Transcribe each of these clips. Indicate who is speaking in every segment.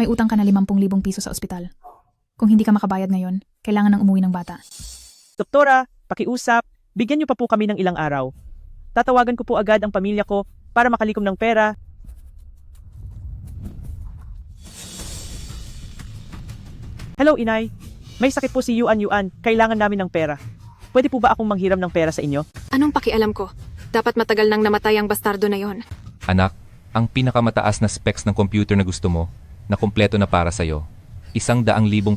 Speaker 1: May utang ka na 50,000 piso sa ospital. Kung hindi ka makabayad ngayon, kailangan ng umuwi ng bata.
Speaker 2: Doktora, pakiusap, bigyan niyo pa po kami ng ilang araw. Tatawagan ko po agad ang pamilya ko para makalikom ng pera. Hello, inay. May sakit po si Yuan. Kailangan namin ng pera. Pwede po ba akong manghiram ng pera sa inyo?
Speaker 3: Anong pakialam ko? Dapat matagal nang namatay ang bastardo na yon.
Speaker 4: Anak, ang pinakamataas na specs ng computer na gusto mo, na kumpleto na para sa'yo. 100,000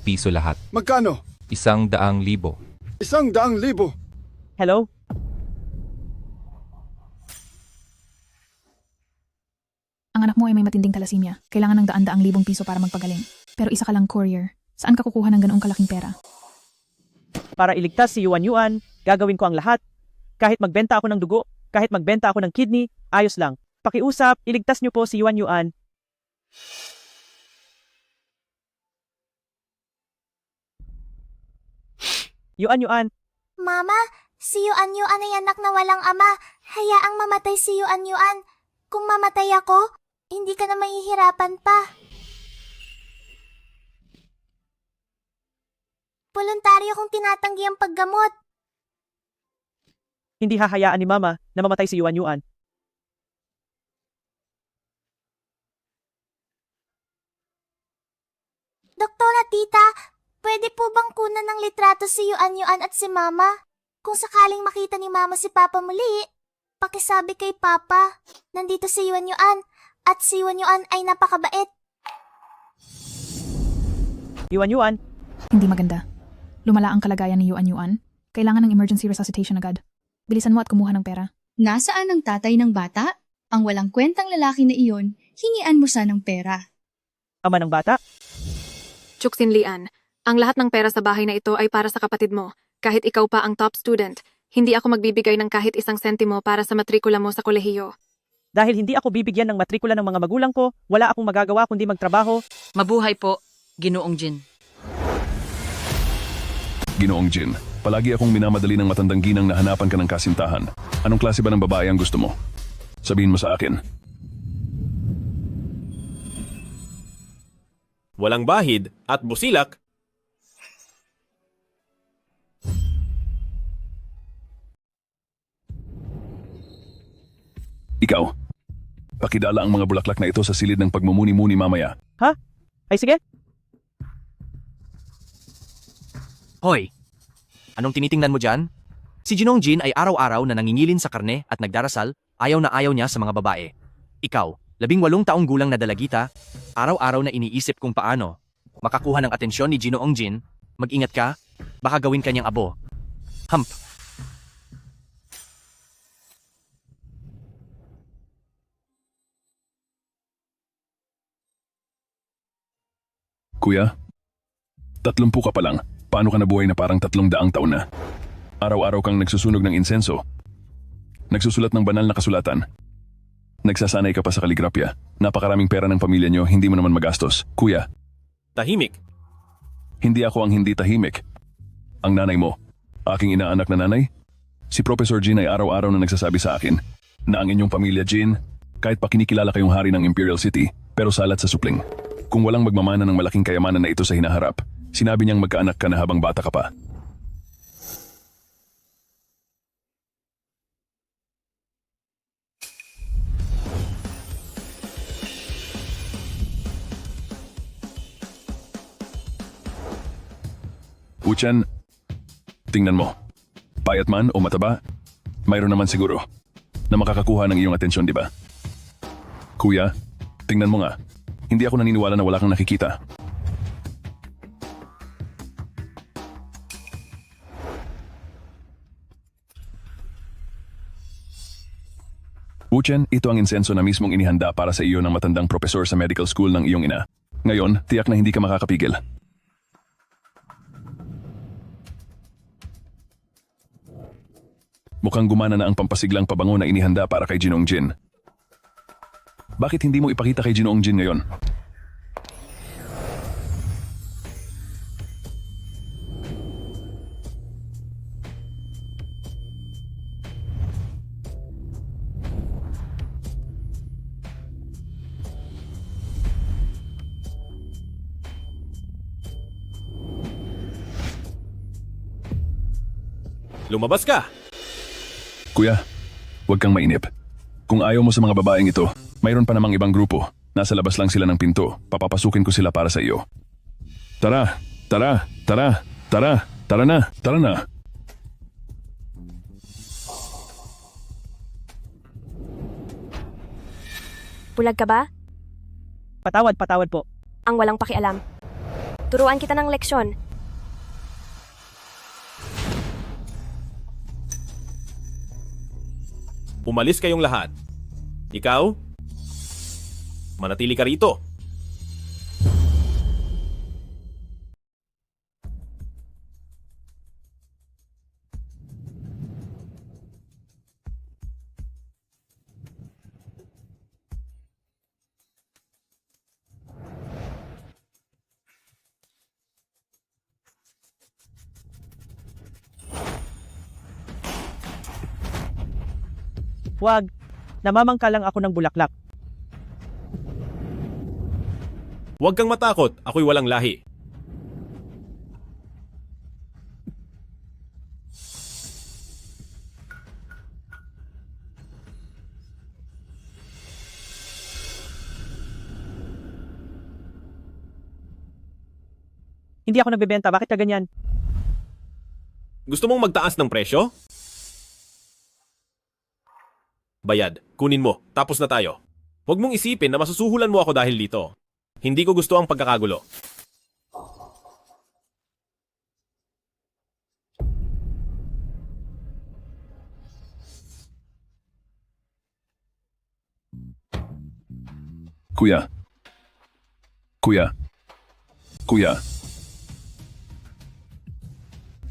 Speaker 4: piso lahat.
Speaker 5: Magkano?
Speaker 4: 100,000.
Speaker 5: 100,000.
Speaker 2: Hello?
Speaker 1: Ang anak mo ay may matinding thalassemia. Kailangan ng 100,000 piso para magpagaling. Pero isa ka lang courier. Saan ka kukuha ng ganoong kalaking pera?
Speaker 2: Para iligtas si Yuan, gagawin ko ang lahat. Kahit magbenta ako ng dugo, kahit magbenta ako ng kidney, ayos lang. Pakiusap, iligtas niyo po si Yuan. Yuan,
Speaker 6: Mama, si Yuan ay anak na walang ama. Hayaang mamatay si Yuan. Kung mamatay ako, hindi ka na mahihirapan pa. Voluntaryo kong tinatanggi ang paggamot.
Speaker 2: hindi hahayaan ni Mama na mamatay si Yuan.
Speaker 6: Doktora Tita, pwede po bang kunan ng litrato si Yuan at si Mama? Kung sakaling makita ni Mama si Papa muli, pakisabi kay Papa, nandito si Yuan at si Yuan ay napakabait.
Speaker 2: Yuan,
Speaker 1: Hindi maganda. Lumala ang kalagayan ni Yuan. Kailangan ng emergency resuscitation agad. Bilisan mo at kumuha ng pera.
Speaker 7: Nasaan ang tatay ng bata? Ang walang kwentang lalaki na iyon, hingian mo sanang pera.
Speaker 2: ama ng bata.
Speaker 3: Chuksin Lian, ang lahat ng pera sa bahay na ito ay para sa kapatid mo. Kahit ikaw pa ang top student, hindi ako magbibigay ng kahit isang sentimo para sa matrikula mo sa kolehiyo.
Speaker 2: Dahil hindi ako bibigyan ng matrikula ng mga magulang ko, wala akong magagawa kundi magtrabaho.
Speaker 8: Mabuhay po, Ginoong Jin.
Speaker 5: Ginoong Jin, palagi akong minamadali ng matandang ginang na hanapan ka ng kasintahan. Anong klase ba ng babae ang gusto mo? Sabihin mo sa akin.
Speaker 9: Walang bahid at busilak.
Speaker 5: Ikaw, pakidala ang mga bulaklak na ito sa silid ng pagmumuni-muni mamaya.
Speaker 2: Ha? Ay sige.
Speaker 10: Hoy, anong tinitingnan mo dyan? Si Ginoong Jin ay araw-araw na nangingilin sa karne at nagdarasal, ayaw na ayaw niya sa mga babae. Ikaw, 18 taong gulang na dalagita, araw-araw na iniisip kung paano makakuha ng atensyon ni Ginoong Jin. Mag-ingat ka, baka gawin kanyang abo. Hump.
Speaker 5: Kuya, 30 ka pa lang. Paano ka nabuhay na parang 300 taon na? Araw-araw kang nagsusunog ng insenso. Nagsusulat ng banal na kasulatan. Nagsasanay ka pa sa kaligrafya. Napakaraming pera ng pamilya nyo, hindi mo naman magastos. Kuya,
Speaker 9: Tahimik.
Speaker 5: hindi ako ang hindi tahimik. Ang nanay mo, aking inaanak na nanay, si Professor Jin ay araw-araw na nagsasabi sa akin na ang inyong pamilya Jin, kahit pa kinikilala kayong hari ng Imperial City, pero salat sa supling. Kung walang magmamana ng malaking kayamanan na ito sa hinaharap, sinabi niyang magkaanak ka na habang bata ka pa. Uchan, tingnan mo. Payat man o mataba, mayroon naman siguro na makakakuha ng iyong atensyon, di ba? Kuya, tingnan mo nga. Hindi ako naniniwala na wala kang nakikita. Uchan, ito ang insenso na mismong inihanda para sa iyo ng matandang propesor sa medical school ng iyong ina. Ngayon, tiyak na hindi ka makakapigil. Mukhang gumana na ang pampasiglang pabango na inihanda para kay Ginoong Jin. Bakit hindi mo ipakita kay Ginoong Jin ngayon?
Speaker 9: lumabas ka.
Speaker 5: Kuya, huwag kang mainip. Kung ayaw mo sa mga babaeng ito, mayroon pa namang ibang grupo. Nasa labas lang sila ng pinto. Papapasukin ko sila para sa iyo. Tara, tara, tara, tara, tara na, tara na.
Speaker 6: Bulag ka ba?
Speaker 2: Patawad po.
Speaker 6: Ang walang pakialam. Turuan kita ng leksyon.
Speaker 9: Umalis kayong lahat. Ikaw, manatili ka rito.
Speaker 2: Huwag. Namamangka lang ako ng bulaklak.
Speaker 9: Huwag kang matakot, ako'y walang lahi.
Speaker 2: Hindi ako nagbebenta, bakit ka ganyan?
Speaker 9: Gusto mong magtaas ng presyo? Bayad, kunin mo, tapos na tayo. Huwag mong isipin na masusuhulan mo ako dahil dito. Hindi ko gusto ang pagkakagulo.
Speaker 5: Kuya. Kuya. Kuya.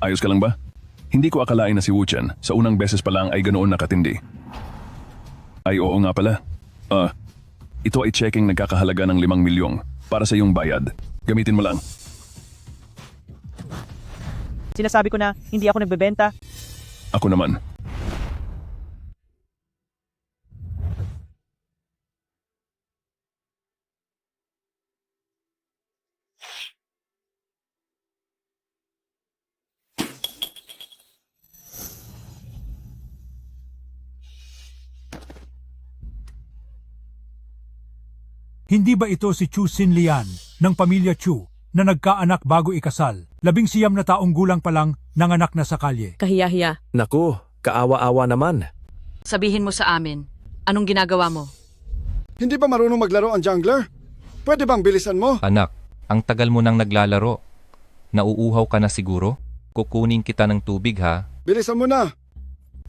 Speaker 5: Ayos ka lang ba? Hindi ko akalain na si Wuchen sa unang beses pa lang ay ganoon nakatindi. Ay oo nga pala. Ito ay checking nagkakahalaga ng 5 milyong para sa iyong bayad. Gamitin mo lang.
Speaker 2: Sinasabi ko na, hindi ako nagbebenta.
Speaker 5: Ako naman.
Speaker 11: Hindi ba ito si Chu Xinlian ng pamilya Chu na nagkaanak bago ikasal? 19 na taong gulang pa lang nanganak na sa kalye.
Speaker 8: Kahiya-hiya.
Speaker 10: Naku, kaawa-awa naman.
Speaker 8: Sabihin mo sa amin, anong ginagawa mo?
Speaker 12: Hindi ba marunong maglaro ang jungler? Pwede bang bilisan mo?
Speaker 4: Anak, ang tagal mo nang naglalaro. Nauuhaw ka na siguro? Kukunin kita ng tubig ha.
Speaker 12: Bilisan mo na.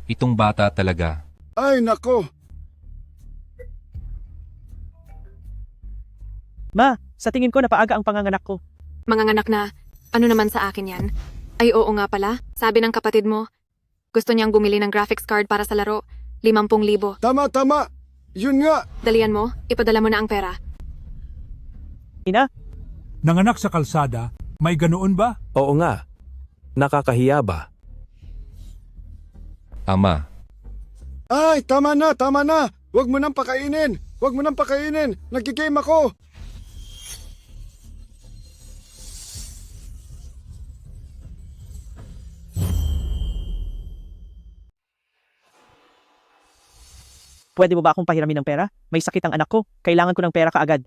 Speaker 4: Itong bata talaga.
Speaker 12: Ay nako.
Speaker 2: Ma, sa tingin ko napaaga ang panganganak ko.
Speaker 3: Manganganak na, ano naman sa akin yan? Ay oo nga pala, sabi ng kapatid mo, gusto niyang bumili ng graphics card para sa laro, 50,000.
Speaker 12: Tama. Yun nga.
Speaker 3: Dalian mo, ipadala mo na ang pera.
Speaker 2: Ina,
Speaker 11: Nanganak sa kalsada, may ganoon ba?
Speaker 10: Oo nga. Nakakahiya ba?
Speaker 4: Ama,
Speaker 12: Ay, tama na. Huwag mo nang pakainin. Nagigame ako.
Speaker 2: pwede mo ba akong pahiramin ng pera? May sakit ang anak ko, kailangan ko ng pera kaagad.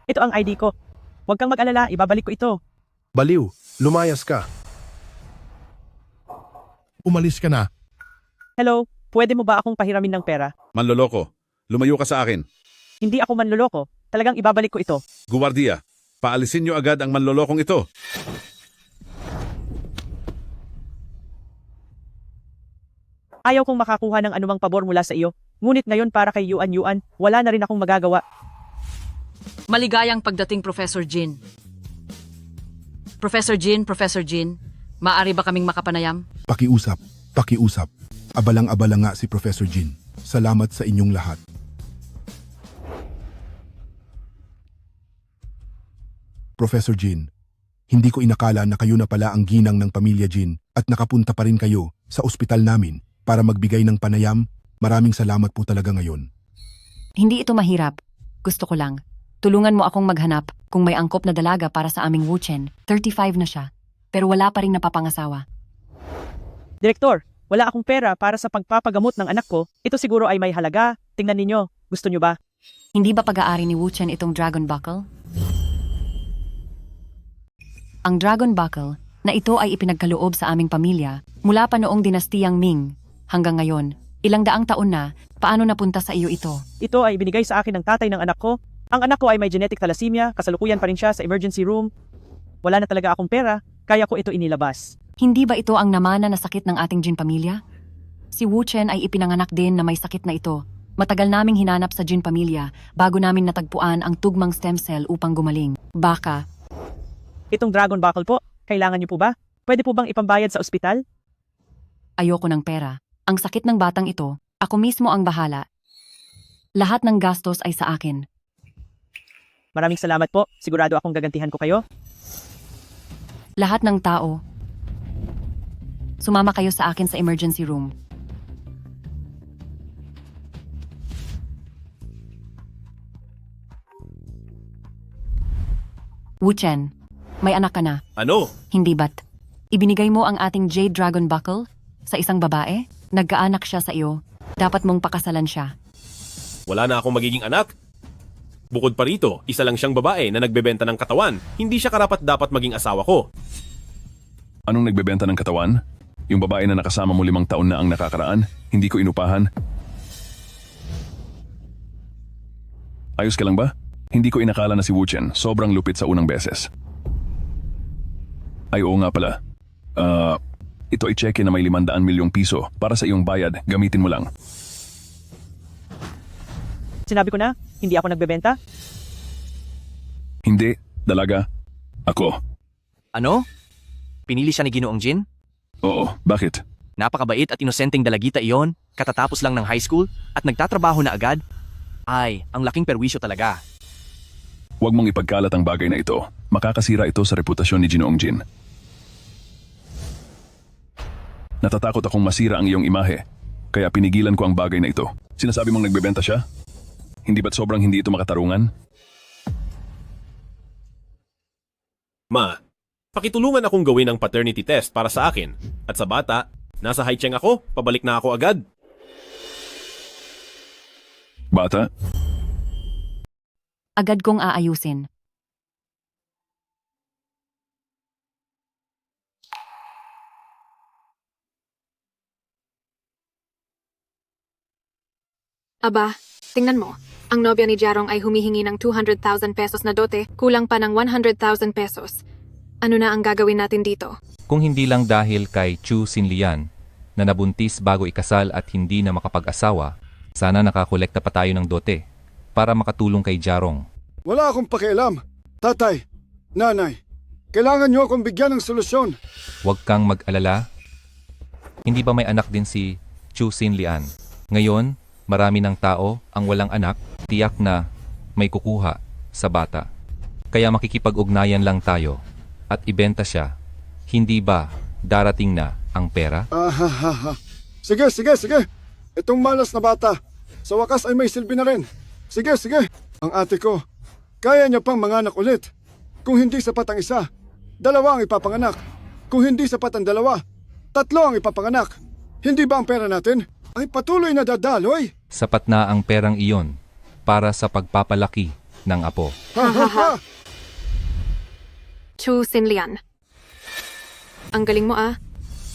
Speaker 2: Ito ang ID ko. Huwag kang mag-alala, ibabalik ko ito.
Speaker 13: Baliw, lumayas ka. Umalis ka na.
Speaker 2: Hello, pwede mo ba akong pahiramin ng pera?
Speaker 14: Manloloko, lumayo ka sa akin.
Speaker 2: Hindi ako manloloko, talagang ibabalik ko ito.
Speaker 14: Guwardiya, paalisin niyo agad ang manlolokong ito.
Speaker 2: Ayaw kong makakuha ng anumang pabor mula sa iyo, ngunit ngayon para kay Yuan, wala na rin akong magagawa.
Speaker 8: Maligayang pagdating, Professor Jin. Professor Jin, maaari ba kaming makapanayam?
Speaker 13: Pakiusap. Abalang-abala nga si Professor Jin. Salamat sa inyong lahat. Professor Jin, hindi ko inakala na kayo na pala ang ginang ng pamilya Jin at nakapunta pa rin kayo sa ospital namin para magbigay ng panayam. Maraming salamat po talaga ngayon.
Speaker 15: Hindi ito mahirap. Gusto ko lang. Tulungan mo akong maghanap kung may angkop na dalaga para sa aming Wuchen. 35 na siya, pero wala pa rin napapangasawa.
Speaker 2: Direktor, wala akong pera para sa pagpapagamot ng anak ko. Ito siguro ay may halaga. Tingnan ninyo. Gusto nyo ba?
Speaker 15: Hindi ba pag-aari ni Wu Chen itong Dragon Buckle? Ang Dragon Buckle na ito ay ipinagkaloob sa aming pamilya mula pa noong dinastiyang Ming hanggang ngayon. Ilang daang taon na, paano napunta sa iyo ito?
Speaker 2: Ito ay binigay sa akin ng tatay ng anak ko. Ang anak ko ay may genetic thalassemia, kasalukuyan pa rin siya sa emergency room. Wala na talaga akong pera, kaya ko ito inilabas.
Speaker 15: Hindi ba ito ang namana na sakit ng ating Jin pamilya? Si Wu Chen ay ipinanganak din na may sakit na ito. Matagal naming hinanap sa Jin pamilya bago namin natagpuan ang tugmang stem cell upang gumaling. Baka.
Speaker 2: Itong Dragon Buckle po, kailangan niyo po ba? Pwede po bang ipambayad sa ospital?
Speaker 15: Ayoko ng pera. Ang sakit ng batang ito, ako mismo ang bahala. Lahat ng gastos ay sa akin.
Speaker 2: Maraming salamat po. Sigurado akong gagantihan ko kayo.
Speaker 15: Lahat ng tao. Sumama kayo sa akin sa emergency room. Wu Chen, may anak ka na.
Speaker 9: Ano?
Speaker 15: Hindi ba't? Ibinigay mo ang ating Jade Dragon Buckle sa isang babae? Nagkaanak siya sa iyo. Dapat mong pakasalan siya.
Speaker 9: Wala na akong magiging anak. Bukod pa rito, isa lang siyang babae na nagbebenta ng katawan. Hindi siya karapat-dapat maging asawa ko.
Speaker 5: Anong nagbebenta ng katawan? Yung babae na nakasama mo 5 taon na ang nakakaraan? Hindi ko inupahan? Ayos ka lang ba? Hindi ko inakala na si Wu Chen sobrang lupit sa unang beses. Ay oo nga pala. Ito ay cheque na may 500 milyong piso para sa iyong bayad. Gamitin mo lang.
Speaker 2: Sinabi ko na, hindi ako nagbebenta.
Speaker 5: Hindi, dalaga. Ako.
Speaker 10: Ano? Pinili siya ni Ginoong Jin?
Speaker 5: Oo, bakit?
Speaker 10: Napakabait at inosenteng dalagita iyon, katatapos lang ng high school at nagtatrabaho na agad. Ay, ang laking perwisyo talaga.
Speaker 5: Huwag mong ipagkalat ang bagay na ito. Makakasira ito sa reputasyon ni Ginoong Jin. Natatakot akong masira ang iyong imahe, kaya pinigilan ko ang bagay na ito. Sinasabi mong nagbebenta siya? Hindi ba't sobrang hindi ito makatarungan?
Speaker 9: Ma, pakitulungan akong gawin ang paternity test para sa akin. At sa bata, nasa Haicheng ako, pabalik na ako agad.
Speaker 5: Bata?
Speaker 15: Agad kong aayusin.
Speaker 3: Aba, tingnan mo. Ang nobya ni Jarong ay humihingi ng 200,000 pesos na dote, kulang pa ng 100,000 pesos. Ano na ang gagawin natin dito?
Speaker 4: Kung hindi lang dahil kay Chu Xinlian na nabuntis bago ikasal at hindi na makapag-asawa, sana nakakolekta pa tayo ng dote para makatulong kay Jarong.
Speaker 12: Wala akong pakialam. Tatay, nanay, kailangan niyo akong bigyan ng solusyon.
Speaker 4: Huwag kang mag-alala. Hindi ba may anak din si Chu Xinlian? Ngayon, marami ng tao ang walang anak, tiyak na may kukuha sa bata. Kaya makikipag-ugnayan lang tayo at ibenta siya. Hindi ba darating na ang pera?
Speaker 12: Sige. Itong malas na bata, sa wakas ay may silbi na rin. Sige. Ang ate ko, kaya niya pang manganak ulit. Kung hindi sapat ang isa, 2 ang ipapanganak. Kung hindi sapat ang 2, 3 ang ipapanganak. Hindi ba ang pera natin ay patuloy na dadaloy?
Speaker 4: Sapat na ang perang iyon para sa pagpapalaki ng apo.
Speaker 3: Chu Xinlian. Ang galing mo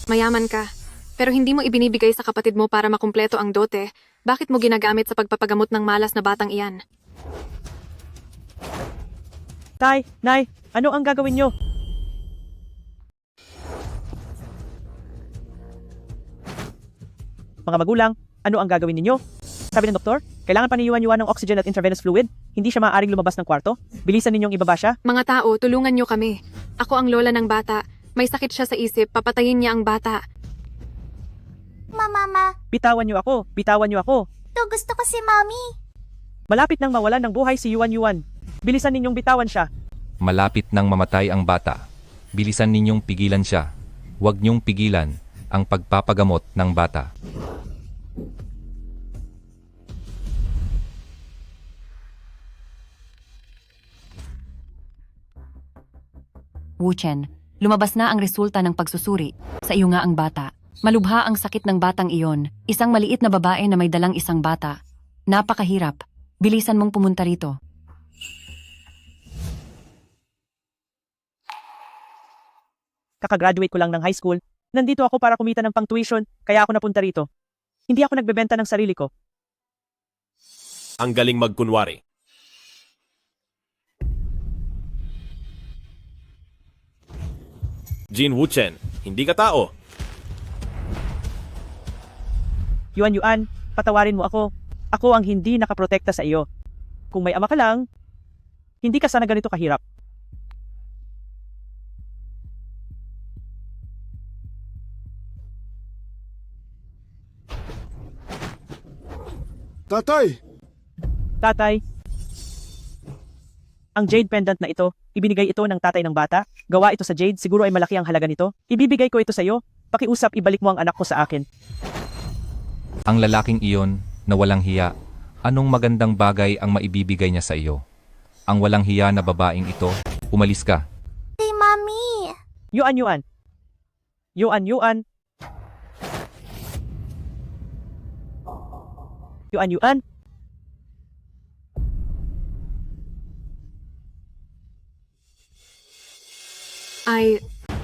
Speaker 3: Mayaman ka. Pero hindi mo ibinibigay sa kapatid mo para makumpleto ang dote. Bakit mo ginagamit sa pagpapagamot ng malas na batang iyan?
Speaker 2: Tay, Nay, ano ang gagawin nyo? Mga magulang, ano ang gagawin ninyo? Sabi ng doktor, kailangan paniyuan-yuan ng oxygen at intravenous fluid. Hindi siya maaaring lumabas ng kwarto. Bilisan ninyong ibaba siya.
Speaker 3: Mga tao, tulungan niyo kami. Ako ang lola ng bata. May sakit siya sa isip, papatayin niya ang bata.
Speaker 6: Mama,
Speaker 2: Bitawan niyo ako.
Speaker 6: gusto ko si Mommy.
Speaker 2: Malapit nang mawalan ng buhay si Yuan. Bilisan ninyong bitawan siya.
Speaker 4: Malapit nang mamatay ang bata. Bilisan ninyong pigilan siya. Huwag niyong pigilan ang pagpapagamot ng bata.
Speaker 15: Wu Chen, lumabas na ang resulta ng pagsusuri. Sa iyo nga ang bata. Malubha ang sakit ng batang iyon. Isang maliit na babae na may dalang isang bata. Napakahirap. Bilisan mong pumunta rito.
Speaker 2: Kakagraduate ko lang ng high school. Nandito ako para kumita ng pang-tuition, kaya ako napunta rito. Hindi ako nagbebenta ng sarili ko.
Speaker 9: Ang galing magkunwari. Jin Wuchen, hindi ka tao.
Speaker 2: Yuan, patawarin mo ako. Ako ang hindi nakaprotekta sa iyo. Kung may ama ka lang, hindi ka sana ganito kahirap.
Speaker 12: Tatay!
Speaker 2: Tatay, ang jade pendant na ito, ibinigay ito ng tatay ng bata. Gawa ito sa jade, siguro ay malaki ang halaga nito. Ibibigay ko ito sa iyo. Pakiusap, ibalik mo ang anak ko sa akin.
Speaker 4: Ang lalaking iyon na walang hiya, anong magandang bagay ang maibibigay niya sa iyo? Ang walang hiya na babaeng ito, umalis ka.
Speaker 6: Hey, Mami!
Speaker 2: Yuan. Yuan.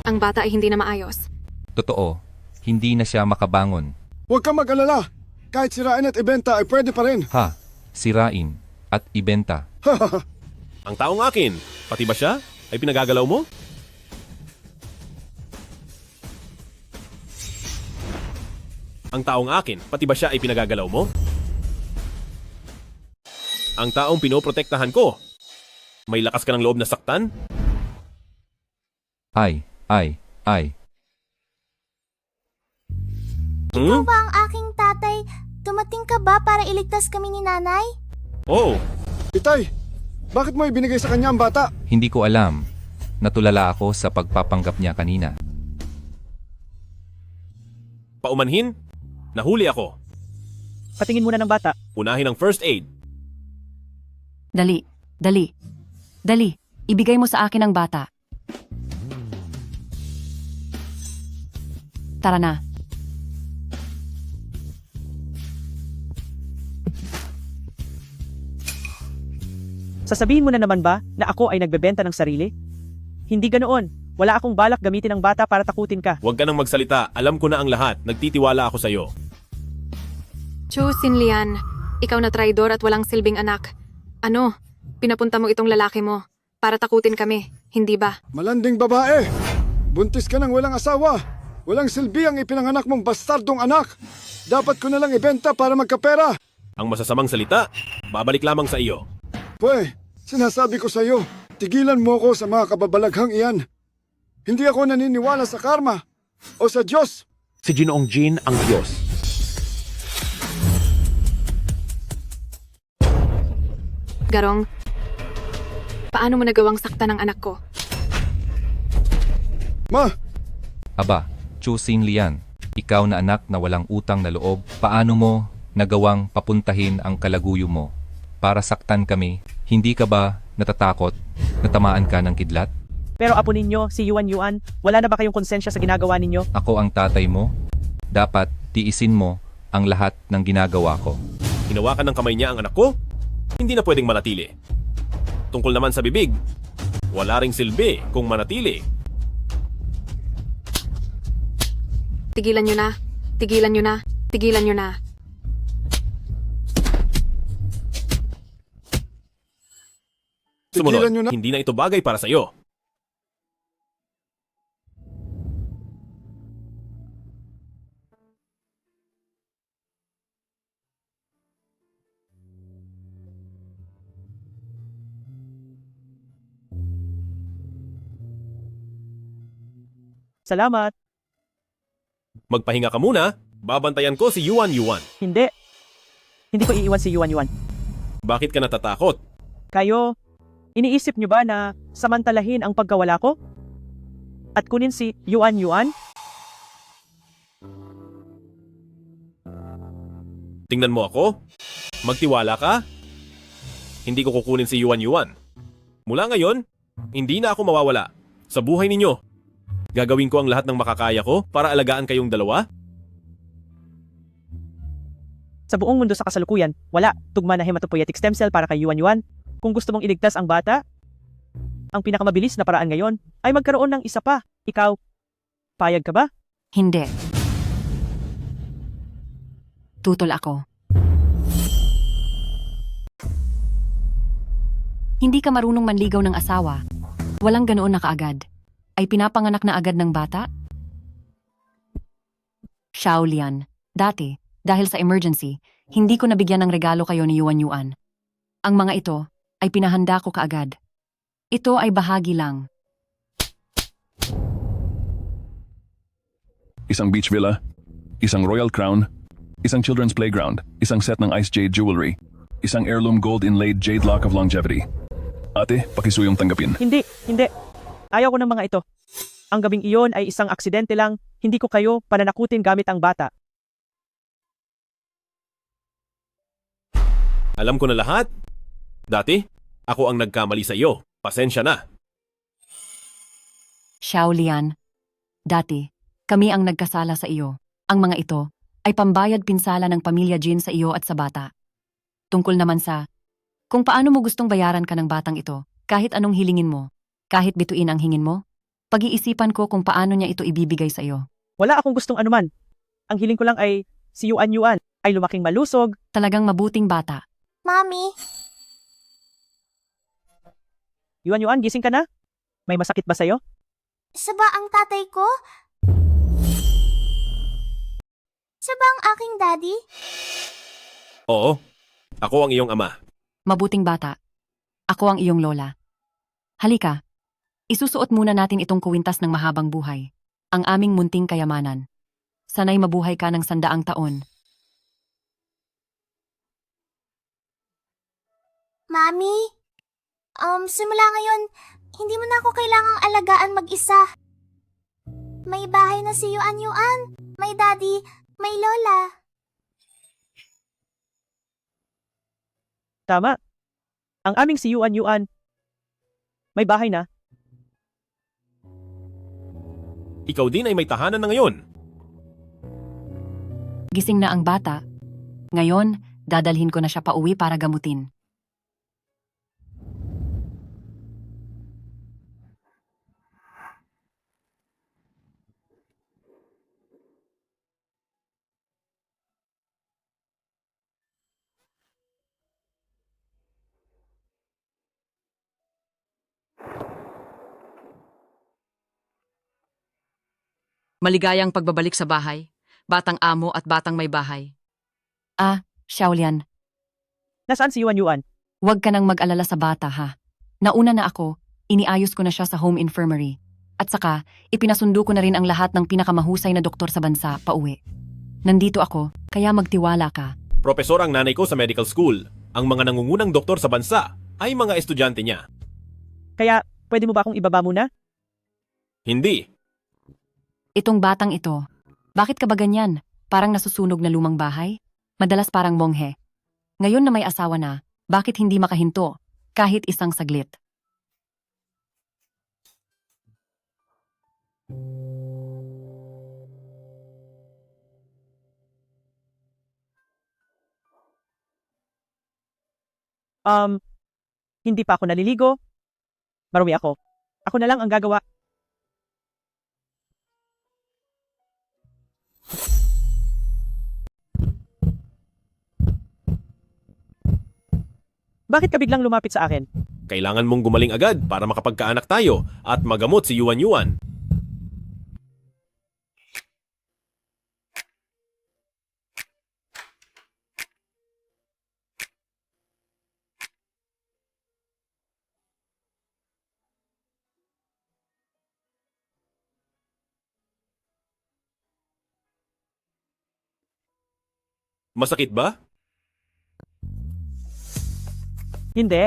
Speaker 3: Ang bata ay hindi na maayos.
Speaker 4: Totoo, hindi na siya makabangon.
Speaker 12: Huwag kang mag-alala. Kahit sirain at ibenta ay pwede pa rin.
Speaker 4: Ha, sirain at ibenta.
Speaker 9: Ang taong akin, pati ba siya ay pinagagalaw mo? Ang taong akin, pati ba siya ay pinagagalaw mo? Ang taong pinoprotektahan ko, may lakas ka ng loob na saktan?
Speaker 4: Ay.
Speaker 6: Ikaw ba ang aking tatay? Dumating ka ba para iligtas kami ni nanay?
Speaker 9: Oo.
Speaker 12: Itay, bakit mo ibinigay sa kanya ang bata?
Speaker 4: Hindi ko alam. Natulala ako sa pagpapanggap niya kanina.
Speaker 9: Paumanhin, nahuli ako.
Speaker 2: Patingin muna ng bata.
Speaker 9: Unahin ang first aid.
Speaker 15: Dali. Ibigay mo sa akin ang bata. Tara na.
Speaker 2: Sasabihin mo na naman ba na ako ay nagbebenta ng sarili? Hindi ganoon. Wala akong balak gamitin ang bata para takutin ka.
Speaker 9: Huwag ka nang magsalita. Alam ko na ang lahat. Nagtitiwala ako sa'yo.
Speaker 3: Chu Xinlian, ikaw na traidor at walang silbing anak. Ano? Pinapunta mo itong lalaki mo para takutin kami, hindi ba?
Speaker 12: Malanding babae! Buntis ka ng walang asawa! Walang silbi ang ipinanganak mong bastardong anak! Dapat ko na lang ibenta para magkapera!
Speaker 9: Ang masasamang salita, babalik lamang sa iyo.
Speaker 12: Pwe, sinasabi ko sa iyo, tigilan mo ko sa mga kababalaghang iyan. Hindi ako naniniwala sa karma o sa Diyos.
Speaker 16: Si Ginoong Jin ang Diyos.
Speaker 3: Garong, paano mo nagawang saktan ng anak ko?
Speaker 12: Ma!
Speaker 4: Aba, Chu Xinlian, ikaw na anak na walang utang na loob, paano mo nagawang papuntahin ang kalaguyo mo para saktan kami? Hindi ka ba natatakot na tamaan ka ng kidlat?
Speaker 2: Pero apo ninyo, si Yuan, wala na ba kayong konsensya sa ginagawa ninyo?
Speaker 4: Ako ang tatay mo. Dapat tiisin mo ang lahat ng ginagawa ko.
Speaker 9: Hinawakan ng kamay niya ang anak ko? Hindi na pwedeng manatili. Tungkol naman sa bibig, wala ring silbi kung manatili.
Speaker 3: Tigilan nyo na.
Speaker 9: Sumunod,
Speaker 12: Tigilan nyo na.
Speaker 9: hindi na ito bagay para sa iyo.
Speaker 2: Salamat.
Speaker 9: Magpahinga ka muna, babantayan ko si Yuan.
Speaker 2: Hindi. Hindi ko iiwan si Yuan.
Speaker 9: Bakit ka natatakot?
Speaker 2: Kayo, iniisip nyo ba na samantalahin ang pagkawala ko? At kunin si Yuan?
Speaker 9: Tingnan mo ako? Magtiwala ka? Hindi ko kukunin si Yuan. Mula ngayon, hindi na ako mawawala sa buhay ninyo. Gagawin ko ang lahat ng makakaya ko para alagaan kayong dalawa
Speaker 2: Sa buong mundo sa kasalukuyan, wala tugma na hematopoietic stem cell para kay Yuan Yuan. Kung gusto mong iligtas ang bata, ang pinakamabilis na paraan ngayon ay magkaroon ng isa pa. Ikaw, payag ka ba?
Speaker 15: Hindi. Tutol ako. Hindi ka marunong manligaw ng asawa. Walang ganoon na kaagad. Ay pinapanganak na agad ng bata? Shaolian, dati, dahil sa emergency, hindi ko nabigyan ng regalo kayo ni Yuan Yuan. Ang mga ito ay pinahanda ko kaagad. Ito ay bahagi lang.
Speaker 5: Isang beach villa, isang royal crown, isang children's playground, isang set ng ice jade jewelry, isang heirloom gold inlaid jade lock of longevity. Ate, pakisuyong tanggapin.
Speaker 2: Hindi. Ayaw ko ng mga ito. Ang gabing iyon ay isang aksidente lang, hindi ko kayo pananakutin gamit ang bata.
Speaker 9: Alam ko na lahat. Dati, ako ang nagkamali sa iyo. Pasensya na.
Speaker 15: Shaolian, dati, kami ang nagkasala sa iyo. Ang mga ito ay pambayad pinsala ng pamilya Jin sa iyo at sa bata. Tungkol naman sa kung paano mo gustong bayaran ka ng batang ito, kahit anong hilingin mo, kahit bituin ang hingin mo, pag-iisipan ko kung paano niya ito ibibigay sa iyo.
Speaker 2: Wala akong gustong anuman. Ang hiling ko lang ay si Yuan Yuan ay lumaking malusog.
Speaker 15: Talagang mabuting bata.
Speaker 6: Mami,
Speaker 2: Yuan Yuan, gising ka na? May masakit ba sa'yo?
Speaker 6: siya ba ang tatay ko? Siya ba ang aking daddy?
Speaker 9: Oo, ako ang iyong ama.
Speaker 15: Mabuting bata. Ako ang iyong lola. Halika, isusuot muna natin itong kuwintas ng mahabang buhay. Ang aming munting kayamanan. Sana'y mabuhay ka ng 100 taon.
Speaker 6: Mami, simula ngayon, hindi mo na ako kailangang alagaan mag-isa. May bahay na si Yuan Yuan, may daddy, may lola.
Speaker 2: Tama. Ang aming si Yuan Yuan may bahay na.
Speaker 9: Ikaw din ay may tahanan na ngayon.
Speaker 15: Gising na ang bata. Ngayon, dadalhin ko na siya pauwi para gamutin.
Speaker 8: Maligayang pagbabalik sa bahay, batang amo at batang may bahay.
Speaker 15: Shaolian,
Speaker 2: Nasaan si Yuan Yuan?
Speaker 15: huwag ka nang mag-alala sa bata ha. Nauna na ako, iniayos ko na siya sa home infirmary. At saka, ipinasundo ko na rin ang lahat ng pinakamahusay na doktor sa bansa pauwi. Nandito ako, kaya magtiwala ka.
Speaker 9: Propesor ang nanay ko sa medical school. Ang mga nangungunang doktor sa bansa ay mga estudyante niya.
Speaker 2: Kaya, pwede mo ba akong ibaba muna?
Speaker 9: Hindi.
Speaker 15: Itong batang ito, bakit ka ba ganyan? Parang nasusunog na lumang bahay? Madalas parang monghe. Ngayon na may asawa na, bakit hindi makahinto? Kahit isang saglit.
Speaker 2: Hindi pa ako naliligo. Marumi ako. Ako na lang ang gagawa. Bakit ka biglang lumapit sa akin?
Speaker 9: Kailangan mong gumaling agad para makapagkaanak tayo at magamot si Yuan Yuan. Masakit ba?
Speaker 2: Hindi.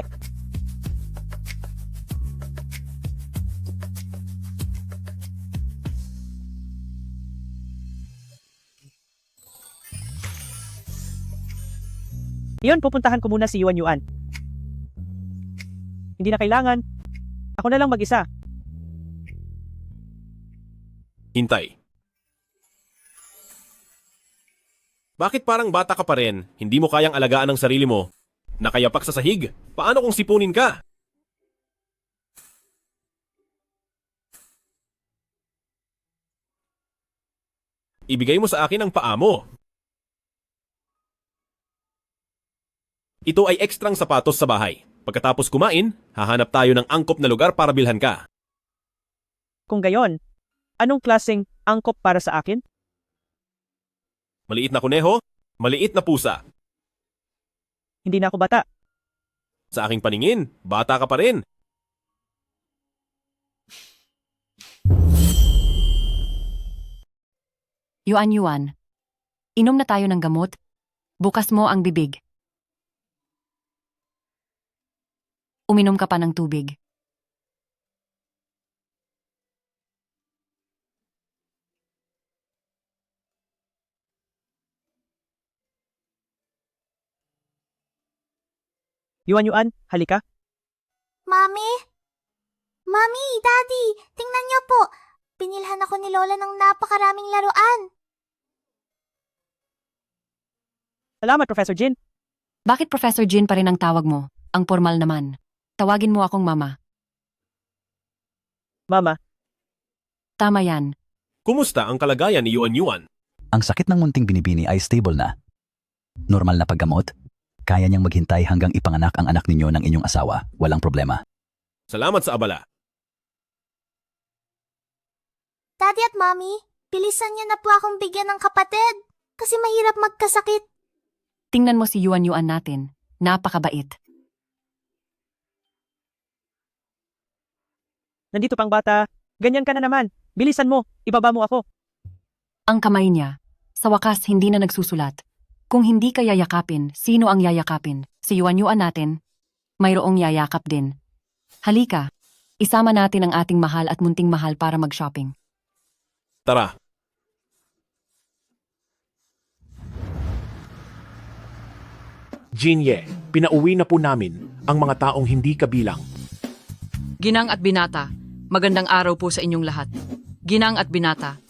Speaker 2: Iyon, pupuntahan ko muna si Yuan Yuan. Hindi na kailangan. Ako na lang mag-isa.
Speaker 9: Hintay. Bakit parang bata ka pa rin? Hindi mo kayang alagaan ang sarili mo. Nakayapak sa sahig. Paano kung sipunin ka? Ibigay mo sa akin ang paa mo. Ito ay ekstrang sapatos sa bahay. Pagkatapos kumain, hahanap tayo ng angkop na lugar para bilhan ka.
Speaker 2: Kung gayon, anong klaseng angkop para sa akin?
Speaker 9: Maliit na kuneho, maliit na pusa.
Speaker 2: Hindi na ako bata.
Speaker 9: Sa aking paningin, bata ka pa rin.
Speaker 15: Yuan, inom na tayo ng gamot. Bukas mo ang bibig. Uminom ka pa ng tubig.
Speaker 2: Yuan, halika.
Speaker 6: Mami? Mami, Daddy, tingnan niyo po. Pinilhan ako ni Lola ng napakaraming laruan.
Speaker 2: Salamat, Professor Jin.
Speaker 15: Bakit Professor Jin pa rin ang tawag mo? Ang formal naman. Tawagin mo akong mama.
Speaker 2: Mama.
Speaker 15: Tama yan.
Speaker 9: Kumusta ang kalagayan ni Yuan?
Speaker 17: Ang sakit ng munting binibini ay stable na. Normal na paggamot. Kaya niyang maghintay hanggang ipanganak ang anak ninyo ng inyong asawa. Walang problema.
Speaker 9: Salamat sa abala.
Speaker 6: Daddy at Mommy, bilisan niyo na po akong bigyan ng kapatid. Kasi mahirap magkasakit.
Speaker 15: Tingnan mo si Yuan natin. Napakabait.
Speaker 2: Nandito pang bata. Ganyan ka na naman. Bilisan mo. Ibaba mo ako.
Speaker 15: Ang kamay niya. Sa wakas, hindi na nagsusulat. Kung hindi ka yayakapin, sino ang yayakapin? Si Yuan natin? Mayroong yayakap din. Halika. Isama natin ang ating mahal at munting mahal para mag-shopping.
Speaker 9: Tara.
Speaker 16: Jinye, pinauwi na po namin ang mga taong hindi kabilang.
Speaker 8: Ginang at binata, magandang araw po sa inyong lahat. Ginang at binata,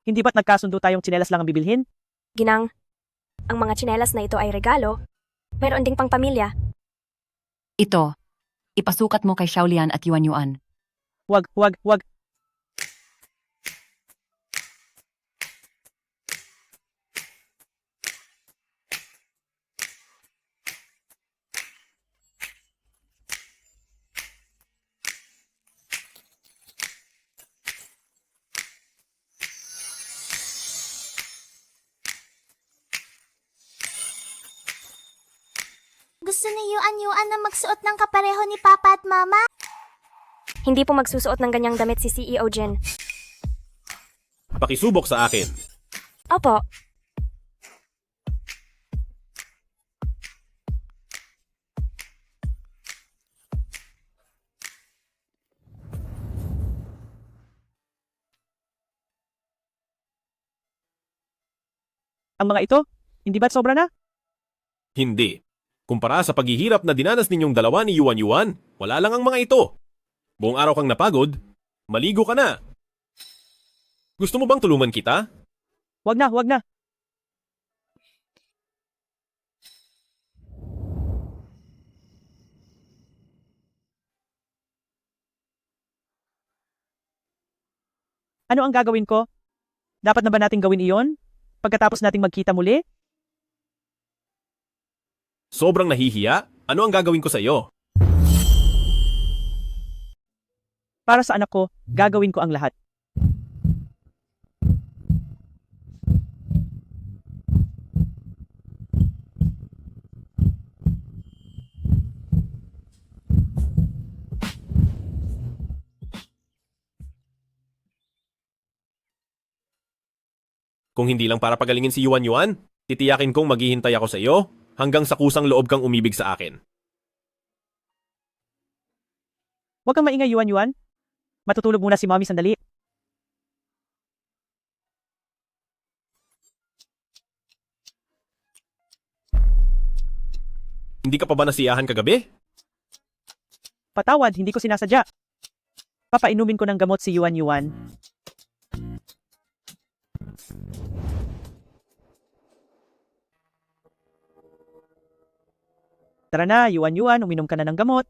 Speaker 2: Hindi ba't nagkasundo tayong tsinelas lang ang bibilhin?
Speaker 18: Ginang, ang mga tsinelas na ito ay regalo. Mayroon ding pang pamilya.
Speaker 15: Ito. Ipasukat mo kay Xiaolian at Yuan.
Speaker 2: Wag.
Speaker 6: Gusto ni Yuan na magsuot ng kapareho ni Papa at Mama?
Speaker 18: Hindi po magsusuot ng ganyang damit si CEO Jin.
Speaker 9: Pakisubok sa akin.
Speaker 18: Opo.
Speaker 2: Ang mga ito, hindi ba't sobra na?
Speaker 9: Hindi. Kumpara sa paghihirap na dinanas ninyong dalawa ni Yuan, wala lang ang mga ito. Buong araw kang napagod, maligo ka na. Gusto mo bang tulungan kita?
Speaker 2: Wag na. Ano ang gagawin ko? Dapat na ba nating gawin iyon? Pagkatapos nating magkita muli?
Speaker 9: Sobrang nahihiya? Ano ang gagawin ko sa iyo?
Speaker 2: Para sa anak ko, gagawin ko ang lahat.
Speaker 9: Kung hindi lang para pagalingin si Yuan, titiyakin kong maghihintay ako sa iyo hanggang sa kusang loob kang umibig sa akin.
Speaker 2: Huwag kang maingay, Yuan. Matutulog muna si Mommy sandali.
Speaker 9: Hindi ka pa ba nasiyahan kagabi?
Speaker 2: Patawad, hindi ko sinasadya. Papainumin ko ng gamot si Yuan Yuan. Tara na, Yuan Yuan, uminom ka na ng gamot.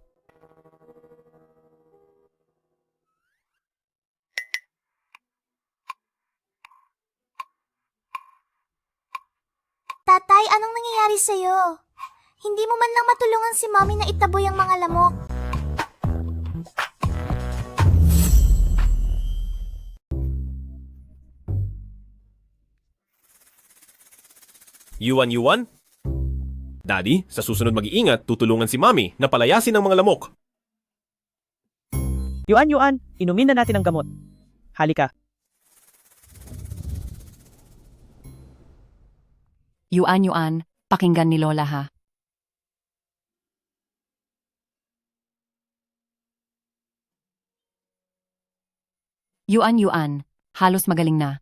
Speaker 6: Tatay, anong nangyayari sa'yo? Hindi mo man lang matulungan si Mommy na itaboy ang mga lamok.
Speaker 9: Yuan Yuan? Daddy, sa susunod mag-iingat, tutulungan si Mami na palayasin ang mga lamok.
Speaker 2: Yuan Yuan, inumin na natin ang gamot. Halika.
Speaker 15: Yuan, pakinggan ni Lola ha. Yuan, halos magaling na.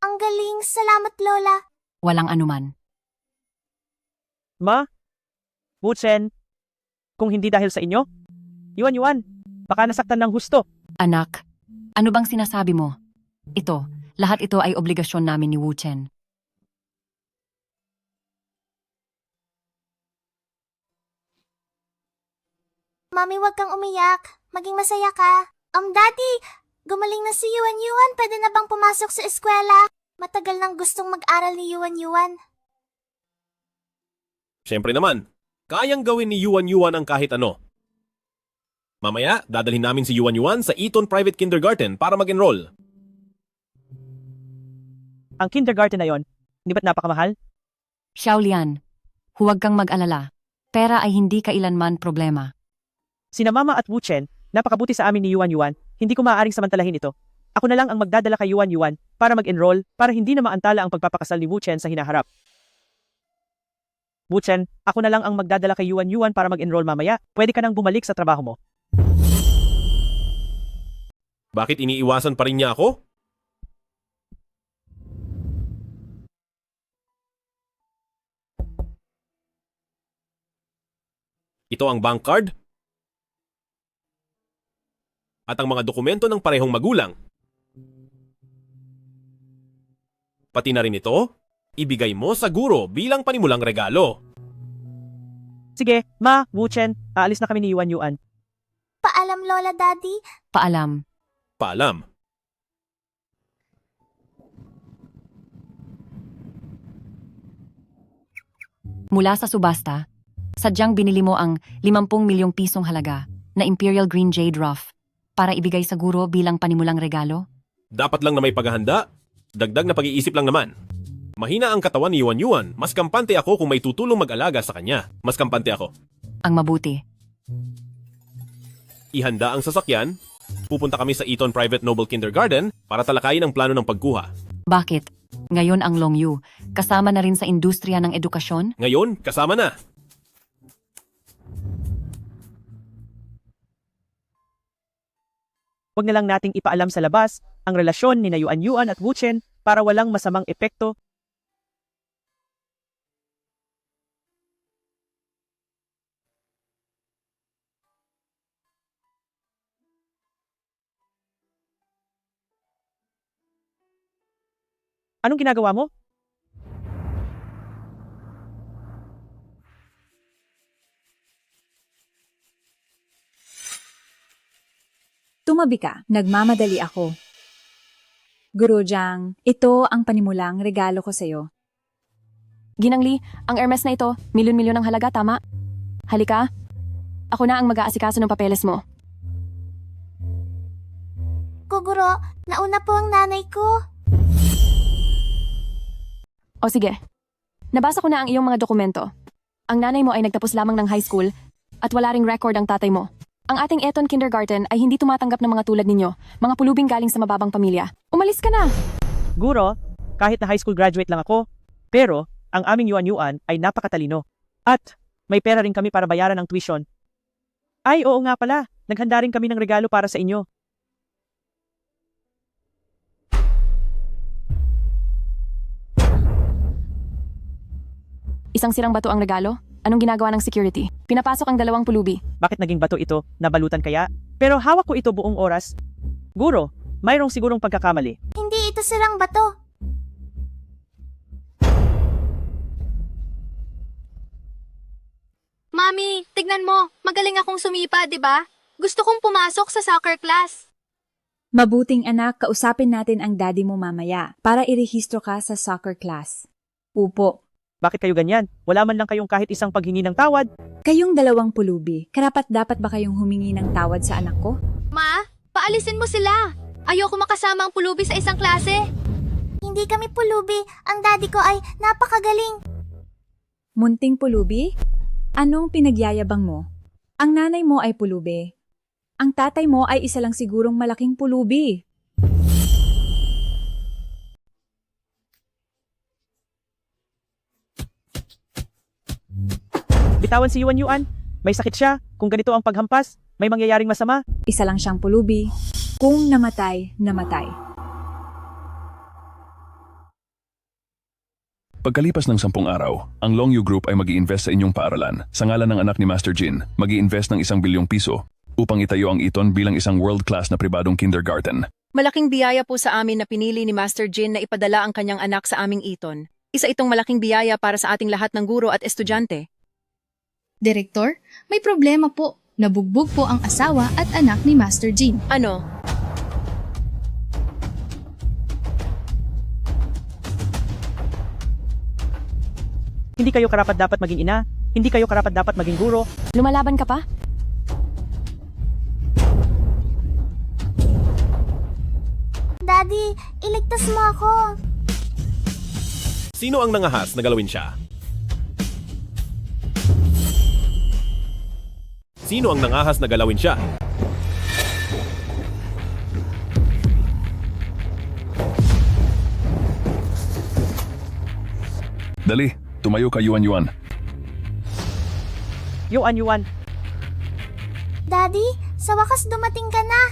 Speaker 6: Ang galing, salamat Lola.
Speaker 15: Walang anuman.
Speaker 2: Ma? Wuchen? Kung hindi dahil sa inyo? Yuan Yuan, baka nasaktan ng husto.
Speaker 15: Anak, ano bang sinasabi mo? Ito, lahat ito ay obligasyon namin ni Wuchen.
Speaker 6: Mami, wag kang umiyak. Maging masaya ka. Daddy, gumaling na si Yuan Yuan. Pwede na bang pumasok sa eskwela? Matagal nang gustong mag-aral ni Yuan Yuan.
Speaker 9: Siyempre naman, kayang gawin ni Yuan Yuan ang kahit ano. Mamaya, dadalhin namin si Yuan Yuan sa Eton Private Kindergarten para mag-enroll.
Speaker 2: Ang kindergarten na yon, hindi ba't napakamahal?
Speaker 15: Xiaolian, huwag kang mag-alala. Pera ay hindi kailanman problema.
Speaker 2: Sina Mama at Wuchen, napakabuti sa amin ni Yuan Yuan, hindi ko maaaring samantalahin ito. Ako na lang ang magdadala kay Yuan Yuan para mag-enroll para hindi na maantala ang pagpapakasal ni Wuchen sa hinaharap. Wuchen, ako na lang ang magdadala kay Yuan Yuan para mag-enroll mamaya. Pwede ka nang bumalik sa trabaho mo.
Speaker 9: Bakit iniiwasan pa rin niya ako? Ito ang bank card at ang mga dokumento ng parehong magulang. Pati na rin ito, ibigay mo sa guro bilang panimulang regalo.
Speaker 2: Sige, Ma, Wuchen, aalis na kami ni Yuan Yuan.
Speaker 6: Paalam Lola, Daddy.
Speaker 15: Paalam.
Speaker 9: Paalam.
Speaker 15: Mula sa subasta, sadyang binili mo ang 50 milyong pisong halaga na Imperial Green Jade Ruff para ibigay sa guro bilang panimulang regalo?
Speaker 9: Dapat lang na may paghahanda. Dagdag na pag-iisip lang naman. Mahina ang katawan ni Yuan Yuan. Mas kampante ako kung may tutulong mag-alaga sa kanya. Mas kampante ako.
Speaker 15: Ang mabuti.
Speaker 9: Ihanda ang sasakyan. Pupunta kami sa Eton Private Noble Kindergarten para talakayin ang plano ng pagkuha.
Speaker 15: Bakit? Ngayon ang Long Yu, kasama na rin sa industriya ng edukasyon?
Speaker 9: Ngayon, kasama na.
Speaker 2: Huwag na lang nating ipaalam sa labas ang relasyon ni Yuan Yuan at Wuchen para walang masamang epekto. Anong ginagawa mo?
Speaker 19: Tumabi ka, nagmamadali ako. Gurujang, ito ang panimulang regalo ko sa'yo.
Speaker 3: Ginangli, ang Hermes na ito, milyon-milyon ang halaga, tama? Halika, ako na ang mag-aasikaso ng papeles mo.
Speaker 6: Kuguro, nauna po ang nanay ko.
Speaker 3: O sige, nabasa ko na ang iyong mga dokumento. Ang nanay mo ay nagtapos lamang ng high school at wala ring record ang tatay mo. Ang ating Eton Kindergarten ay hindi tumatanggap ng mga tulad ninyo, mga pulubing galing sa mababang pamilya. Umalis ka na!
Speaker 2: Guro, kahit na high school graduate lang ako, pero ang aming Yuan Yuan ay napakatalino. At may pera rin kami para bayaran ang tuition. Ay, oo nga pala, naghanda rin kami ng regalo para sa inyo.
Speaker 3: Isang sirang bato ang regalo?
Speaker 15: Anong ginagawa ng security? Pinapasok ang 2 pulubi.
Speaker 2: Bakit naging bato ito? Nabalutan kaya? Pero hawak ko ito buong oras. Guro, mayroong sigurong pagkakamali.
Speaker 6: Hindi ito sirang bato.
Speaker 20: Mami, tignan mo. Magaling akong sumipa, di ba? Gusto kong pumasok sa soccer class.
Speaker 19: Mabuting anak, kausapin natin ang daddy mo mamaya para irehistro ka sa soccer class. Upo.
Speaker 2: Bakit kayo ganyan? Wala man lang kayong kahit isang paghingi ng tawad.
Speaker 19: Kayong 2 pulubi, karapat-dapat ba kayong humingi ng tawad sa anak ko?
Speaker 20: Ma, paalisin mo sila. Ayoko makasama ang pulubi sa isang klase.
Speaker 6: Hindi kami pulubi. Ang daddy ko ay napakagaling.
Speaker 19: Munting pulubi? Anong pinagyayabang mo? Ang nanay mo ay pulubi. Ang tatay mo ay isa lang sigurong malaking pulubi.
Speaker 2: Bitawan si Yuan Yuan. May sakit siya. Kung ganito ang paghampas, may mangyayaring masama.
Speaker 19: Isa lang siyang pulubi. Kung namatay, namatay.
Speaker 5: Pagkalipas ng 10 araw, ang Long Yu Group ay mag-i-invest sa inyong paaralan. Sa ngalan ng anak ni Master Jin, mag-i-invest ng 1 bilyong piso upang itayo ang Eton bilang isang world-class na pribadong kindergarten.
Speaker 21: Malaking biyaya po sa amin na pinili ni Master Jin na ipadala ang kanyang anak sa aming Eton. Isa itong malaking biyaya para sa ating lahat ng guro at estudyante.
Speaker 7: Direktor, may problema po. Nabugbog po ang asawa at anak ni Master Jin.
Speaker 21: Ano?
Speaker 2: Hindi kayo karapat-dapat maging ina. Hindi kayo karapat-dapat maging guro.
Speaker 15: Lumalaban ka pa?
Speaker 6: Daddy, iligtas mo ako.
Speaker 9: Sino ang nangahas na galawin siya? Sino ang nangahas na galawin siya?
Speaker 5: Dali, tumayo ka Yuan Yuan.
Speaker 2: Yuan Yuan.
Speaker 6: Daddy, sa wakas dumating ka na.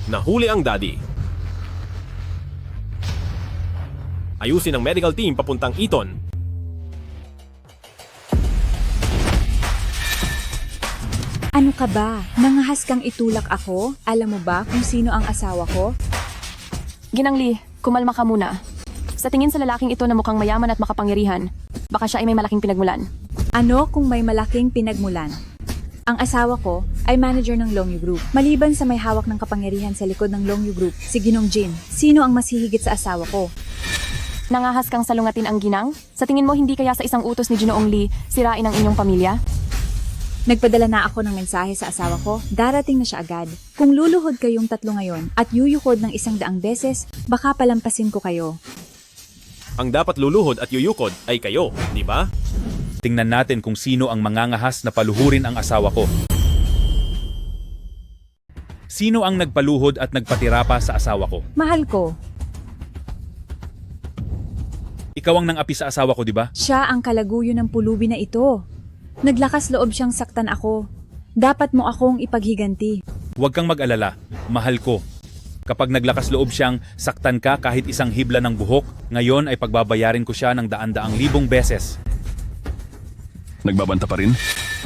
Speaker 9: Nahuli ang daddy. Ayusin ang medical team papuntang Eton.
Speaker 19: Ano ka ba? Nangahas kang itulak ako? Alam mo ba kung sino ang asawa ko?
Speaker 15: Ginangli, kumalma ka muna. Sa tingin sa lalaking ito na mukhang mayaman at makapangyarihan, baka siya ay may malaking pinagmulan.
Speaker 19: Ano kung may malaking pinagmulan? Ang asawa ko ay manager ng Long Yu Group. Maliban sa may hawak ng kapangyarihan sa likod ng Long Yu Group, si Ginong Jin, sino ang mas hihigit sa asawa ko?
Speaker 15: Nangahas kang salungatin ang ginang? Sa tingin mo hindi kaya sa isang utos ni Ginoong Lee, sirain ang inyong pamilya?
Speaker 19: Nagpadala na ako ng mensahe sa asawa ko, darating na siya agad. Kung luluhod kayong 3 ngayon at yuyukod ng 100 beses, baka palampasin ko kayo.
Speaker 9: Ang dapat luluhod at yuyukod ay kayo, di ba?
Speaker 22: Tingnan natin kung sino ang mangangahas na paluhurin ang asawa ko. Sino ang nagpaluhod at nagpatira pa sa asawa ko?
Speaker 19: Mahal ko,
Speaker 22: Ikaw ang nang-api sa asawa ko, di ba?
Speaker 19: siya ang kalaguyo ng pulubi na ito. Naglakas loob siyang saktan ako. Dapat mo akong ipaghiganti.
Speaker 22: Huwag kang mag-alala, mahal ko. Kapag naglakas loob siyang saktan ka kahit isang hibla ng buhok, ngayon ay pagbabayarin ko siya ng daan-daang libong beses.
Speaker 5: Nagbabanta pa rin?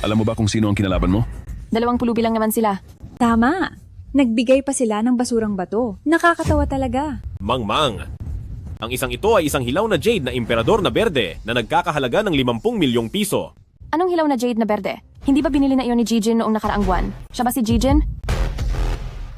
Speaker 5: Alam mo ba kung sino ang kinalaban mo?
Speaker 15: 2 pulubi lang naman sila.
Speaker 19: Tama. Nagbigay pa sila ng basurang bato. Nakakatawa talaga.
Speaker 9: Mang-mang. Ang isang ito ay isang hilaw na jade na emperador na berde na nagkakahalaga ng 50 milyong piso.
Speaker 15: Anong hilaw na jade na berde? Hindi ba binili na iyon ni Jijin noong nakaraang buwan? Siya ba si Jijin?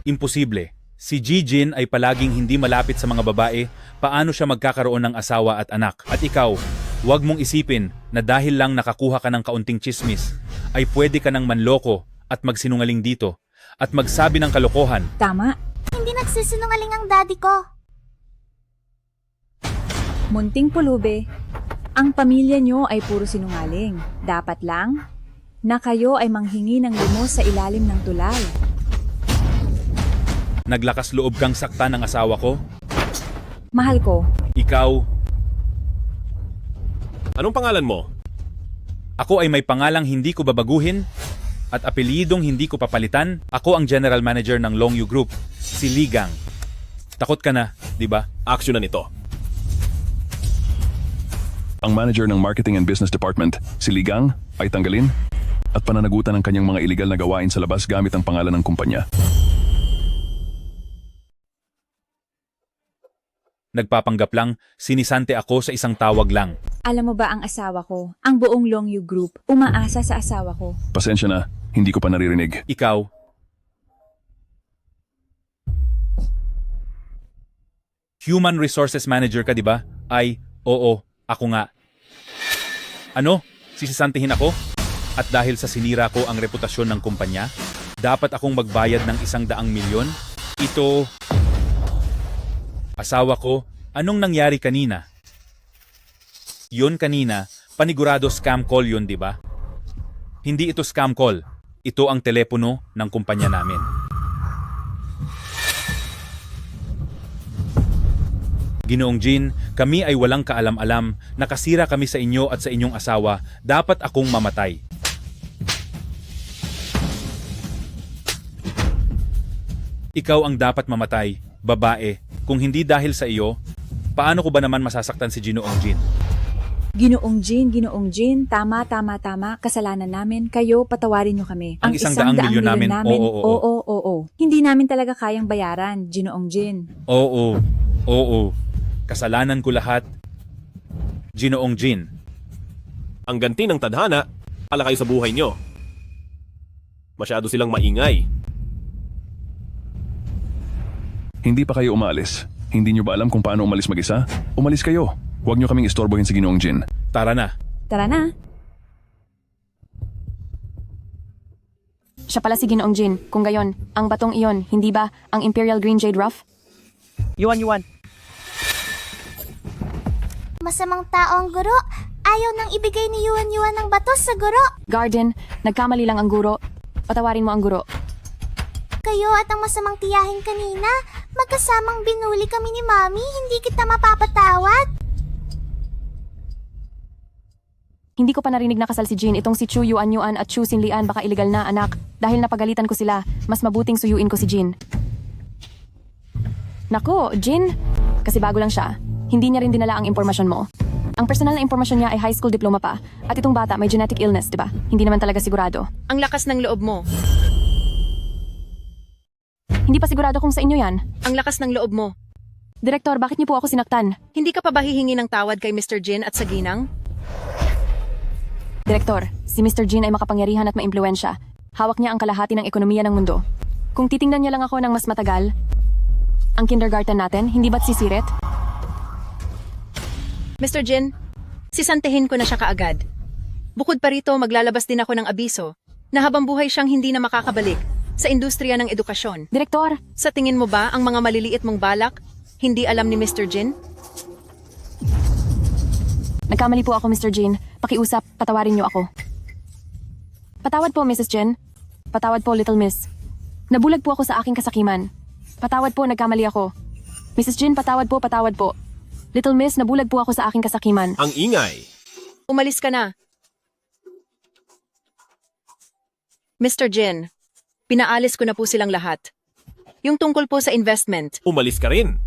Speaker 22: Imposible. Si Jijin ay palaging hindi malapit sa mga babae, paano siya magkakaroon ng asawa at anak? At ikaw, huwag mong isipin na dahil lang nakakuha ka ng kaunting chismis, ay pwede ka ng manloko at magsinungaling dito, at magsabi ng kalokohan.
Speaker 19: Tama.
Speaker 6: Hindi nagsisinungaling ang daddy ko.
Speaker 19: Munting pulubi, ang pamilya nyo ay puro sinungaling. Dapat lang na kayo ay manghingi ng limos sa ilalim ng tulay.
Speaker 22: Naglakas loob kang saktan ng asawa ko?
Speaker 19: Mahal ko.
Speaker 22: Ikaw,
Speaker 9: Anong pangalan mo?
Speaker 22: ako ay may pangalang hindi ko babaguhin at apelyidong hindi ko papalitan. Ako ang general manager ng Long Yu Group, si Ligang. Takot ka na, di ba?
Speaker 9: Aksyonan ito.
Speaker 5: Ang manager ng Marketing and Business Department, si Ligang, ay tanggalin at pananagutan ng kanyang mga iligal na gawain sa labas gamit ang pangalan ng kumpanya.
Speaker 22: Nagpapanggap lang, sinisante ako sa isang tawag lang.
Speaker 19: Alam mo ba ang asawa ko, ang buong Longyu Group, umaasa sa asawa ko.
Speaker 5: Pasensya na, hindi ko pa naririnig.
Speaker 22: Ikaw, Human Resources Manager ka, di ba? Ay, oo, ako nga. Ano? Sisisantihin ako? At dahil sa sinira ko ang reputasyon ng kumpanya, dapat akong magbayad ng 100,000,000? Ito... Asawa ko, anong nangyari kanina? Yun kanina, panigurado scam call yun, di ba? Hindi ito scam call. Ito ang telepono ng kumpanya namin. Ginoong Jin, kami ay walang kaalam-alam. Nakasira kami sa inyo at sa inyong asawa. Dapat akong mamatay. Ikaw ang dapat mamatay, babae. Kung hindi dahil sa iyo, paano ko ba naman masasaktan si Ginoong Jin?
Speaker 19: Ginoong Jin, tama, kasalanan namin, kayo, patawarin nyo kami.
Speaker 22: Ang 100,000,000 namin,
Speaker 19: oo. Hindi namin talaga kayang bayaran, Ginoong Jin.
Speaker 22: Oo. Kasalanan ko lahat. Ginoong Jin.
Speaker 9: Ang ganti ng tadhana, palakay sa buhay nyo. Masyado silang maingay.
Speaker 5: Hindi pa kayo umalis. Hindi nyo ba alam kung paano umalis mag-isa? Umalis kayo. Huwag nyo kaming istorbohin si Ginoong Jin.
Speaker 22: Tara na.
Speaker 19: Tara na.
Speaker 15: Siya pala si Ginoong Jin. Kung gayon, ang batong iyon, hindi ba ang Imperial Green Jade Ruff?
Speaker 2: Yuan.
Speaker 6: Masamang tao ang guro. Ayaw nang ibigay ni Yuan ng bato sa guro.
Speaker 15: Garden, nagkamali lang ang guro. Patawarin mo ang guro.
Speaker 6: Kayo at ang masamang tiyahin kanina, magkasamang binuli kami ni Mami, hindi kita mapapatawad.
Speaker 15: Hindi ko pa narinig na kasal si Jin. Itong si Chu Yuan at Chu Xinlian baka illegal na, anak. Dahil napagalitan ko sila, mas mabuting suyuin ko si Jin. Nako, Jin. Kasi bago lang siya. Hindi niya rin dinala ang impormasyon mo. Ang personal na impormasyon niya ay high school diploma pa. At itong bata may genetic illness, di ba? Hindi naman talaga sigurado.
Speaker 21: Ang lakas ng loob mo.
Speaker 15: Hindi pa sigurado kung sa inyo yan.
Speaker 21: Ang lakas ng loob mo.
Speaker 15: Direktor, bakit niyo po ako sinaktan?
Speaker 21: Hindi ka pa ba hihingi ng tawad kay Mr. Jin at sa ginang?
Speaker 15: Direktor, si Mr. Jin ay makapangyarihan at maimpluwensya. Hawak niya ang kalahati ng ekonomiya ng mundo. Kung titingnan niya lang ako ng mas matagal, ang kindergarten natin, hindi ba't sisirit?
Speaker 21: Mr. Jin, sisantihin ko na siya kaagad. Bukod pa rito, maglalabas din ako ng abiso na habang buhay siyang hindi na makakabalik sa industriya ng edukasyon.
Speaker 15: Direktor!
Speaker 21: Sa tingin mo ba ang mga maliliit mong balak hindi alam ni Mr. Jin?
Speaker 15: Nagkamali po ako, Mr. Jin. Pakiusap, patawarin niyo ako. Patawad po, Mrs. Jin. Patawad po, Little Miss. Nabulag po ako sa aking kasakiman. Patawad po, nagkamali ako. Mrs. Jin, patawad po. Little Miss, nabulag po ako sa aking kasakiman.
Speaker 9: Ang ingay.
Speaker 21: Umalis ka na. Mr. Jin, pinaalis ko na po silang lahat. Yung tungkol po sa investment.
Speaker 9: Umalis ka rin.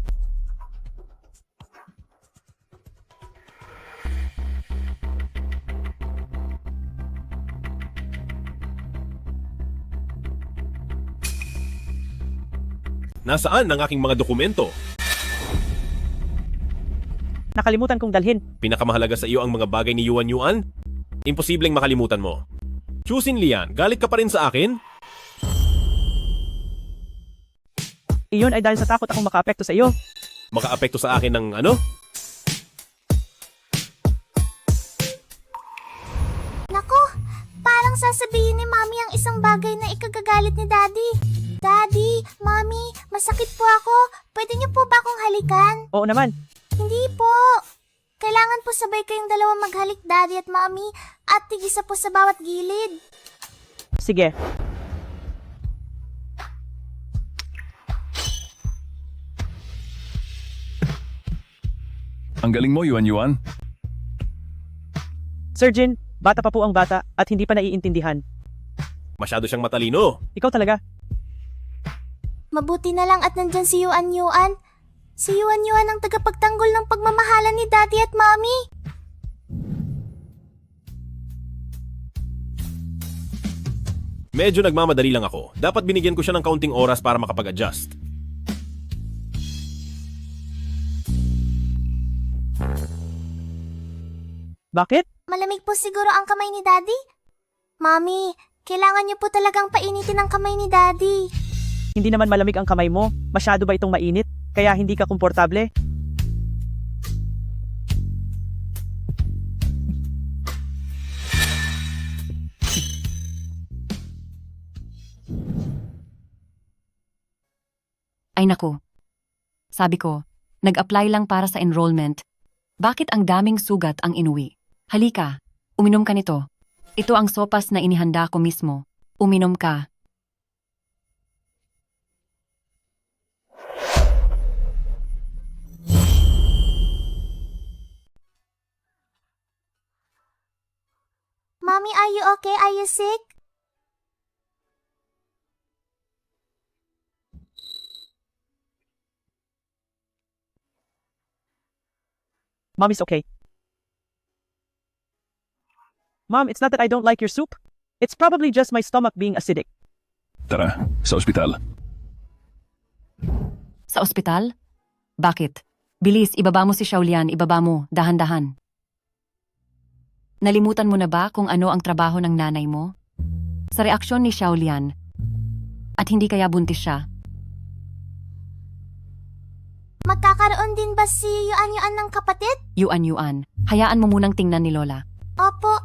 Speaker 9: Nasaan ang aking mga dokumento?
Speaker 2: Nakalimutan kong dalhin.
Speaker 9: Pinakamahalaga sa iyo ang mga bagay ni Yuan? Imposibleng makalimutan mo. Chu Xinlian, galit ka pa rin sa akin?
Speaker 2: Iyon ay dahil sa takot akong makaapekto sa iyo.
Speaker 9: Makaapekto sa akin ng ano?
Speaker 6: Naku, parang sasabihin ni Mami ang isang bagay na ikagagalit ni Daddy. Daddy, Mami, masakit po ako. Pwede niyo po ba akong halikan?
Speaker 2: Oo naman.
Speaker 6: Hindi po. Kailangan po sabay kayong dalawa maghalik, Daddy at Mami, at tig-isa po sa bawat gilid.
Speaker 2: Sige.
Speaker 5: Ang galing mo, Yuan.
Speaker 2: Sir Jin, bata pa po ang bata at hindi pa naiintindihan.
Speaker 9: Masyado siyang matalino.
Speaker 2: Ikaw talaga.
Speaker 6: Mabuti na lang at nandyan si Yuan. Si Yuan ang tagapagtanggol ng pagmamahalan ni Daddy at Mommy.
Speaker 9: Medyo nagmamadali lang ako. Dapat binigyan ko siya ng kaunting oras para makapag-adjust.
Speaker 2: Bakit?
Speaker 6: Malamig po siguro ang kamay ni Daddy? Mami, kailangan niyo po talagang painitin ang kamay ni Daddy.
Speaker 2: Hindi naman malamig ang kamay mo. Masyado ba itong mainit? Kaya hindi ka komportable?
Speaker 15: Ay naku. Sabi ko, nag-apply lang para sa enrollment. Bakit ang daming sugat ang inuwi? Halika, uminom ka nito. Ito ang sopas na inihanda ko mismo. Uminom ka.
Speaker 6: Mommy, are you okay? Are you sick?
Speaker 2: Mom is okay. Mom, it's not that I don't like your soup. It's probably just my stomach being acidic.
Speaker 5: Tara, sa ospital.
Speaker 15: Sa ospital? Bakit? Bilis, ibaba mo si Xiaolian, ibaba mo, dahan-dahan. Nalimutan mo na ba kung ano ang trabaho ng nanay mo? Sa reaksyon ni Xiaolian, at hindi kaya buntis siya,
Speaker 6: Magkakaroon din ba si Yuan ng kapatid?
Speaker 15: Yuan. Hayaan mo munang tingnan ni Lola.
Speaker 6: Opo.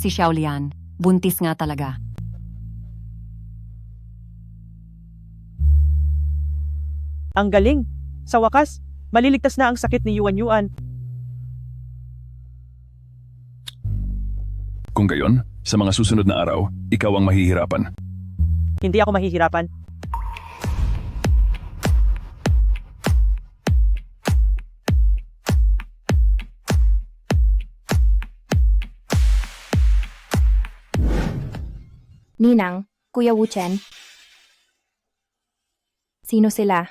Speaker 15: Si Xiaolian, buntis nga talaga.
Speaker 2: Ang galing. Sa wakas, maliligtas na ang sakit ni Yuan.
Speaker 5: Kung gayon, sa mga susunod na araw, ikaw ang mahihirapan.
Speaker 2: Hindi ako mahihirapan.
Speaker 18: Ninang, Kuya Wuchen. Sino sila?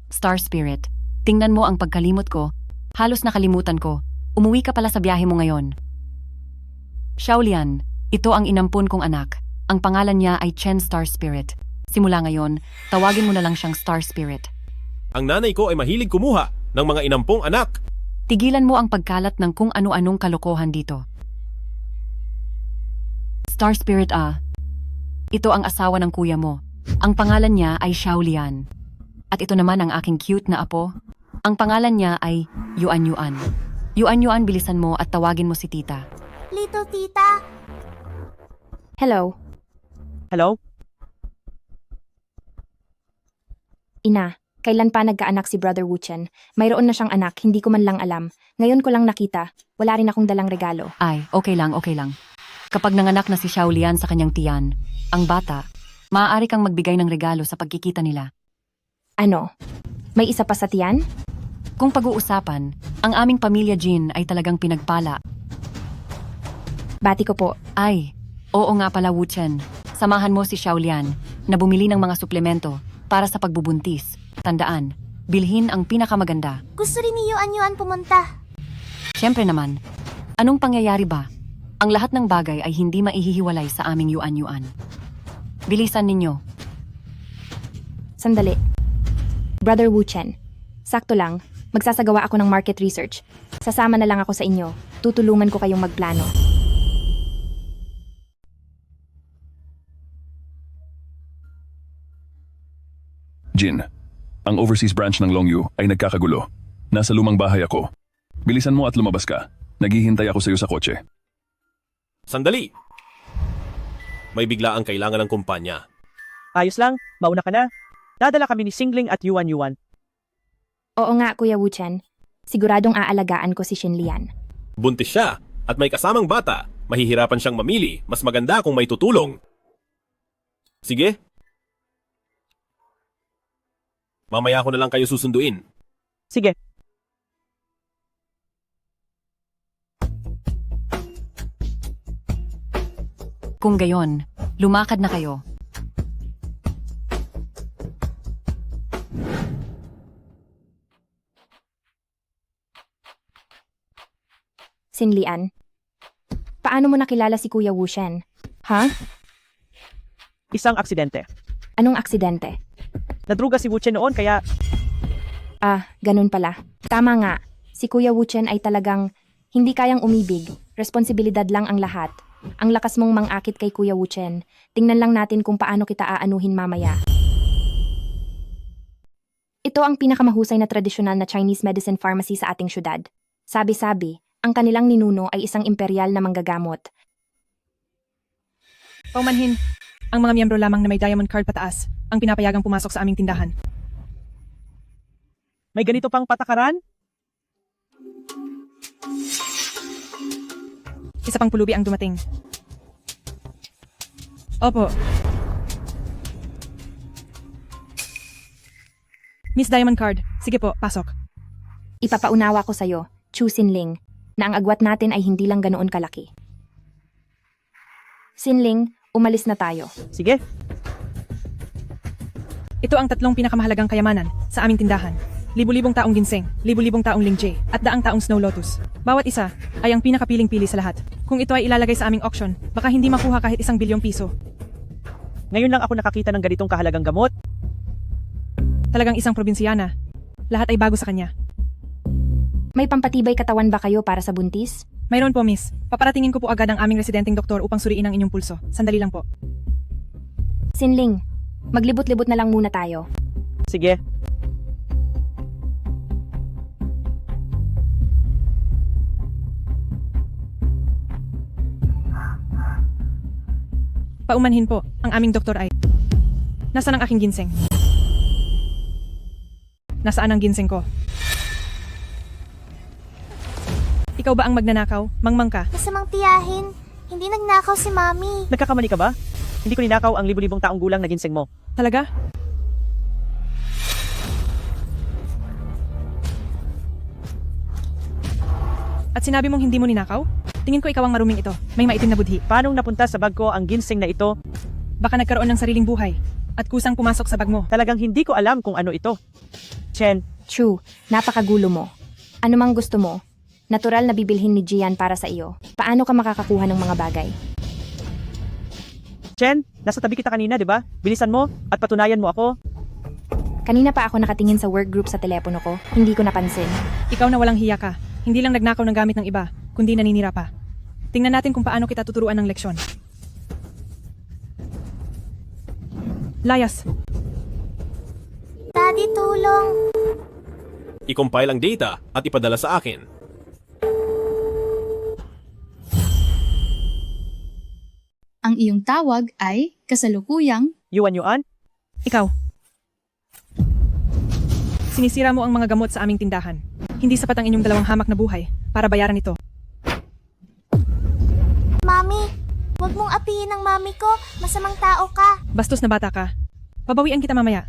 Speaker 15: Star Spirit, tingnan mo ang pagkalimot ko. Halos nakalimutan ko. Umuwi ka pala sa biyahe mo ngayon. Xiaolian, ito ang inampun kong anak. Ang pangalan niya ay Chen Star Spirit. Simula ngayon, tawagin mo na lang siyang Star Spirit.
Speaker 9: Ang nanay ko ay mahilig kumuha ng mga inampong anak.
Speaker 15: Tigilan mo ang pagkalat ng kung ano-anong kalokohan dito. Star Spirit ito ang asawa ng kuya mo. Ang pangalan niya ay Xiaolian. At ito naman ang aking cute na apo. Ang pangalan niya ay Yuan. Yuan, bilisan mo at tawagin mo si tita.
Speaker 6: Little tita.
Speaker 18: Hello.
Speaker 2: Hello?
Speaker 18: Ina, kailan pa nagkaanak si Brother Wuchen? Mayroon na siyang anak, hindi ko man lang alam. Ngayon ko lang nakita. Wala rin akong dalang regalo.
Speaker 15: Ay, okay lang. Kapag nanganak na si Xiaolian sa kanyang tiyan, ang bata, maaari kang magbigay ng regalo sa pagkikita nila.
Speaker 18: Ano? May isa pa sa tiyan?
Speaker 15: Kung pag-uusapan, ang aming pamilya Jin ay talagang pinagpala.
Speaker 18: Bati ko po.
Speaker 15: Ay, oo nga pala Wuchen. Samahan mo si Xiaolian na bumili ng mga suplemento para sa pagbubuntis. Tandaan, bilhin ang pinakamaganda.
Speaker 6: Gusto rin ni Yuan pumunta.
Speaker 15: Siyempre naman, anong pangyayari ba? Ang lahat ng bagay ay hindi maihihiwalay sa aming Yuan. Bilisan ninyo.
Speaker 18: Sandali. Brother Wuchen, sakto lang, magsasagawa ako ng market research. Sasama na lang ako sa inyo. Tutulungan ko kayong magplano.
Speaker 5: Jin, ang overseas branch ng Longyu ay nagkakagulo. Nasa lumang bahay ako. Bilisan mo at lumabas ka. Naghihintay ako sa iyo sa kotse.
Speaker 9: Sandali! May biglaang kailangan ng kumpanya.
Speaker 2: Ayos lang, mauna ka na. Dadala kami ni Singling at Yuan.
Speaker 18: Oo nga, Kuya Wuchen. Siguradong aalagaan ko si Xinlian.
Speaker 9: Buntis siya at may kasamang bata. Mahihirapan siyang mamili. Mas maganda kung may tutulong. Sige. Mamaya ko na lang kayo susunduin.
Speaker 2: Sige.
Speaker 15: Kung gayon, lumakad na kayo.
Speaker 18: Sinlian. Paano mo nakilala si Kuya Wushen? Ha?
Speaker 2: Isang aksidente.
Speaker 18: Anong aksidente?
Speaker 2: Nadruga si Wuchen noon kaya
Speaker 18: Ah, ganun pala. Tama nga. Si Kuya Wuchen ay talagang hindi kayang umibig. Responsibilidad lang ang lahat. Ang lakas mong mangakit kay Kuya Wuchen. Tingnan lang natin kung paano kita aanuhin mamaya. Ito ang pinakamahusay na tradisyonal na Chinese medicine pharmacy sa ating syudad. Sabi-sabi, ang kanilang ninuno ay isang imperial na manggagamot.
Speaker 21: Paumanhin, ang mga miyembro lamang na may diamond card pataas ang pinapayagang pumasok sa aming tindahan.
Speaker 2: may ganito pang patakaran?
Speaker 21: Isa pang pulubi ang dumating. Opo. Miss Diamond Card, sige po, pasok.
Speaker 18: Ipapaunawa ko sa'yo, Chu Sinling, na ang agwat natin ay hindi lang ganoon kalaki. Sinling, umalis na tayo.
Speaker 2: Sige.
Speaker 21: Ito ang tatlong pinakamahalagang kayamanan sa aming tindahan. Libu-libong taong ginseng, libu-libong taong lingjay, at daang taong snow lotus. Bawat isa ay ang pinakapiling-pili sa lahat. Kung ito ay ilalagay sa aming auction, baka hindi makuha kahit 1 bilyong piso.
Speaker 2: Ngayon lang ako nakakita ng ganitong kahalagang gamot.
Speaker 21: Talagang isang probinsyana. Lahat ay bago sa kanya.
Speaker 18: May pampatibay katawan ba kayo para sa buntis?
Speaker 21: Mayroon po, miss. Paparatingin ko po agad ang aming residenteng doktor upang suriin ang inyong pulso. Sandali lang po.
Speaker 18: Sinling, maglibot-libot na lang muna tayo.
Speaker 2: Sige.
Speaker 21: Paumanhin po, ang aming doktor ay... Nasaan ang aking ginseng? Nasaan ang ginseng ko? Ikaw ba ang magnanakaw? Mangmang ka?
Speaker 6: Masamang tiyahin. Hindi nagnakaw si Mami.
Speaker 2: Nagkakamali ka ba? Hindi ko ninakaw ang libu-libong taong gulang na ginseng mo.
Speaker 21: Talaga? At sinabi mong hindi mo ninakaw? Tingin ko ikaw ang maruming ito. May maitim na budhi.
Speaker 2: Paano napunta sa bag ko ang ginseng na ito?
Speaker 21: Baka nagkaroon ng sariling buhay at kusang pumasok sa bag mo.
Speaker 2: Talagang hindi ko alam kung ano ito. Chen,
Speaker 18: Chu, napakagulo mo. Ano mang gusto mo, natural na bibilhin ni Jian para sa iyo. Paano ka makakakuha ng mga bagay?
Speaker 2: Chen, nasa tabi kita kanina, di ba? Bilisan mo at patunayan mo ako.
Speaker 18: Kanina pa ako nakatingin sa work group sa telepono ko. Hindi ko napansin.
Speaker 21: Ikaw na walang hiya ka. Hindi lang nagnakaw ng gamit ng iba, kundi naninira pa. Tingnan natin kung paano kita tuturuan ng leksyon. Layas.
Speaker 6: Daddy, tulong.
Speaker 9: I-compile ang data at ipadala sa akin.
Speaker 7: Ang iyong tawag ay kasalukuyang
Speaker 2: Yuan.
Speaker 21: Ikaw. Sinisira mo ang mga gamot sa aming tindahan. Hindi sapat ang inyong 2 hamak na buhay para bayaran ito.
Speaker 6: Mami, wag mong apihin ang mami ko. Masamang tao ka.
Speaker 21: Bastos na bata ka. Babawian kita mamaya.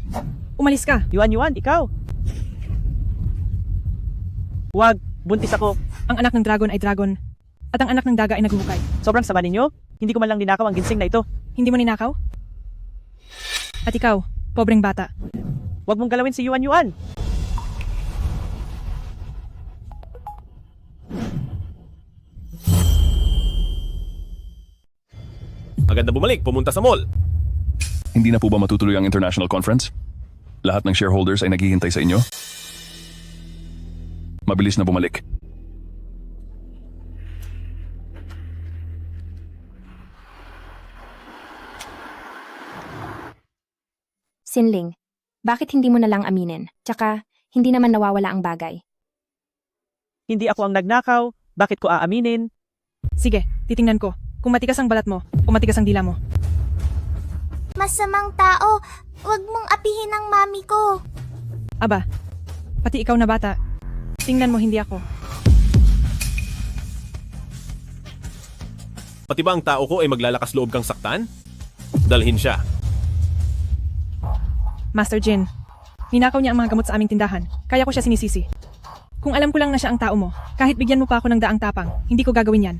Speaker 21: Umalis ka.
Speaker 2: Yuan, ikaw. Wag, buntis ako.
Speaker 21: Ang anak ng dragon ay dragon. At ang anak ng daga ay naghuhukay.
Speaker 2: Sobrang sama ninyo. Hindi ko man lang ninakaw ang ginseng na ito.
Speaker 21: Hindi mo ninakaw? At ikaw, pobreng bata.
Speaker 2: Wag mong galawin si Yuan.
Speaker 9: Agad na bumalik, pumunta sa mall.
Speaker 5: Hindi na po ba matutuloy ang international conference? Lahat ng shareholders ay naghihintay sa inyo? Mabilis na bumalik.
Speaker 18: Sinling, bakit hindi mo na lang aminin? Tsaka, hindi naman nawawala ang bagay.
Speaker 2: Hindi ako ang nagnakaw. Bakit ko aaminin?
Speaker 21: Sige, titingnan ko. Kung matigas ang balat mo o matigas ang dila mo.
Speaker 6: Masamang tao. Wag mong apihin ang mami ko.
Speaker 21: Aba, pati ikaw na bata. Tingnan mo, hindi ako.
Speaker 9: Pati ba ang tao ko ay maglalakas loob kang saktan? Dalhin siya.
Speaker 21: Master Jin, ninakaw niya ang mga gamot sa aming tindahan. Kaya ko siya sinisisi. Kung alam ko lang na siya ang tao mo, kahit bigyan mo pa ako ng daang tapang, hindi ko gagawin yan.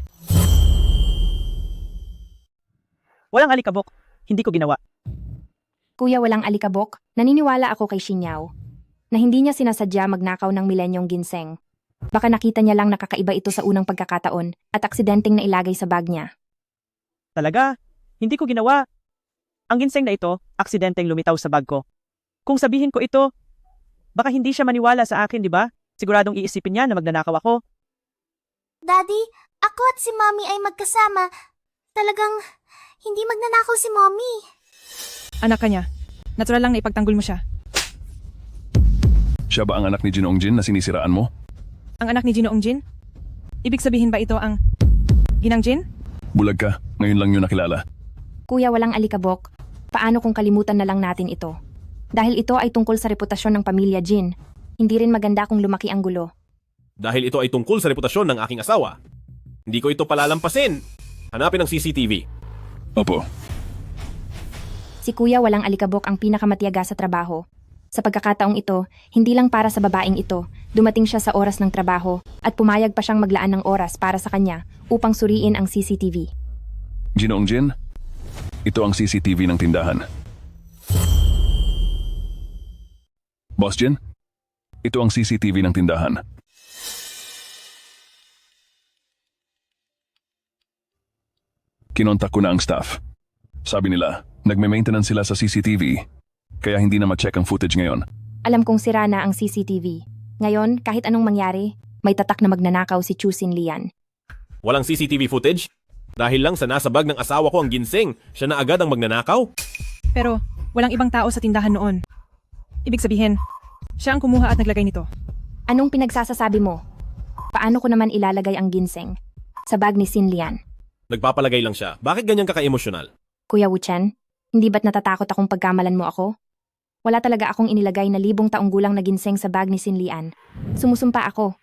Speaker 2: Walang alikabok. Hindi ko ginawa.
Speaker 18: Kuya, walang alikabok, naniniwala ako kay Xinyao na hindi niya sinasadya magnakaw ng milenyong ginseng. Baka nakita niya lang nakakaiba ito sa unang pagkakataon at aksidenteng nailagay sa bag niya.
Speaker 2: Talaga? Hindi ko ginawa. Ang ginseng na ito, aksidenteng lumitaw sa bag ko. Kung sabihin ko ito, baka hindi siya maniwala sa akin, di ba? Siguradong iisipin niya na magnanakaw ako.
Speaker 6: Daddy, ako at si Mommy ay magkasama. Talagang hindi magnanakaw si Mommy.
Speaker 21: Anak ka niya. Natural lang na ipagtanggol mo siya.
Speaker 5: Siya ba ang anak ni Ginoong Jin na sinisiraan mo?
Speaker 21: Ang anak ni Ginoong Jin? Ibig sabihin ba ito ang Ginang Jin?
Speaker 5: Bulag ka, ngayon lang yun nakilala.
Speaker 18: Kuya, walang alikabok. Paano kung kalimutan na lang natin ito? Dahil ito ay tungkol sa reputasyon ng pamilya Jin. Hindi rin maganda kung lumaki ang gulo.
Speaker 9: Dahil ito ay tungkol sa reputasyon ng aking asawa. Hindi ko ito palalampasin. Hanapin ang CCTV.
Speaker 5: Opo.
Speaker 18: Si Kuya walang alikabok ang pinakamatyaga sa trabaho. Sa pagkakataong ito, hindi lang para sa babaeng ito, dumating siya sa oras ng trabaho at pumayag pa siyang maglaan ng oras para sa kanya upang suriin ang CCTV.
Speaker 5: Ginoong Jin, ito ang CCTV ng tindahan. Boss Jin, ito ang CCTV ng tindahan. Kinontak ko na ang staff. Sabi nila, nagme-maintenance sila sa CCTV, kaya hindi na ma-check ang footage ngayon.
Speaker 18: Alam kong sira na ang CCTV. Ngayon, kahit anong mangyari, may tatak na magnanakaw si Chu Sin Lian.
Speaker 9: Walang CCTV footage? Dahil lang sa nasa bag ng asawa ko ang ginseng, siya na agad ang magnanakaw?
Speaker 21: Pero walang ibang tao sa tindahan noon. Ibig sabihin, siya ang kumuha at naglagay nito.
Speaker 18: Anong pinagsasasabi mo? Paano ko naman ilalagay ang ginseng sa bag ni Sin Lian?
Speaker 9: Nagpapalagay lang siya. Bakit ganyan kaka-emosyonal?
Speaker 18: Kuya Wu-chen, hindi ba't natatakot akong pagkamalan mo ako? Wala talaga akong inilagay na 1,000 taong gulang na ginseng sa bag ni Sin Lian. Sumusumpa ako.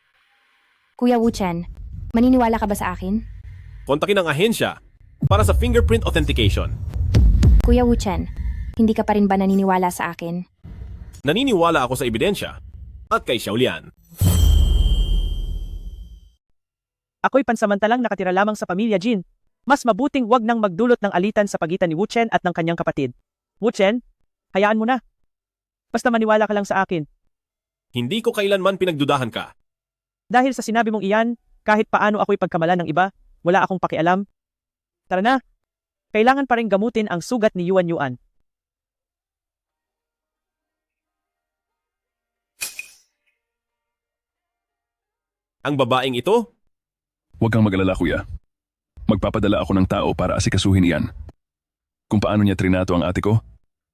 Speaker 18: Kuya Wu-chen, maniniwala ka ba sa akin?
Speaker 9: Kontakin ang ahensya para sa fingerprint authentication.
Speaker 18: Kuya Wu-chen, hindi ka pa rin ba naniniwala sa akin?
Speaker 9: Naniniwala ako sa ebidensya at kay Xiaolian.
Speaker 2: Ako'y pansamantalang nakatira lamang sa pamilya Jin. Mas mabuting wag nang magdulot ng alitan sa pagitan ni Wu Chen at ng kanyang kapatid. Wu Chen, hayaan mo na. Basta maniwala ka lang sa akin.
Speaker 9: Hindi ko kailanman pinagdudahan ka.
Speaker 2: Dahil sa sinabi mong iyan, kahit paano ako'y pagkamalan ng iba, wala akong pakialam. Tara na. Kailangan pa rin gamutin ang sugat ni Yuan Yuan.
Speaker 9: Ang babaeng ito?
Speaker 5: Huwag kang mag-alala, kuya. Magpapadala ako ng tao para asikasuhin iyan. Kung paano niya trinato ang ate ko,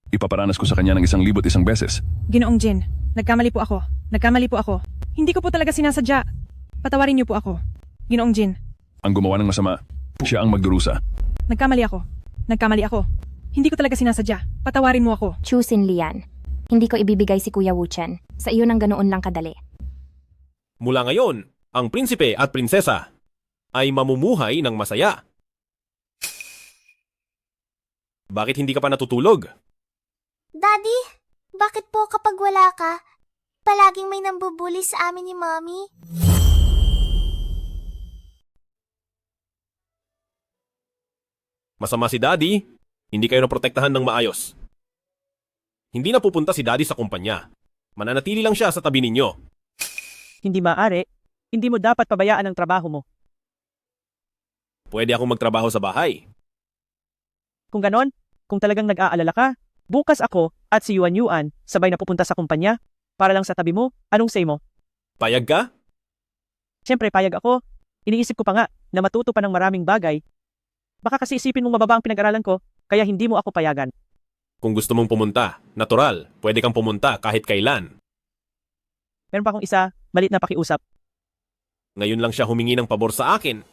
Speaker 5: ipaparanas ko sa kanya ng 1,100 beses.
Speaker 21: Ginoong Jin, nagkamali po ako. Nagkamali po ako. Hindi ko po talaga sinasadya. Patawarin niyo po ako. Ginoong Jin.
Speaker 5: Ang gumawa ng masama, siya ang magdurusa.
Speaker 21: Nagkamali ako. Nagkamali ako. Hindi ko talaga sinasadya. Patawarin mo ako.
Speaker 18: Chu Sin Lian, hindi ko ibibigay si Kuya Wu-chen. Sa iyo nang ganoon lang kadali.
Speaker 9: Mula ngayon, ang prinsipe at prinsesa ay mamumuhay ng masaya. Bakit hindi ka pa natutulog?
Speaker 6: Daddy, bakit po kapag wala ka, palaging may nambubuli sa amin ni Mommy?
Speaker 9: Masama si Daddy, hindi kayo naprotektahan ng maayos. Hindi na pupunta si Daddy sa kumpanya. Mananatili lang siya sa tabi ninyo.
Speaker 2: Hindi maaari. Hindi mo dapat pabayaan ang trabaho mo.
Speaker 9: Pwede akong magtrabaho sa bahay.
Speaker 2: Kung ganon, kung talagang nag-aalala ka, bukas ako at si Yuan Yuan sabay na pupunta sa kumpanya para lang sa tabi mo. Anong say mo?
Speaker 9: Payag ka?
Speaker 2: Siyempre payag ako. Iniisip ko pa nga na matuto pa ng maraming bagay. Baka kasi isipin mong mababa ang pinag-aralan ko, kaya hindi mo ako payagan.
Speaker 9: Kung gusto mong pumunta, natural, pwede kang pumunta kahit kailan.
Speaker 2: Meron pa akong isa, malit na pakiusap.
Speaker 9: Ngayon lang siya humingi ng pabor sa akin.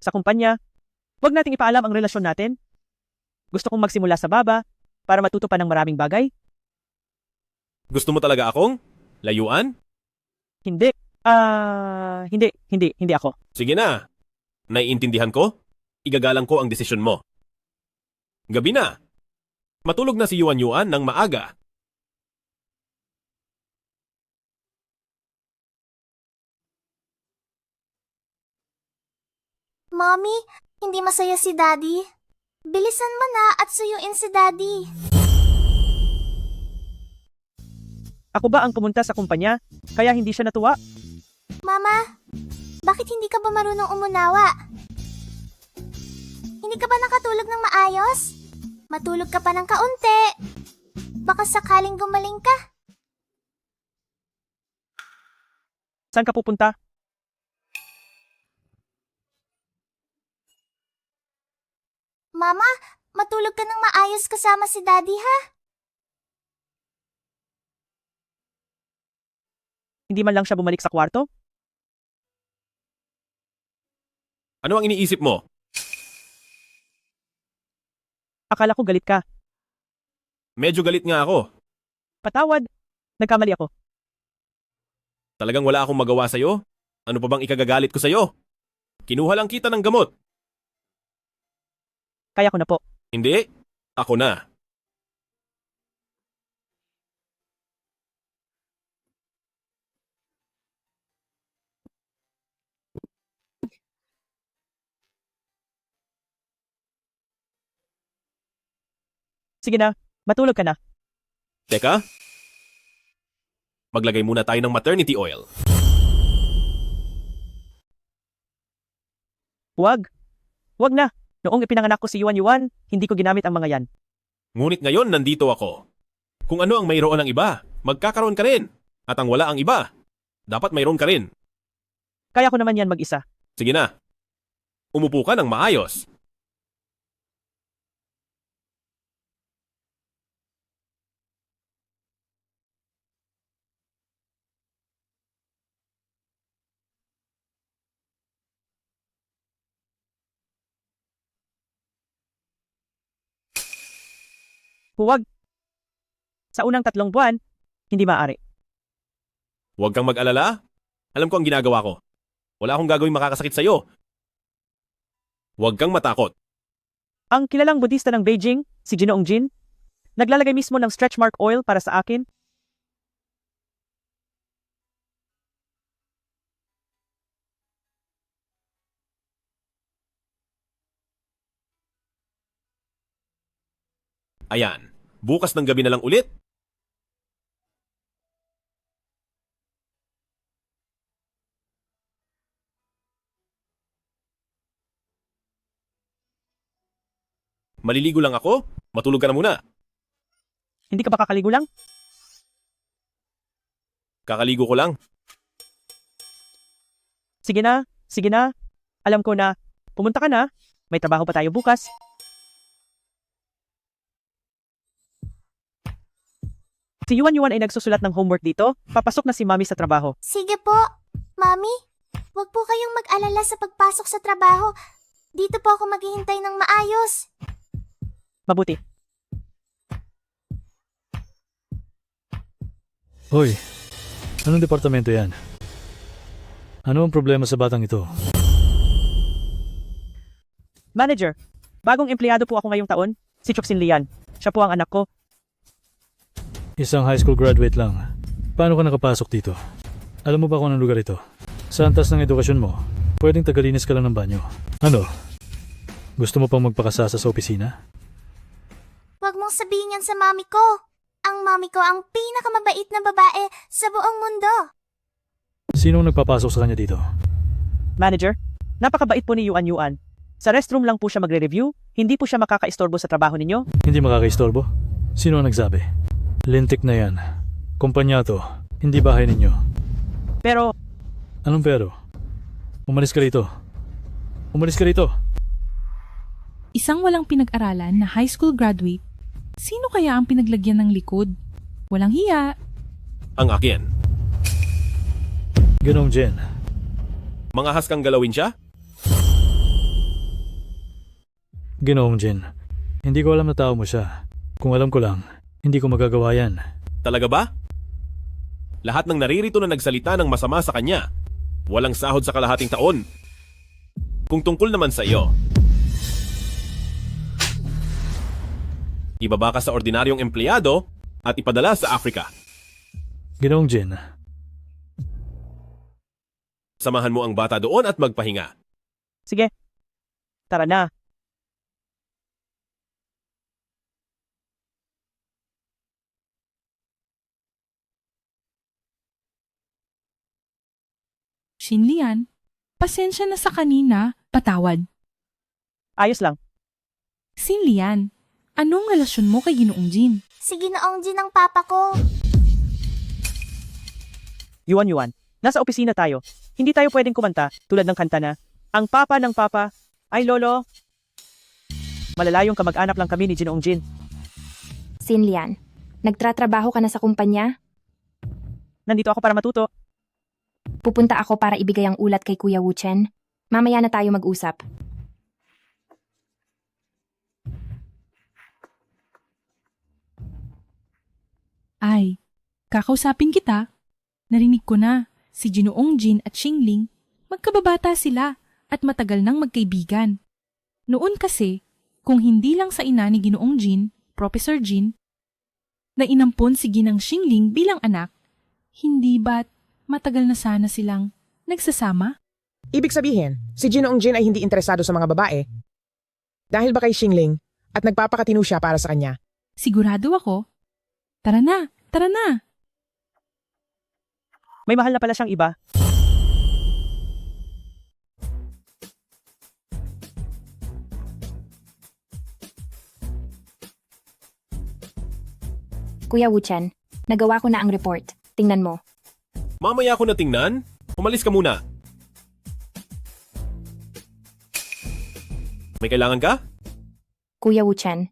Speaker 2: Sa kumpanya, wag nating ipaalam ang relasyon natin. Gusto kong magsimula sa baba para matuto pa ng maraming bagay.
Speaker 9: Gusto mo talaga akong layuan?
Speaker 2: Hindi. Hindi ako.
Speaker 9: Sige na. Naiintindihan ko? Igagalang ko ang desisyon mo. Gabi na. Matulog na si Yuan Yuan ng maaga.
Speaker 6: Mommy, hindi masaya si Daddy. Bilisan mo na at suyuin si Daddy.
Speaker 2: Ako ba ang pumunta sa kumpanya, kaya hindi siya natuwa?
Speaker 6: Mama, bakit hindi ka ba marunong umunawa? Hindi ka ba nakatulog ng maayos? Matulog ka pa ng kaunti. Baka sakaling gumaling ka.
Speaker 2: Saan ka pupunta?
Speaker 6: Mama, matulog ka ng maayos kasama si Daddy ha?
Speaker 2: Hindi man lang siya bumalik sa kwarto?
Speaker 9: Ano ang iniisip mo?
Speaker 2: Akala ko galit ka.
Speaker 9: Medyo galit nga ako.
Speaker 2: Patawad. Nagkamali ako.
Speaker 9: Talagang wala akong magawa sa'yo? Ano pa bang ikagagalit ko sa'yo? Kinuha lang kita ng gamot.
Speaker 2: Kaya ko na po.
Speaker 9: Hindi, ako na.
Speaker 2: Sige na, matulog ka na.
Speaker 9: Teka, maglagay muna tayo ng maternity oil.
Speaker 2: Huwag. Huwag na. Noong ipinanganak ko si Yuan Yuan, hindi ko ginamit ang mga yan.
Speaker 9: Ngunit ngayon nandito ako. Kung ano ang mayroon ang iba, magkakaroon ka rin. At ang wala ang iba, dapat mayroon ka rin.
Speaker 2: Kaya ko naman yan mag-isa.
Speaker 9: Sige na. Umupo ka ng maayos.
Speaker 2: Huwag. Sa unang 3 buwan, hindi maaari.
Speaker 9: Huwag kang mag-alala. Alam ko ang ginagawa ko. Wala akong gagawing makakasakit sa'yo. Huwag kang matakot.
Speaker 2: Ang kilalang budista ng Beijing, si Ginoong Jin, naglalagay mismo ng stretch mark oil para sa akin.
Speaker 9: Ayan, bukas ng gabi na lang ulit. Maliligo lang ako? Matulog ka na muna.
Speaker 2: Hindi ka ba kakaligo lang?
Speaker 9: Kakaligo ko lang.
Speaker 2: Sige na, sige na. Alam ko na. Pumunta ka na. May trabaho pa tayo bukas. Si Yuan Yuan ay nagsusulat ng homework dito. Papasok na si Mami sa trabaho.
Speaker 6: Sige po, Mami. Huwag po kayong mag-alala sa pagpasok sa trabaho. Dito po ako maghihintay ng maayos.
Speaker 2: Mabuti.
Speaker 1: Hoy, anong departamento yan? Ano ang problema sa batang ito?
Speaker 2: Manager, bagong empleyado po ako ngayong taon. Si Choksin Lian. Siya po ang anak ko.
Speaker 1: Isang high school graduate lang. Paano ka nakapasok dito? Alam mo ba kung anong lugar ito? Sa antas ng edukasyon mo, pwedeng tagalinis ka lang ng banyo. Ano? Gusto mo pang magpakasasa sa opisina?
Speaker 6: Huwag mong sabihin yan sa mami ko. Ang mami ko ang pinakamabait na babae sa buong mundo.
Speaker 1: Sinong nagpapasok sa kanya dito?
Speaker 2: Manager, napakabait po ni Yuan Yuan. Sa restroom lang po siya magre-review. Hindi po siya makakaistorbo sa trabaho ninyo.
Speaker 1: Hindi makakaistorbo? Sino ang nagsabi? Lintik na yan. Kumpanya to. Hindi bahay ninyo.
Speaker 2: Pero...
Speaker 1: Anong pero? Umalis ka rito. Umalis ka rito.
Speaker 11: Isang walang pinag-aralan na high school graduate. Sino kaya ang pinaglagyan ng likod? Walang hiya.
Speaker 9: Ang akin.
Speaker 1: Ginoong Jen.
Speaker 9: Mangahas kang galawin siya?
Speaker 1: Ginoong Jen. Hindi ko alam na tao mo siya. Kung alam ko lang, hindi ko magagawa yan.
Speaker 9: Talaga ba? Lahat ng naririto na nagsalita ng masama sa kanya. Walang sahod sa kalahating taon. Kung tungkol naman sa iyo, ibaba ka sa ordinaryong empleyado at ipadala sa Africa.
Speaker 1: Ginoong Jen.
Speaker 9: Samahan mo ang bata doon at magpahinga.
Speaker 2: Sige. Tara na.
Speaker 11: Xinlian, pasensya na sa kanina, patawad.
Speaker 2: Ayos lang.
Speaker 11: Xinlian, anong relasyon mo kay Ginoong Jin?
Speaker 6: Si Ginoong Jin ang papa ko.
Speaker 2: Yuan, nasa opisina tayo. Hindi tayo pwedeng kumanta tulad ng kanta na, ang papa ng papa, ay lolo. Malalayong kamag-anak lang kami ni Ginoong Jin.
Speaker 18: Xinlian, nagtratrabaho ka na sa kumpanya?
Speaker 2: Nandito ako para matuto.
Speaker 18: Pupunta ako para ibigay ang ulat kay Kuya Wuchen. Mamaya na tayo mag-usap.
Speaker 11: Ay, kakausapin kita. Narinig ko na, si Ginoong Jin at Xingling, magkababata sila at matagal nang magkaibigan. Noon kasi, kung hindi lang sa ina ni Ginoong Jin, Professor Jin, na inampon si Ginang Xingling bilang anak, hindi ba't matagal na sana silang nagsasama?
Speaker 13: Ibig sabihin, si Ginoong Jin ay hindi interesado sa mga babae dahil ba kay Xingling at nagpapakatino siya para sa kanya.
Speaker 11: Sigurado ako. Tara na, tara na.
Speaker 2: May mahal na pala siyang iba.
Speaker 18: Kuya Wuchen, nagawa ko na ang report. Tingnan mo.
Speaker 9: Mamaya ko na tingnan. Umalis ka muna. May kailangan ka?
Speaker 18: Kuya Wuchen,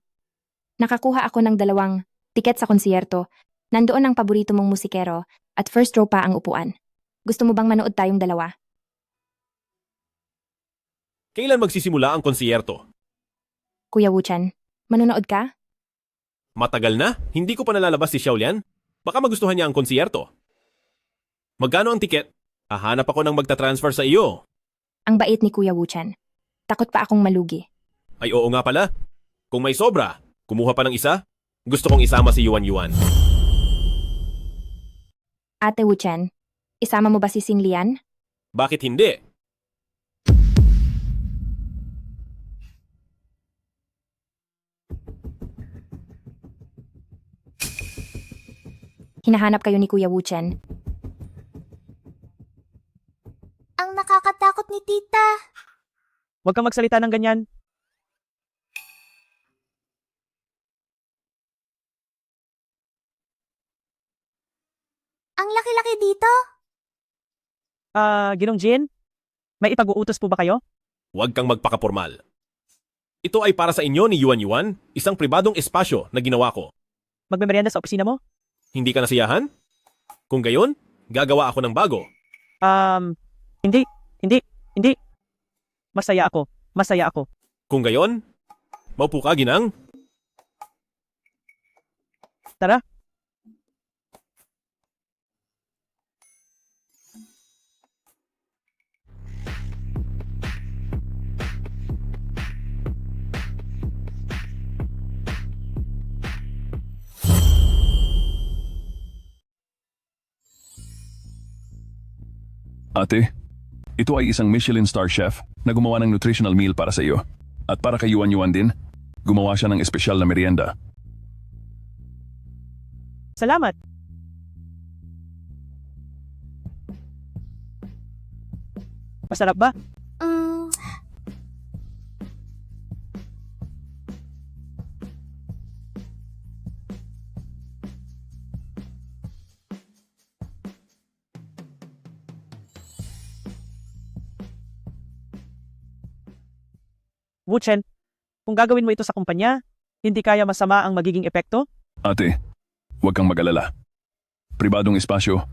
Speaker 18: nakakuha ako ng 2 tiket sa konsierto. Nandoon ang paborito mong musikero at first row pa ang upuan. Gusto mo bang manood tayong 2?
Speaker 9: Kailan magsisimula ang konsierto?
Speaker 18: Kuya Wuchen, manonood ka?
Speaker 9: Matagal na? Hindi ko pa nalalabas si Xiaolian. Baka magustuhan niya ang konsierto. Magkano ang tiket? Hahanap ako ng magta-transfer sa iyo.
Speaker 18: Ang bait ni Kuya Wuchen. Takot pa akong malugi.
Speaker 9: Ay oo nga pala. Kung may sobra, kumuha pa ng isa. Gusto kong isama si Yuan.
Speaker 18: Ate Wuchen, isama mo ba si Xinlian?
Speaker 9: Bakit hindi?
Speaker 18: Hinahanap kayo ni Kuya Wuchen.
Speaker 6: Ang nakakatakot ni tita.
Speaker 2: Huwag kang magsalita ng ganyan.
Speaker 6: Ang laki-laki dito.
Speaker 2: Ginong Jin? May ipag-uutos po ba kayo?
Speaker 9: Huwag kang magpakapormal. Ito ay para sa inyo ni Yuan, isang pribadong espasyo na ginawa ko.
Speaker 2: Magmemeryenda sa opisina mo?
Speaker 9: Hindi ka nasiyahan? Kung gayon, gagawa ako ng bago.
Speaker 2: Hindi. Masaya ako.
Speaker 9: Kung gayon, maupo ka, Ginang.
Speaker 2: Tara.
Speaker 5: Ate, ito ay isang Michelin star chef na gumawa ng nutritional meal para sa iyo. At para kay Yuan din, gumawa siya ng espesyal na merienda.
Speaker 2: Salamat. Masarap ba? Wuchen, kung gagawin mo ito sa kumpanya, hindi kaya masama ang magiging epekto?
Speaker 5: Ate, huwag kang mag-alala. Pribadong espasyo,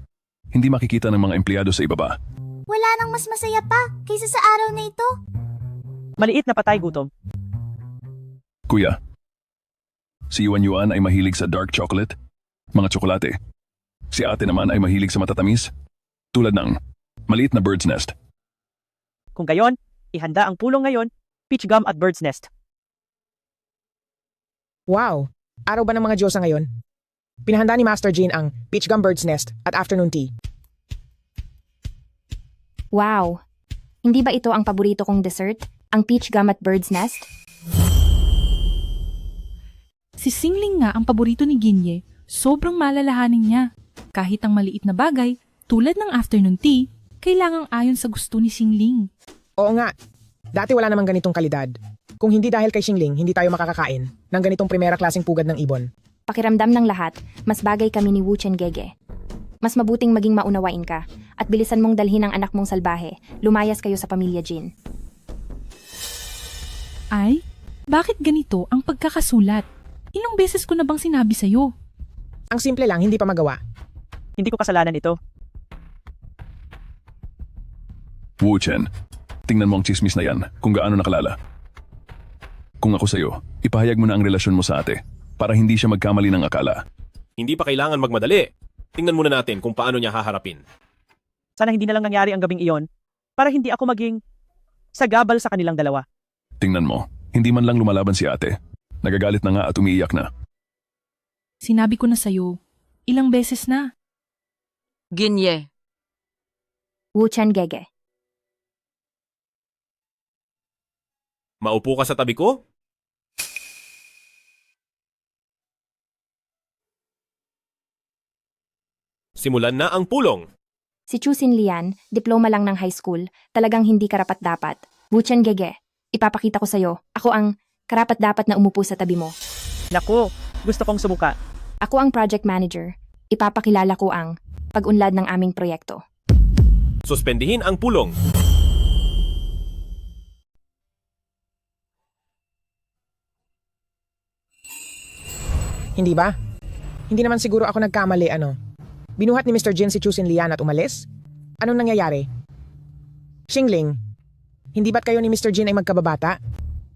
Speaker 5: hindi makikita ng mga empleyado sa ibaba.
Speaker 6: Wala nang mas masaya pa kaysa sa araw na ito.
Speaker 2: Maliit na patay gutom.
Speaker 5: Kuya, si Yuan ay mahilig sa dark chocolate, mga tsokolate. Si ate naman ay mahilig sa matatamis, tulad ng maliit na bird's nest.
Speaker 2: Kung gayon, ihanda ang pulong ngayon, peach gum at bird's nest.
Speaker 13: Wow! Araw ba ng mga Diyosa ngayon? Pinahanda ni Master Jin ang peach gum bird's nest at afternoon tea.
Speaker 18: Wow! Hindi ba ito ang paborito kong dessert? Ang peach gum at bird's nest?
Speaker 11: Si Xingling nga ang paborito ni Ginye, sobrang malalahanin niya. Kahit ang maliit na bagay, tulad ng afternoon tea, kailangang ayon sa gusto ni Xingling.
Speaker 13: Oo nga. Dati wala namang ganitong kalidad. Kung hindi dahil kay Xingling, hindi tayo makakakain ng ganitong primera klaseng pugad ng ibon.
Speaker 18: Pakiramdam ng lahat, mas bagay kami ni Wuchen Gege. Mas mabuting maging maunawain ka at bilisan mong dalhin ang anak mong salbahe. Lumayas kayo sa pamilya Jin.
Speaker 11: Ay, bakit ganito ang pagkakasulat? Ilang beses ko na bang sinabi sa'yo?
Speaker 13: Ang simple lang, hindi pa magawa.
Speaker 2: Hindi ko kasalanan ito.
Speaker 5: Wu Chen, tingnan mo ang chismis na yan kung gaano nakalala. Kung ako sa'yo, ipahayag mo na ang relasyon mo sa ate para hindi siya magkamali ng akala.
Speaker 9: Hindi pa kailangan magmadali. Tingnan muna natin kung paano niya haharapin.
Speaker 2: Sana hindi na lang nangyari ang gabing iyon para hindi ako maging sagabal sa kanilang dalawa.
Speaker 5: Tingnan mo, hindi man lang lumalaban si ate. Nagagalit na nga at umiiyak na.
Speaker 11: Sinabi ko na sa'yo, ilang beses na.
Speaker 8: Ginye.
Speaker 18: Wuchen Gege.
Speaker 9: Maupo ka sa tabi ko? Simulan na ang pulong.
Speaker 18: Si Chu Xinlian, diploma lang ng high school, talagang hindi karapat-dapat. Wuchen Gege, ipapakita ko sa'yo, ako ang karapat-dapat na umupo sa tabi mo.
Speaker 2: Naku, gusto kong sumuka.
Speaker 18: Ako ang project manager. Ipapakilala ko ang pag-unlad ng aming proyekto.
Speaker 9: Suspendihin ang pulong.
Speaker 13: Hindi ba? Hindi naman siguro ako nagkamali, ano? Binuhat ni Mr. Jin si Chu Xinlian at umalis? Anong nangyayari? Xingling, hindi ba't kayo ni Mr. Jin ay magkababata?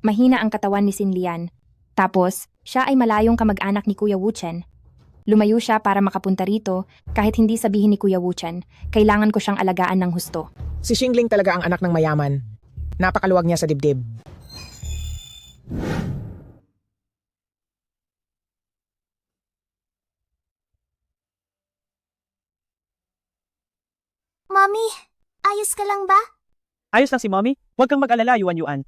Speaker 18: Mahina ang katawan ni Xinlian. Tapos, siya ay malayong kamag-anak ni Kuya Wuchen. Lumayo siya para makapunta rito kahit hindi sabihin ni Kuya Wuchen, kailangan ko siyang alagaan ng husto.
Speaker 13: Si Xingling talaga ang anak ng mayaman. Napakaluwag niya sa dibdib.
Speaker 6: Mommy, ayos ka lang ba?
Speaker 2: Ayos lang si Mommy, huwag kang mag-alala, Yuan.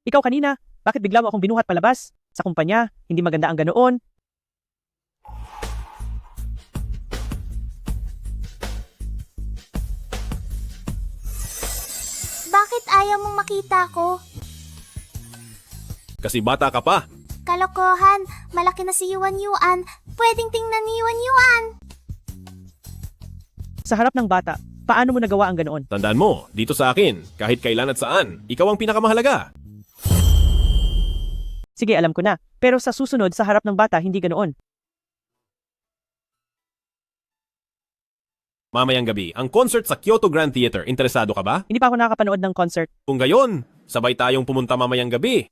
Speaker 2: Ikaw kanina, bakit bigla mo akong binuhat palabas? Sa kumpanya, hindi maganda ang ganoon.
Speaker 6: Bakit ayaw mong makita ko?
Speaker 9: Kasi bata ka pa.
Speaker 6: Kalokohan, malaki na si Yuan. Pwedeng tingnan ni Yuan.
Speaker 2: Sa harap ng bata, paano mo nagawa ang ganoon?
Speaker 9: Tandaan mo, dito sa akin, kahit kailan at saan, ikaw ang pinakamahalaga.
Speaker 2: Sige, alam ko na. Pero sa susunod, sa harap ng bata, hindi ganoon.
Speaker 9: Mamayang gabi, ang concert sa Kyoto Grand Theater, interesado ka ba?
Speaker 2: Hindi pa ako nakakapanood ng concert.
Speaker 9: Kung gayon, sabay tayong pumunta mamayang gabi.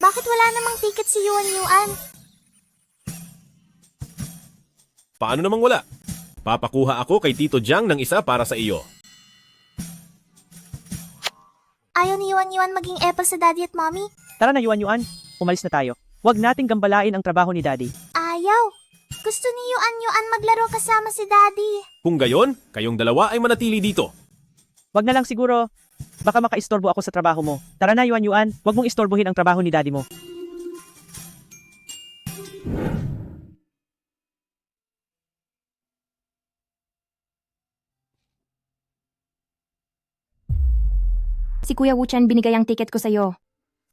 Speaker 6: Bakit wala namang ticket si Yuan?
Speaker 9: Paano namang wala? Papakuha ako kay Tito Jiang ng isa para sa iyo.
Speaker 6: Ayaw ni Yuan maging apple sa daddy at mommy?
Speaker 2: Tara na, Yuan. Umalis na tayo. Huwag nating gambalain ang trabaho ni Daddy.
Speaker 6: Ayaw. Gusto ni Yuan maglaro kasama si daddy.
Speaker 9: Kung gayon, kayong dalawa ay manatili dito.
Speaker 2: Wag na lang siguro. Baka makaistorbo ako sa trabaho mo. Tara na, Yuan. Huwag mong istorbohin ang trabaho ni Daddy mo.
Speaker 18: Si Kuya Wuchen binigay ang ticket ko sa'yo.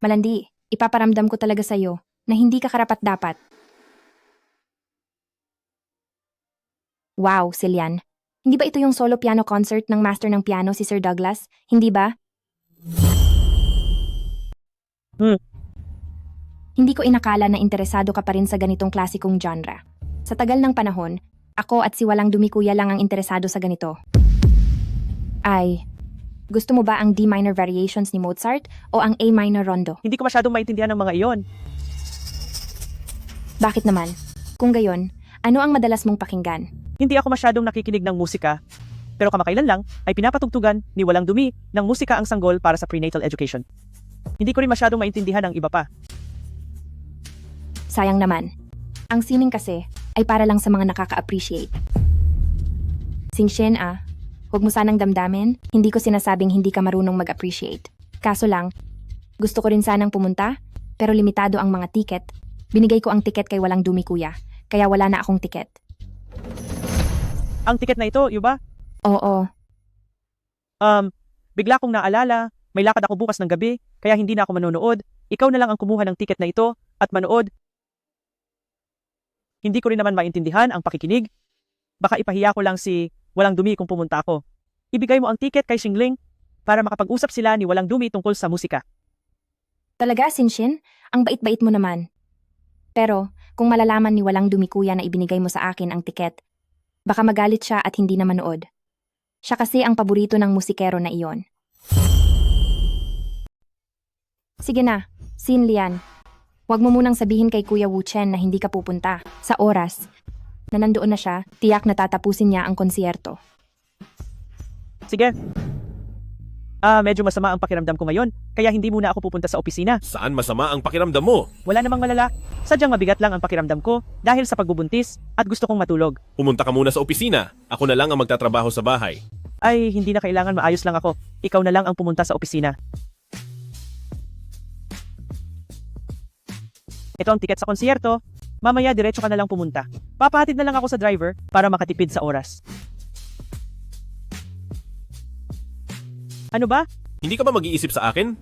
Speaker 18: Malandi, ipaparamdam ko talaga sa'yo na hindi ka karapat-dapat. Wow, Xilian. Hindi ba ito yung solo piano concert ng master ng piano si Sir Douglas? Hindi ba? Hindi ko inakala na interesado ka pa rin sa ganitong klasikong genre. Sa tagal ng panahon, ako at si Walang Dumi Kuya lang ang interesado sa ganito. Ay, gusto mo ba ang D minor variations ni Mozart o ang A minor rondo?
Speaker 2: Hindi ko masyadong maintindihan ng mga iyon.
Speaker 18: Bakit naman? Kung gayon, ano ang madalas mong pakinggan?
Speaker 2: Hindi ako masyadong nakikinig ng musika. Pero kamakailan lang ay pinapatugtugan ni Walang Dumi ng musika ang sanggol para sa prenatal education. Hindi ko rin masyadong maintindihan ang iba pa.
Speaker 18: Sayang naman. Ang sining kasi ay para lang sa mga nakaka-appreciate. Singshen huwag mo sanang damdamin, hindi ko sinasabing hindi ka marunong mag-appreciate. Kaso lang, gusto ko rin sanang pumunta, pero limitado ang mga tiket. Binigay ko ang tiket kay Walang Dumi Kuya, kaya wala na akong tiket.
Speaker 2: Ang tiket na ito, Yuba?
Speaker 18: Oo.
Speaker 2: Bigla kong naalala, may lakad ako bukas ng gabi, kaya hindi na ako manonood. Ikaw na lang ang kumuha ng tiket na ito at manood. Hindi ko rin naman maintindihan ang pakikinig. Baka ipahiya ko lang si Walang Dumi kung pumunta ako. Ibigay mo ang tiket kay Xingling para makapag-usap sila ni Walang Dumi tungkol sa musika.
Speaker 18: Talaga, Sinshin? Ang bait-bait mo naman. Pero, kung malalaman ni Walang Dumi kuya na ibinigay mo sa akin ang tiket, baka magalit siya at hindi na manood. Siya kasi ang paborito ng musikero na iyon. Sige na, Sin Lian. Huwag mo munang sabihin kay Kuya Wu Chen na hindi ka pupunta. Sa oras na nandoon na siya, tiyak na tatapusin niya ang konsyerto.
Speaker 2: Sige. Medyo masama ang pakiramdam ko ngayon, kaya hindi muna ako pupunta sa opisina.
Speaker 9: Saan masama ang pakiramdam mo?
Speaker 2: Wala namang malala. Sadyang mabigat lang ang pakiramdam ko dahil sa pagbubuntis at gusto kong matulog.
Speaker 9: Pumunta ka muna sa opisina. Ako na lang ang magtatrabaho sa bahay.
Speaker 2: Ay, hindi na kailangan, maayos lang ako. Ikaw na lang ang pumunta sa opisina. Ito ang tiket sa konsyerto. Mamaya diretso ka na lang pumunta. Papahatid na lang ako sa driver para makatipid sa oras. Ano ba?
Speaker 9: Hindi ka ba mag-iisip sa akin?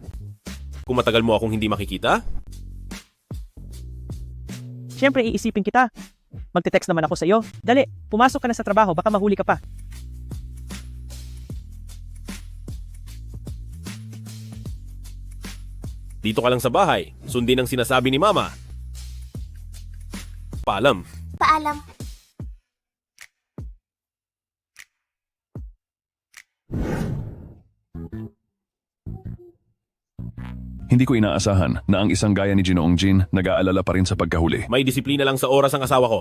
Speaker 9: Kung matagal mo akong hindi makikita?
Speaker 2: Siyempre iisipin kita. Magte-text naman ako sa iyo. Dali, pumasok ka na sa trabaho, baka mahuli ka pa.
Speaker 9: Dito ka lang sa bahay. Sundin ang sinasabi ni Mama. Paalam.
Speaker 6: Paalam.
Speaker 5: Hindi ko inaasahan na ang isang gaya ni Ginoong Jin nag-aalala pa rin sa pagkahuli.
Speaker 9: May disiplina lang sa oras ang asawa ko.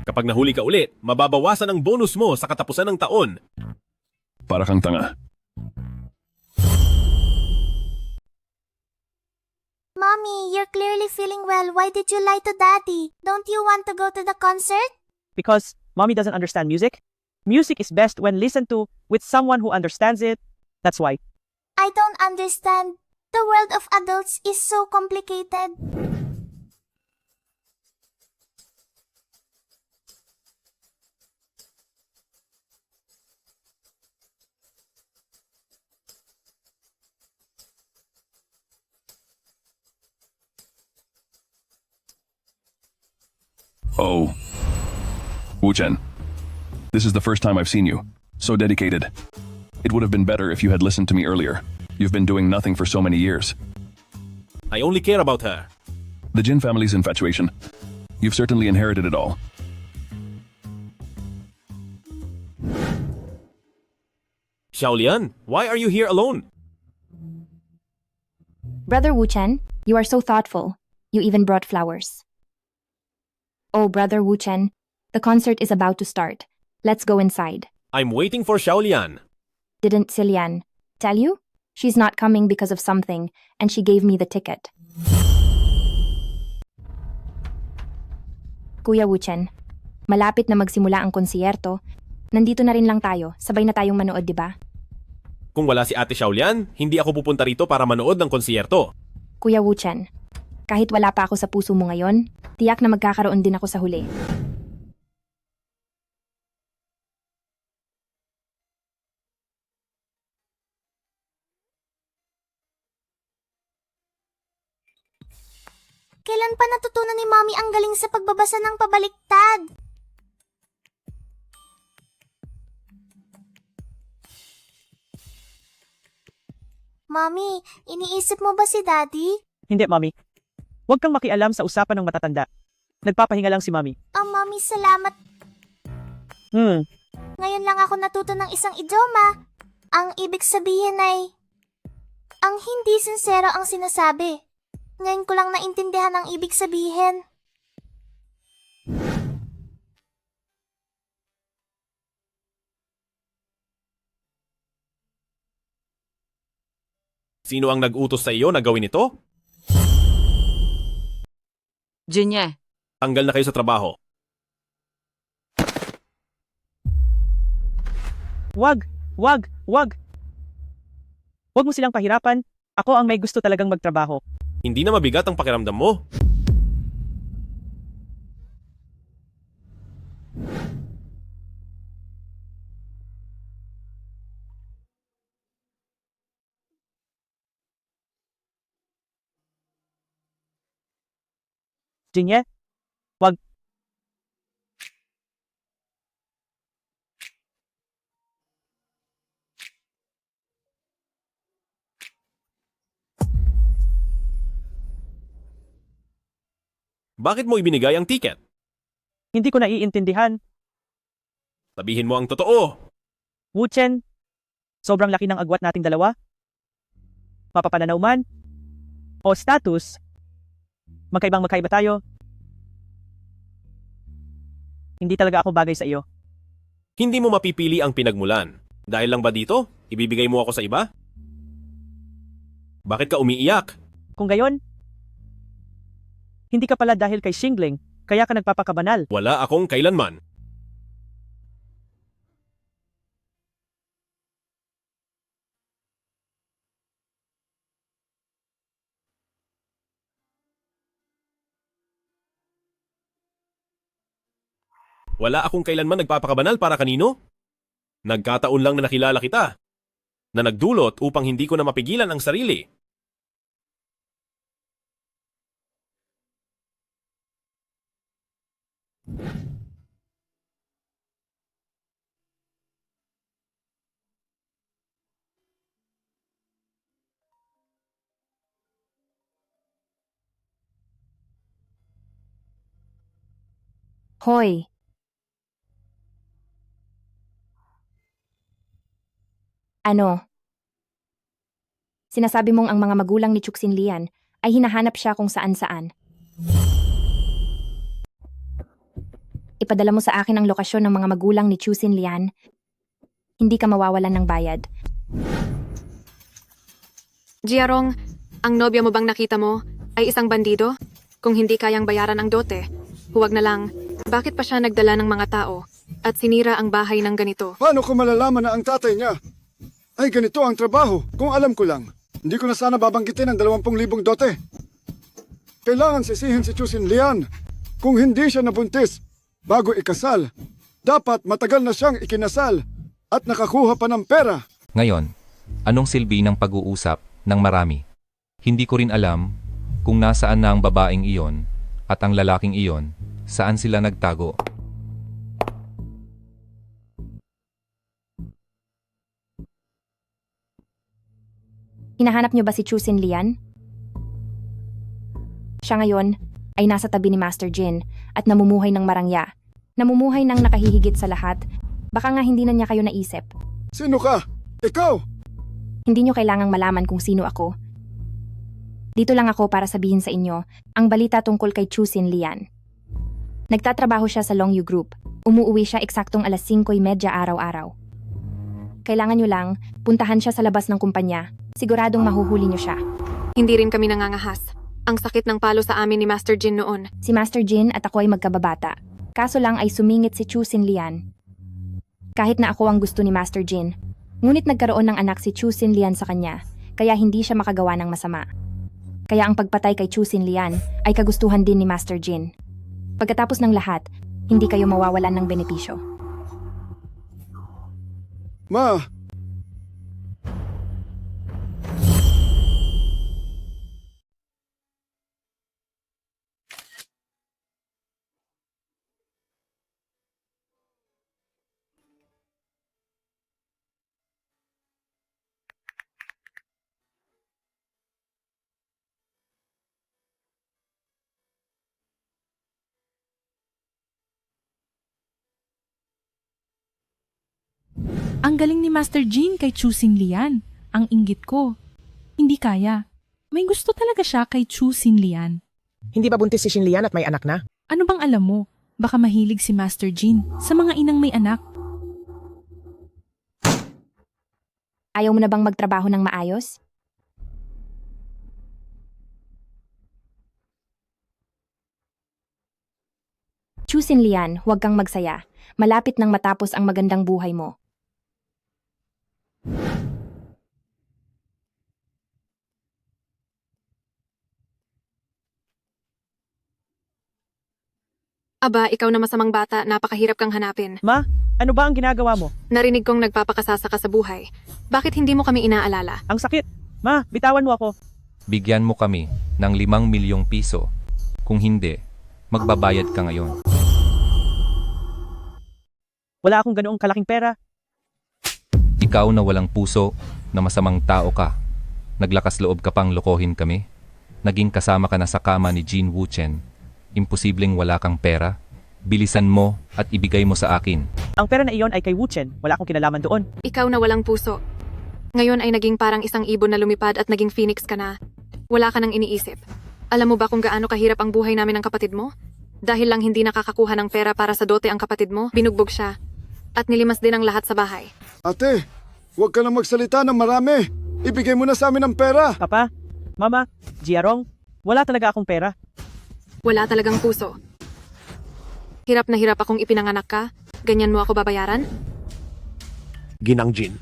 Speaker 9: Kapag nahuli ka ulit, mababawasan ang bonus mo sa katapusan ng taon.
Speaker 5: Para kang tanga.
Speaker 6: Mommy, you're clearly feeling well. Why did you lie to Daddy? Don't you want to go to the concert?
Speaker 2: Because mommy doesn't understand music. Music is best when listened to with someone who understands it. That's why.
Speaker 6: I don't understand. The world of adults is so complicated.
Speaker 5: Oh. Wu Chen. This is the first time I've seen you. So dedicated. It would have been better if you had listened to me earlier. You've been doing nothing for so many years.
Speaker 9: I only care about her.
Speaker 5: The Jin family's infatuation. You've certainly inherited it all.
Speaker 9: Xiaolian, why are you here alone?
Speaker 18: Brother Wu Chen, you are so thoughtful. You even brought flowers. Oh, Brother Wu Chen, the concert is about to start. Let's go inside.
Speaker 9: I'm waiting for Xiaolian.
Speaker 18: Didn't Silian tell you? She's not coming because of something, and she gave me the ticket. Kuya Wu Chen, malapit na magsimula ang konsierto. Nandito na rin lang tayo, sabay na tayong manood, di ba?
Speaker 9: Kung wala si Ate Xiaolian, hindi ako pupunta rito para manood ng konsierto.
Speaker 18: Kuya Wu Chen, kahit wala pa ako sa puso mo ngayon, tiyak na magkakaroon din ako sa huli.
Speaker 6: Kailan pa natutunan ni Mommy ang galing sa pagbabasa ng pabaliktad? Mommy, iniisip mo ba si Daddy?
Speaker 2: Hindi, Mommy. Huwag kang makialam sa usapan ng matatanda. Nagpapahinga lang si Mommy.
Speaker 6: Mommy, salamat. Ngayon lang ako natuto ng isang idioma. Ang ibig sabihin ay, ang hindi sincero ang sinasabi. Ngayon ko lang naintindihan ang ibig sabihin.
Speaker 9: Sino ang nag-utos sa iyo na gawin ito?
Speaker 8: Jinye.
Speaker 9: Tanggal na kayo sa trabaho.
Speaker 2: Wag! Wag! Wag! Huwag mo silang pahirapan. Ako ang may gusto talagang magtrabaho.
Speaker 9: Hindi na mabigat ang pakiramdam mo.
Speaker 2: Jinye, wag.
Speaker 9: Bakit mo ibinigay ang ticket?
Speaker 2: Hindi ko naiintindihan.
Speaker 9: Sabihin mo ang totoo.
Speaker 2: Wuchen, sobrang laki ng agwat nating dalawa. Mapapananaw man, o status, magkaibang-magkaiba tayo. Hindi talaga ako bagay sa iyo.
Speaker 9: Hindi mo mapipili ang pinagmulan. Dahil lang ba dito? Ibibigay mo ako sa iba? Bakit ka umiiyak?
Speaker 2: Kung gayon, hindi ka pala dahil kay Xingling, kaya ka nagpapakabanal.
Speaker 9: Wala akong kailanman. Wala akong kailanman nagpapakabanal para kanino? Nagkataon lang na nakilala kita, na nagdulot upang hindi ko na mapigilan ang sarili.
Speaker 18: Hoy, ano? Sinasabi mong ang mga magulang ni Chuksin Lian ay hinahanap siya kung saan-saan. Ipadala mo sa akin ang lokasyon ng mga magulang ni Chusin Lian. Hindi ka mawawalan ng bayad.
Speaker 3: Jiarong, ang nobya mo bang nakita mo ay isang bandido? Kung hindi kayang bayaran ang dote, huwag na lang. Bakit pa siya nagdala ng mga tao at sinira ang bahay ng ganito?
Speaker 12: Paano ko malalaman na ang tatay niya ay ganito ang trabaho? Kung alam ko lang, hindi ko na sana babanggitin ang 20,000 dote. Kailangan sisihin si Chusin Lian. Kung hindi siya nabuntis bago ikasal, dapat matagal na siyang ikinasal at nakakuha pa ng pera.
Speaker 4: Ngayon, anong silbi ng pag-uusap ng marami? Hindi ko rin alam kung nasaan na ang babaeng iyon at ang lalaking iyon, saan sila nagtago.
Speaker 18: Hinahanap niyo ba si Chusin Lian? Siya ngayon ay nasa tabi ni Master Jin at namumuhay ng marangya. Namumuhay ng nakahihigit sa lahat. Baka nga hindi na niya kayo naisip.
Speaker 12: Sino ka? Ikaw?
Speaker 18: Hindi niyo kailangang malaman kung sino ako. Dito lang ako para sabihin sa inyo ang balita tungkol kay Chusin Lian. Nagtatrabaho siya sa Longyu Group. Umuuwi siya eksaktong 5:30 araw-araw. Kailangan niyo lang puntahan siya sa labas ng kumpanya. Siguradong mahuhuli niyo siya.
Speaker 3: Hindi rin kami nangangahas. Ang sakit ng palo sa amin ni Master Jin noon.
Speaker 18: Si Master Jin at ako ay magkababata. Kaso lang ay sumingit si Chusin Lian. Kahit na ako ang gusto ni Master Jin, ngunit nagkaroon ng anak si Chusin Lian sa kanya, kaya hindi siya makagawa ng masama. Kaya ang pagpatay kay Chusin Lian ay kagustuhan din ni Master Jin. Pagkatapos ng lahat, hindi kayo mawawalan ng benepisyo.
Speaker 12: Ma,
Speaker 11: Ang galing ni Master Jin kay Chusin Lian. Ang inggit ko. Hindi kaya. May gusto talaga siya kay Chusin Lian.
Speaker 13: Hindi ba buntis si Xin Lian at may anak na?
Speaker 11: Ano bang alam mo? Baka mahilig si Master Jin sa mga inang may anak.
Speaker 18: Ayaw mo na bang magtrabaho ng maayos? Chusin Lian, huwag kang magsaya. Malapit nang matapos ang magandang buhay mo.
Speaker 3: Aba, ikaw na masamang bata, napakahirap kang hanapin.
Speaker 2: Ma, ano ba ang ginagawa mo?
Speaker 3: Narinig kong nagpapakasasa ka sa buhay. Bakit hindi mo kami inaalala?
Speaker 2: Ang sakit. Ma, bitawan mo ako.
Speaker 4: Bigyan mo kami ng 5 milyong piso. Kung hindi, Magbabayad ka ngayon.
Speaker 2: Wala akong ganoong kalaking pera.
Speaker 4: Ikaw na walang puso, na masamang tao ka. Naglakas loob ka pang lokohin kami. Naging kasama ka na sa kama ni Jean Wuchen. Imposibleng wala kang pera. Bilisan mo at ibigay mo sa akin.
Speaker 2: Ang pera na iyon ay kay Wuchen. Wala akong kinalaman doon.
Speaker 3: Ikaw na walang puso. Ngayon ay naging parang isang ibon na lumipad at naging phoenix ka na. Wala ka nang iniisip. Alam mo ba kung gaano kahirap ang buhay namin ng kapatid mo? Dahil lang hindi nakakakuha ng pera para sa dote ang kapatid mo, binugbog siya. At nilimas din ang lahat sa bahay.
Speaker 12: Ate, huwag ka na magsalita ng marami. Ibigay mo na sa amin ang pera.
Speaker 2: Papa, Mama, Jiarong, wala talaga akong pera.
Speaker 3: Wala talagang puso. Hirap na hirap akong ipinanganak ka. Ganyan mo ako babayaran?
Speaker 16: Ginang Jin.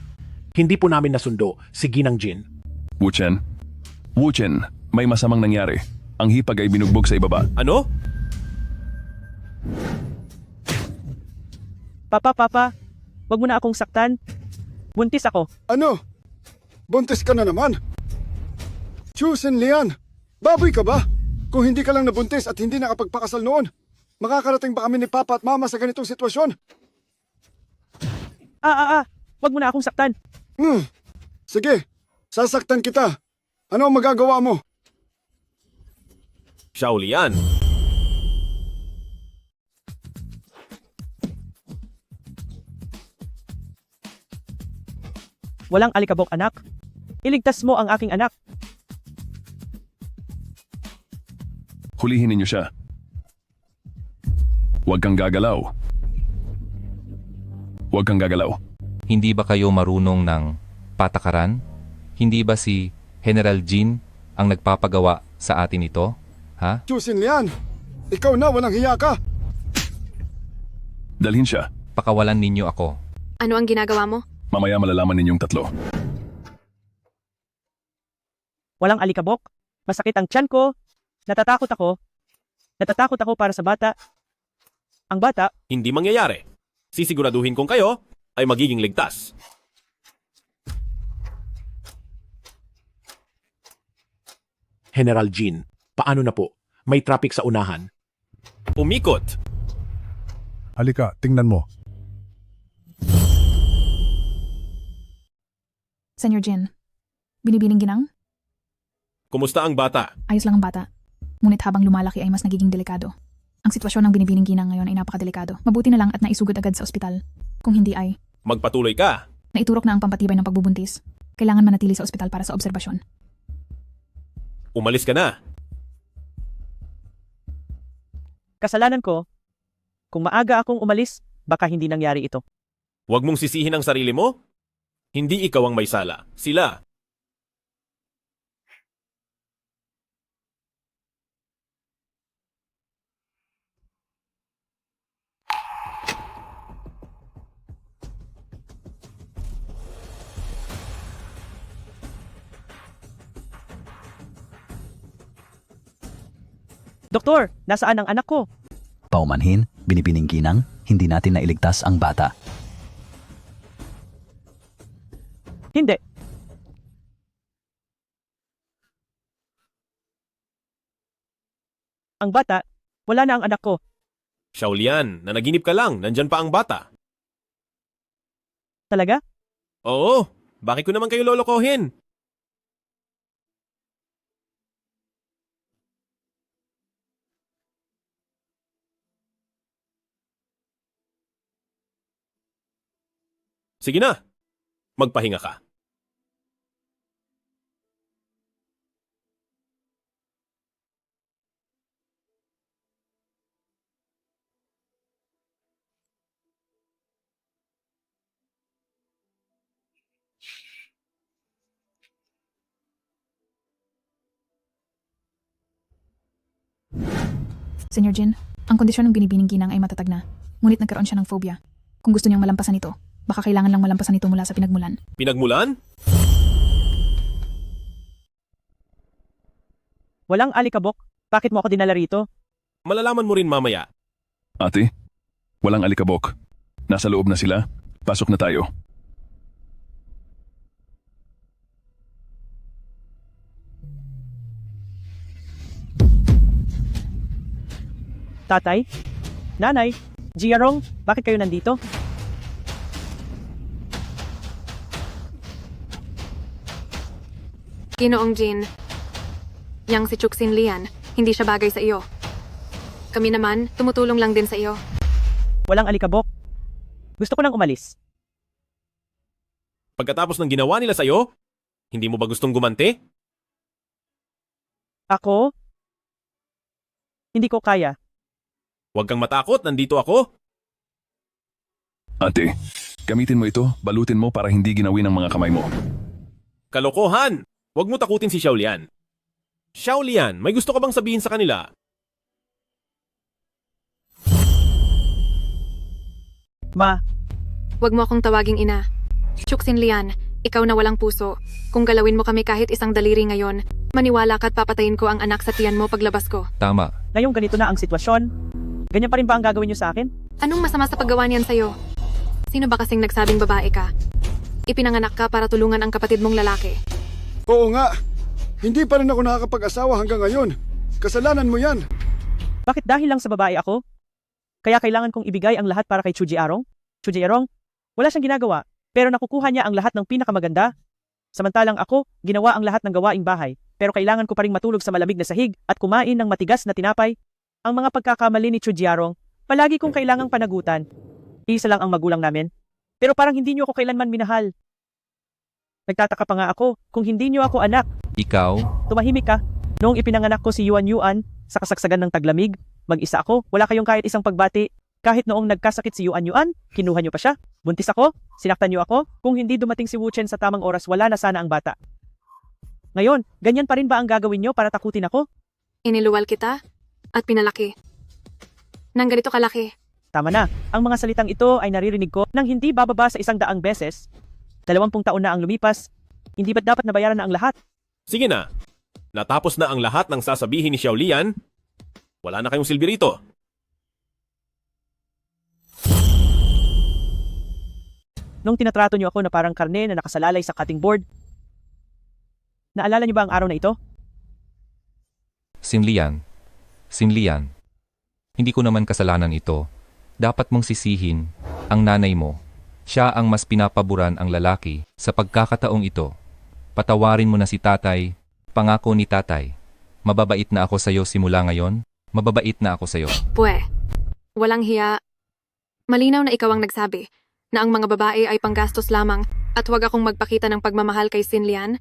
Speaker 16: Hindi po namin nasundo si Ginang Jin.
Speaker 5: Wuchen. Wuchen, may masamang nangyari. Ang hipag ay binugbog sa ibaba.
Speaker 9: Ano?
Speaker 2: Papa, wag mo na akong saktan. Buntis ako.
Speaker 12: Ano? Buntis ka na naman? Chusin Lian, baboy ka ba? Kung hindi ka lang nabuntis at hindi nakapagpakasal noon, makakarating ba kami ni Papa at Mama sa ganitong sitwasyon?
Speaker 2: Wag mo na akong saktan.
Speaker 12: Sige, sasaktan kita. Ano ang magagawa mo?
Speaker 9: Xiaolian.
Speaker 2: Walang alikabok, anak. Iligtas mo ang aking anak.
Speaker 5: Hulihin ninyo siya. Huwag kang gagalaw. Huwag kang gagalaw.
Speaker 4: Hindi ba kayo marunong ng patakaran? Hindi ba si General Jin ang nagpapagawa sa atin ito? Ha?
Speaker 12: Chusin Lian, ikaw na walang hiya ka.
Speaker 5: Dalhin siya.
Speaker 4: Pakawalan ninyo ako.
Speaker 3: Ano ang ginagawa mo?
Speaker 5: Mamaya malalaman ninyong tatlo.
Speaker 2: Walang alikabok. Masakit ang tiyan ko. Natatakot ako. Natatakot ako para sa bata. Ang bata,
Speaker 9: Hindi mangyayari. Sisiguraduhin kong kayo ay magiging ligtas.
Speaker 16: General Jin, paano na po? May traffic sa unahan.
Speaker 9: Umikot.
Speaker 10: Halika, tingnan mo.
Speaker 14: Senyor Jin, binibining ginang?
Speaker 9: Kumusta ang bata?
Speaker 14: Ayos lang ang bata. Ngunit habang lumalaki ay mas nagiging delikado. Ang sitwasyon ng binibining ginang ngayon ay napakadelikado. Mabuti na lang at naisugod agad sa ospital. Kung hindi ay,
Speaker 9: Magpatuloy ka.
Speaker 14: naiturok na ang pampatibay ng pagbubuntis. Kailangan manatili sa ospital para sa obserbasyon.
Speaker 9: Umalis ka na.
Speaker 2: kasalanan ko. Kung maaga akong umalis, baka hindi nangyari ito.
Speaker 9: Huwag mong sisihin ang sarili mo. Hindi ikaw ang may sala. Sila.
Speaker 2: Doktor, nasaan ang anak ko?
Speaker 17: Paumanhin, binibining ginang, hindi natin nailigtas ang bata.
Speaker 2: Hindi. Ang bata, wala na ang anak ko.
Speaker 9: Xiaolian, nanaginip ka lang. Nandyan pa ang bata.
Speaker 2: Talaga?
Speaker 9: Oo. Bakit ko naman kayo lolokohin? Sige na. Magpahinga ka.
Speaker 14: Senyor Jin, ang kondisyon ng binibining ginang ay matatag na. Ngunit nagkaroon siya ng phobia. Kung gusto niyang malampasan ito, baka kailangan lang malampasan ito mula sa pinagmulan.
Speaker 9: Pinagmulan?
Speaker 2: Walang alikabok. Bakit mo ako dinala rito?
Speaker 9: Malalaman mo rin mamaya.
Speaker 5: Ate, walang alikabok. Nasa loob na sila. Pasok na tayo.
Speaker 2: Tatay? Nanay? Jiarong, bakit kayo nandito?
Speaker 3: Ginoong Jin, yang si Chuksin Lian, hindi siya bagay sa iyo. Kami naman, tumutulong lang din sa iyo.
Speaker 2: Walang alikabok. Gusto ko lang umalis.
Speaker 9: Pagkatapos ng ginawa nila sa'yo, hindi mo ba gustong gumanti?
Speaker 2: Ako? Hindi ko kaya.
Speaker 9: Huwag kang matakot, nandito ako.
Speaker 5: Ate, gamitin mo ito, balutin mo para hindi ginawin ng mga kamay mo.
Speaker 9: Kalokohan! Huwag mo takutin si Xiaolian. Xiaolian, may gusto ka bang sabihin sa kanila?
Speaker 2: Ma,
Speaker 3: Huwag mo akong tawaging ina. Chuksin Lian, ikaw na walang puso. Kung galawin mo kami kahit isang daliri ngayon, maniwala ka't papatayin ko ang anak sa tiyan mo paglabas ko.
Speaker 4: Tama.
Speaker 2: ngayong ganito na ang sitwasyon, ganyan pa rin ba ang gagawin niyo sa akin?
Speaker 3: Anong masama sa paggawa niyan sa'yo? Sino ba kasing nagsabing babae ka? Ipinanganak ka para tulungan ang kapatid mong lalaki.
Speaker 12: Oo nga. Hindi pa rin ako nakakapag-asawa hanggang ngayon. Kasalanan mo yan.
Speaker 2: Bakit dahil lang sa babae ako? Kaya kailangan kong ibigay ang lahat para kay Chu Jiarong? Chu Jiarong, wala siyang ginagawa, pero nakukuha niya ang lahat ng pinakamaganda. Samantalang ako, ginawa ang lahat ng gawaing bahay, pero kailangan ko pa ring matulog sa malamig na sahig at kumain ng matigas na tinapay. Ang mga pagkakamali ni Chu Jiarong, palagi kong kailangang panagutan. Isa lang ang magulang namin. Pero parang hindi niyo ako kailanman minahal. Nagtataka pa nga ako kung hindi niyo ako anak.
Speaker 4: Ikaw?
Speaker 2: Tumahimik ka. Noong ipinanganak ko si Yuan Yuan, sa kasagsagan ng taglamig, mag-isa ako, wala kayong kahit isang pagbati. Kahit noong nagkasakit si Yuan Yuan, kinuha niyo pa siya. Buntis ako, sinaktan niyo ako. Kung hindi dumating si Wu Chen sa tamang oras, wala na sana ang bata. Ngayon, ganyan pa rin ba ang gagawin niyo para takutin ako?
Speaker 3: Iniluwal kita at pinalaki. Nang ganito kalaki.
Speaker 2: Tama na, ang mga salitang ito ay naririnig ko nang hindi bababa sa 100 beses. 20 taon na ang lumipas, hindi ba't dapat nabayaran na ang lahat?
Speaker 9: Sige na. Natapos na ang lahat ng sasabihin ni Xiaolian. Wala na kayong silbi rito.
Speaker 2: Nung tinatrato niyo ako na parang karne na nakasalalay sa cutting board, naalala niyo ba ang araw na ito?
Speaker 4: Sinlian. Hindi ko naman kasalanan ito. Dapat mong sisihin ang nanay mo. Siya ang mas pinapaboran ang lalaki sa pagkakataong ito. Patawarin mo na si tatay. Pangako ni tatay. Mababait na ako sa'yo simula ngayon. Mababait na ako sa'yo.
Speaker 3: Pwe, walang hiya. Malinaw na ikaw ang nagsabi na ang mga babae ay panggastos lamang at huwag akong magpakita ng pagmamahal kay Sinlian.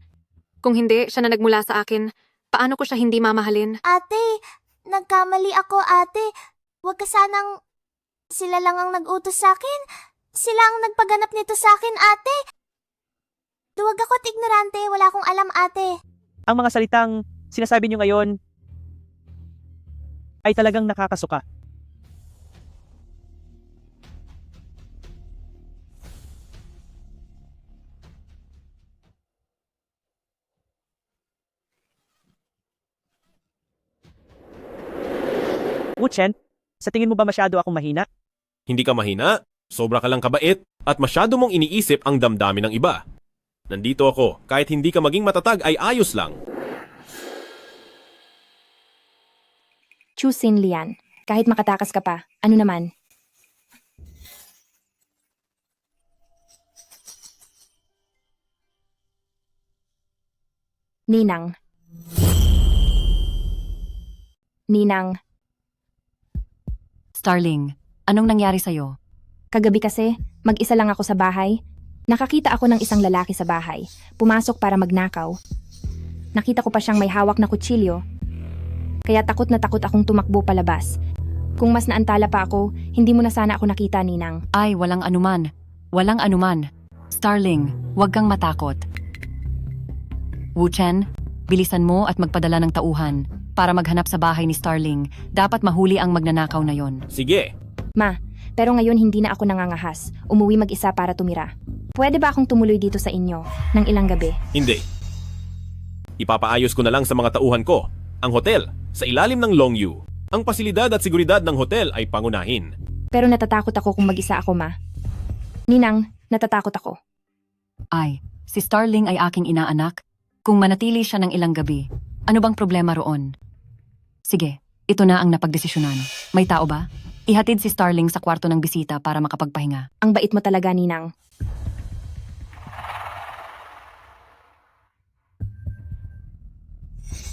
Speaker 3: Kung hindi, siya na nagmula sa akin. Paano ko siya hindi mamahalin?
Speaker 6: Ate, nagkamali ako ate. Huwag ka sanang... Sila lang ang nag-utos sa akin. Sila ang nagpaganap nito sa akin, ate. Duwag ako't ignorante, wala akong alam, ate.
Speaker 2: Ang mga salitang sinasabi niyo ngayon ay talagang nakakasuka. Wu Chen, sa tingin mo ba masyado akong mahina?
Speaker 9: Hindi ka mahina, sobra ka lang kabait, at masyado mong iniisip ang damdamin ng iba. Nandito ako, kahit hindi ka maging matatag ay ayos lang.
Speaker 18: Chu Sinlian, kahit makatakas ka pa, ano naman? Ninang.
Speaker 15: Starling, anong nangyari sa'yo?
Speaker 18: Kagabi kasi, mag-isa lang ako sa bahay. Nakakita ako ng isang lalaki sa bahay. Pumasok para magnakaw. Nakita ko pa siyang may hawak na kutsilyo. Kaya takot na takot akong tumakbo palabas. Kung mas naantala pa ako, hindi mo na sana ako nakita, Ninang.
Speaker 15: Ay, walang anuman. Walang anuman. Starling, huwag kang matakot. Wu Chen, bilisan mo at magpadala ng tauhan para maghanap sa bahay ni Starling. Dapat mahuli ang magnanakaw na yon.
Speaker 9: Sige.
Speaker 18: Ma, pero ngayon hindi na ako nangangahas. Umuwi mag-isa para tumira. Pwede ba akong tumuloy dito sa inyo ng ilang gabi?
Speaker 9: Hindi. Ipapaayos ko na lang sa mga tauhan ko. Ang hotel, sa ilalim ng Longyu. Ang pasilidad at seguridad ng hotel ay pangunahin.
Speaker 18: Pero natatakot ako kung mag-isa ako, Ma. Ninang, natatakot ako.
Speaker 15: Ay, si Starling ay aking inaanak. Kung manatili siya ng ilang gabi, ano bang problema roon? Sige, ito na ang napagdesisyonan. May tao ba? Ihatid si Starling sa kwarto ng bisita para makapagpahinga.
Speaker 18: Ang bait mo talaga, Ninang.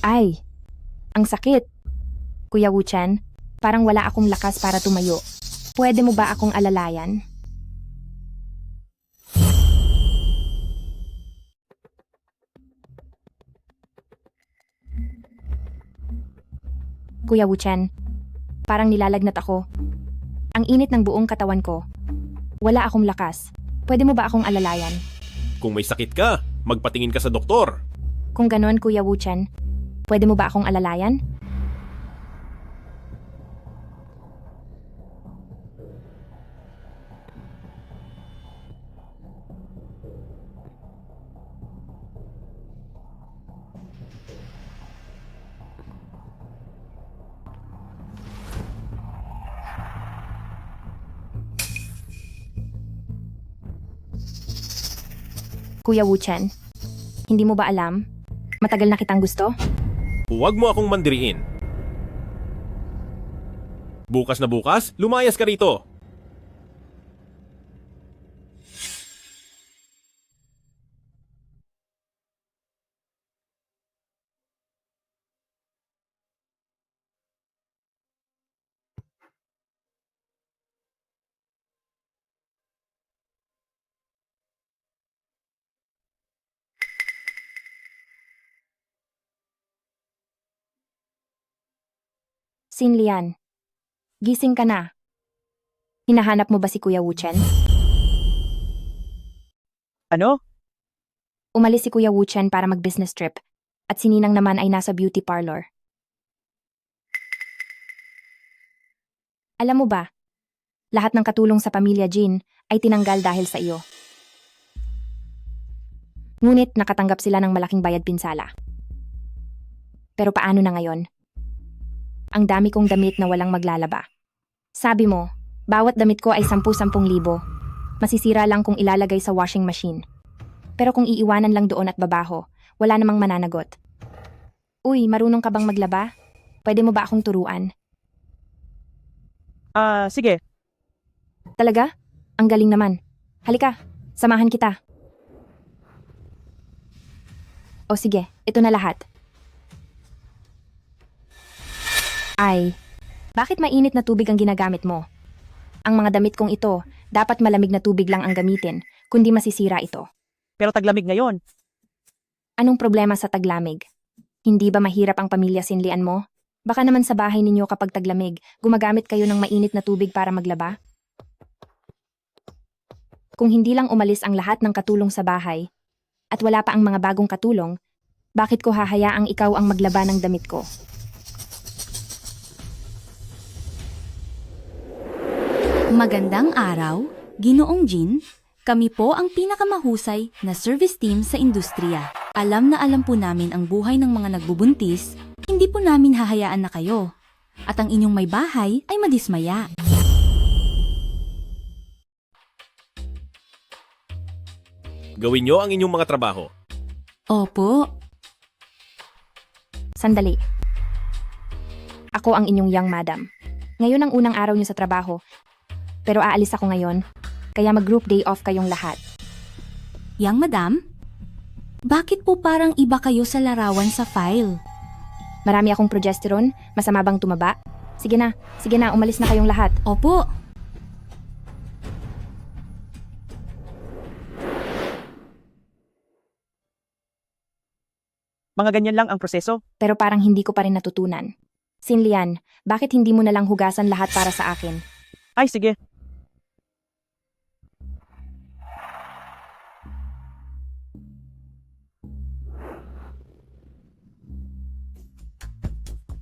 Speaker 18: Ay, ang sakit. Kuya Wuchen, parang wala akong lakas para tumayo. Pwede mo ba akong alalayan? Kuya Wuchen, parang nilalagnat ako. Ang init ng buong katawan ko. Wala akong lakas. Pwede mo ba akong alalayan?
Speaker 9: Kung may sakit ka, magpatingin ka sa doktor.
Speaker 18: Kung ganon, Kuya Wuchen, pwede mo ba akong alalayan? Kuya Wuchen, hindi mo ba alam? Matagal na kitang gusto?
Speaker 9: Huwag mo akong mandiriin. Bukas na bukas, lumayas ka rito.
Speaker 18: Sinlian, gising ka na. Hinahanap mo ba si Kuya Wuchen?
Speaker 2: Ano?
Speaker 18: Umalis si Kuya Wuchen para mag-business trip at si Ninang naman ay nasa beauty parlor. Alam mo ba, lahat ng katulong sa pamilya Jin ay tinanggal dahil sa iyo. Ngunit nakatanggap sila ng malaking bayad pinsala. Pero paano na ngayon? Ang dami kong damit na walang maglalaba. Sabi mo, bawat damit ko ay 10,000 libo. Masisira lang kung ilalagay sa washing machine. Pero kung iiwanan lang doon at babaho, wala namang mananagot. Uy, marunong ka bang maglaba? Pwede mo ba akong turuan?
Speaker 2: Sige.
Speaker 18: Talaga? Ang galing naman. Halika, samahan kita. O sige, ito na lahat. Ay, bakit mainit na tubig ang ginagamit mo? Ang mga damit kong ito, dapat malamig na tubig lang ang gamitin, kundi masisira ito.
Speaker 2: Pero taglamig ngayon.
Speaker 18: Anong problema sa taglamig? Hindi ba mahirap ang pamilya Sinlian mo? Baka naman sa bahay ninyo kapag taglamig, gumagamit kayo ng mainit na tubig para maglaba? Kung hindi lang umalis ang lahat ng katulong sa bahay, at wala pa ang mga bagong katulong, bakit ko hahayaang ikaw ang maglaba ng damit ko?
Speaker 20: Magandang araw, Ginoong Jin. Kami po ang pinakamahusay na service team sa industriya. Alam na alam po namin ang buhay ng mga nagbubuntis, hindi po namin hahayaan na kayo. At ang inyong may bahay ay madismaya.
Speaker 9: Gawin nyo ang inyong mga trabaho.
Speaker 20: Opo.
Speaker 18: Sandali. Ako ang inyong young madam. Ngayon ang unang araw niyo sa trabaho. Pero aalis ako ngayon, kaya mag-group day off kayong lahat.
Speaker 20: Yang madam? Bakit po parang iba kayo sa larawan sa file?
Speaker 18: Marami akong progesterone, masama bang tumaba? Sige na, umalis na kayong lahat.
Speaker 20: Opo.
Speaker 2: Mga ganyan lang ang proseso.
Speaker 18: Pero parang hindi ko pa rin natutunan. Sinlian, bakit hindi mo nalang hugasan lahat para sa akin?
Speaker 2: Ay, sige.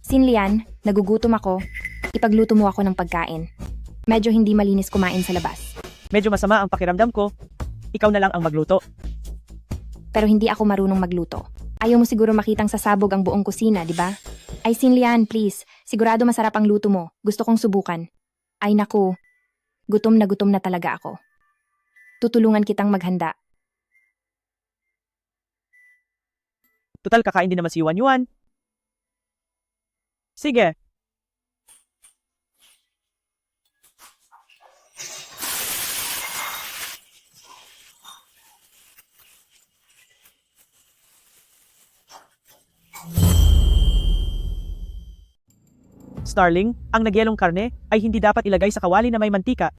Speaker 18: Sinlian, nagugutom ako. Ipagluto mo ako ng pagkain. Medyo hindi malinis kumain sa labas.
Speaker 2: Medyo masama ang pakiramdam ko. Ikaw na lang ang magluto.
Speaker 18: Pero hindi ako marunong magluto. Ayaw mo siguro makitang sasabog ang buong kusina, di ba? Ay Sinlian, please. Sigurado masarap ang luto mo. Gusto kong subukan. Ay naku, gutom na talaga ako. Tutulungan kitang maghanda.
Speaker 2: Total, kakain din naman si Yuan Yuan. Sige. Starling, ang nagyelong karne ay hindi dapat ilagay sa kawali na may mantika.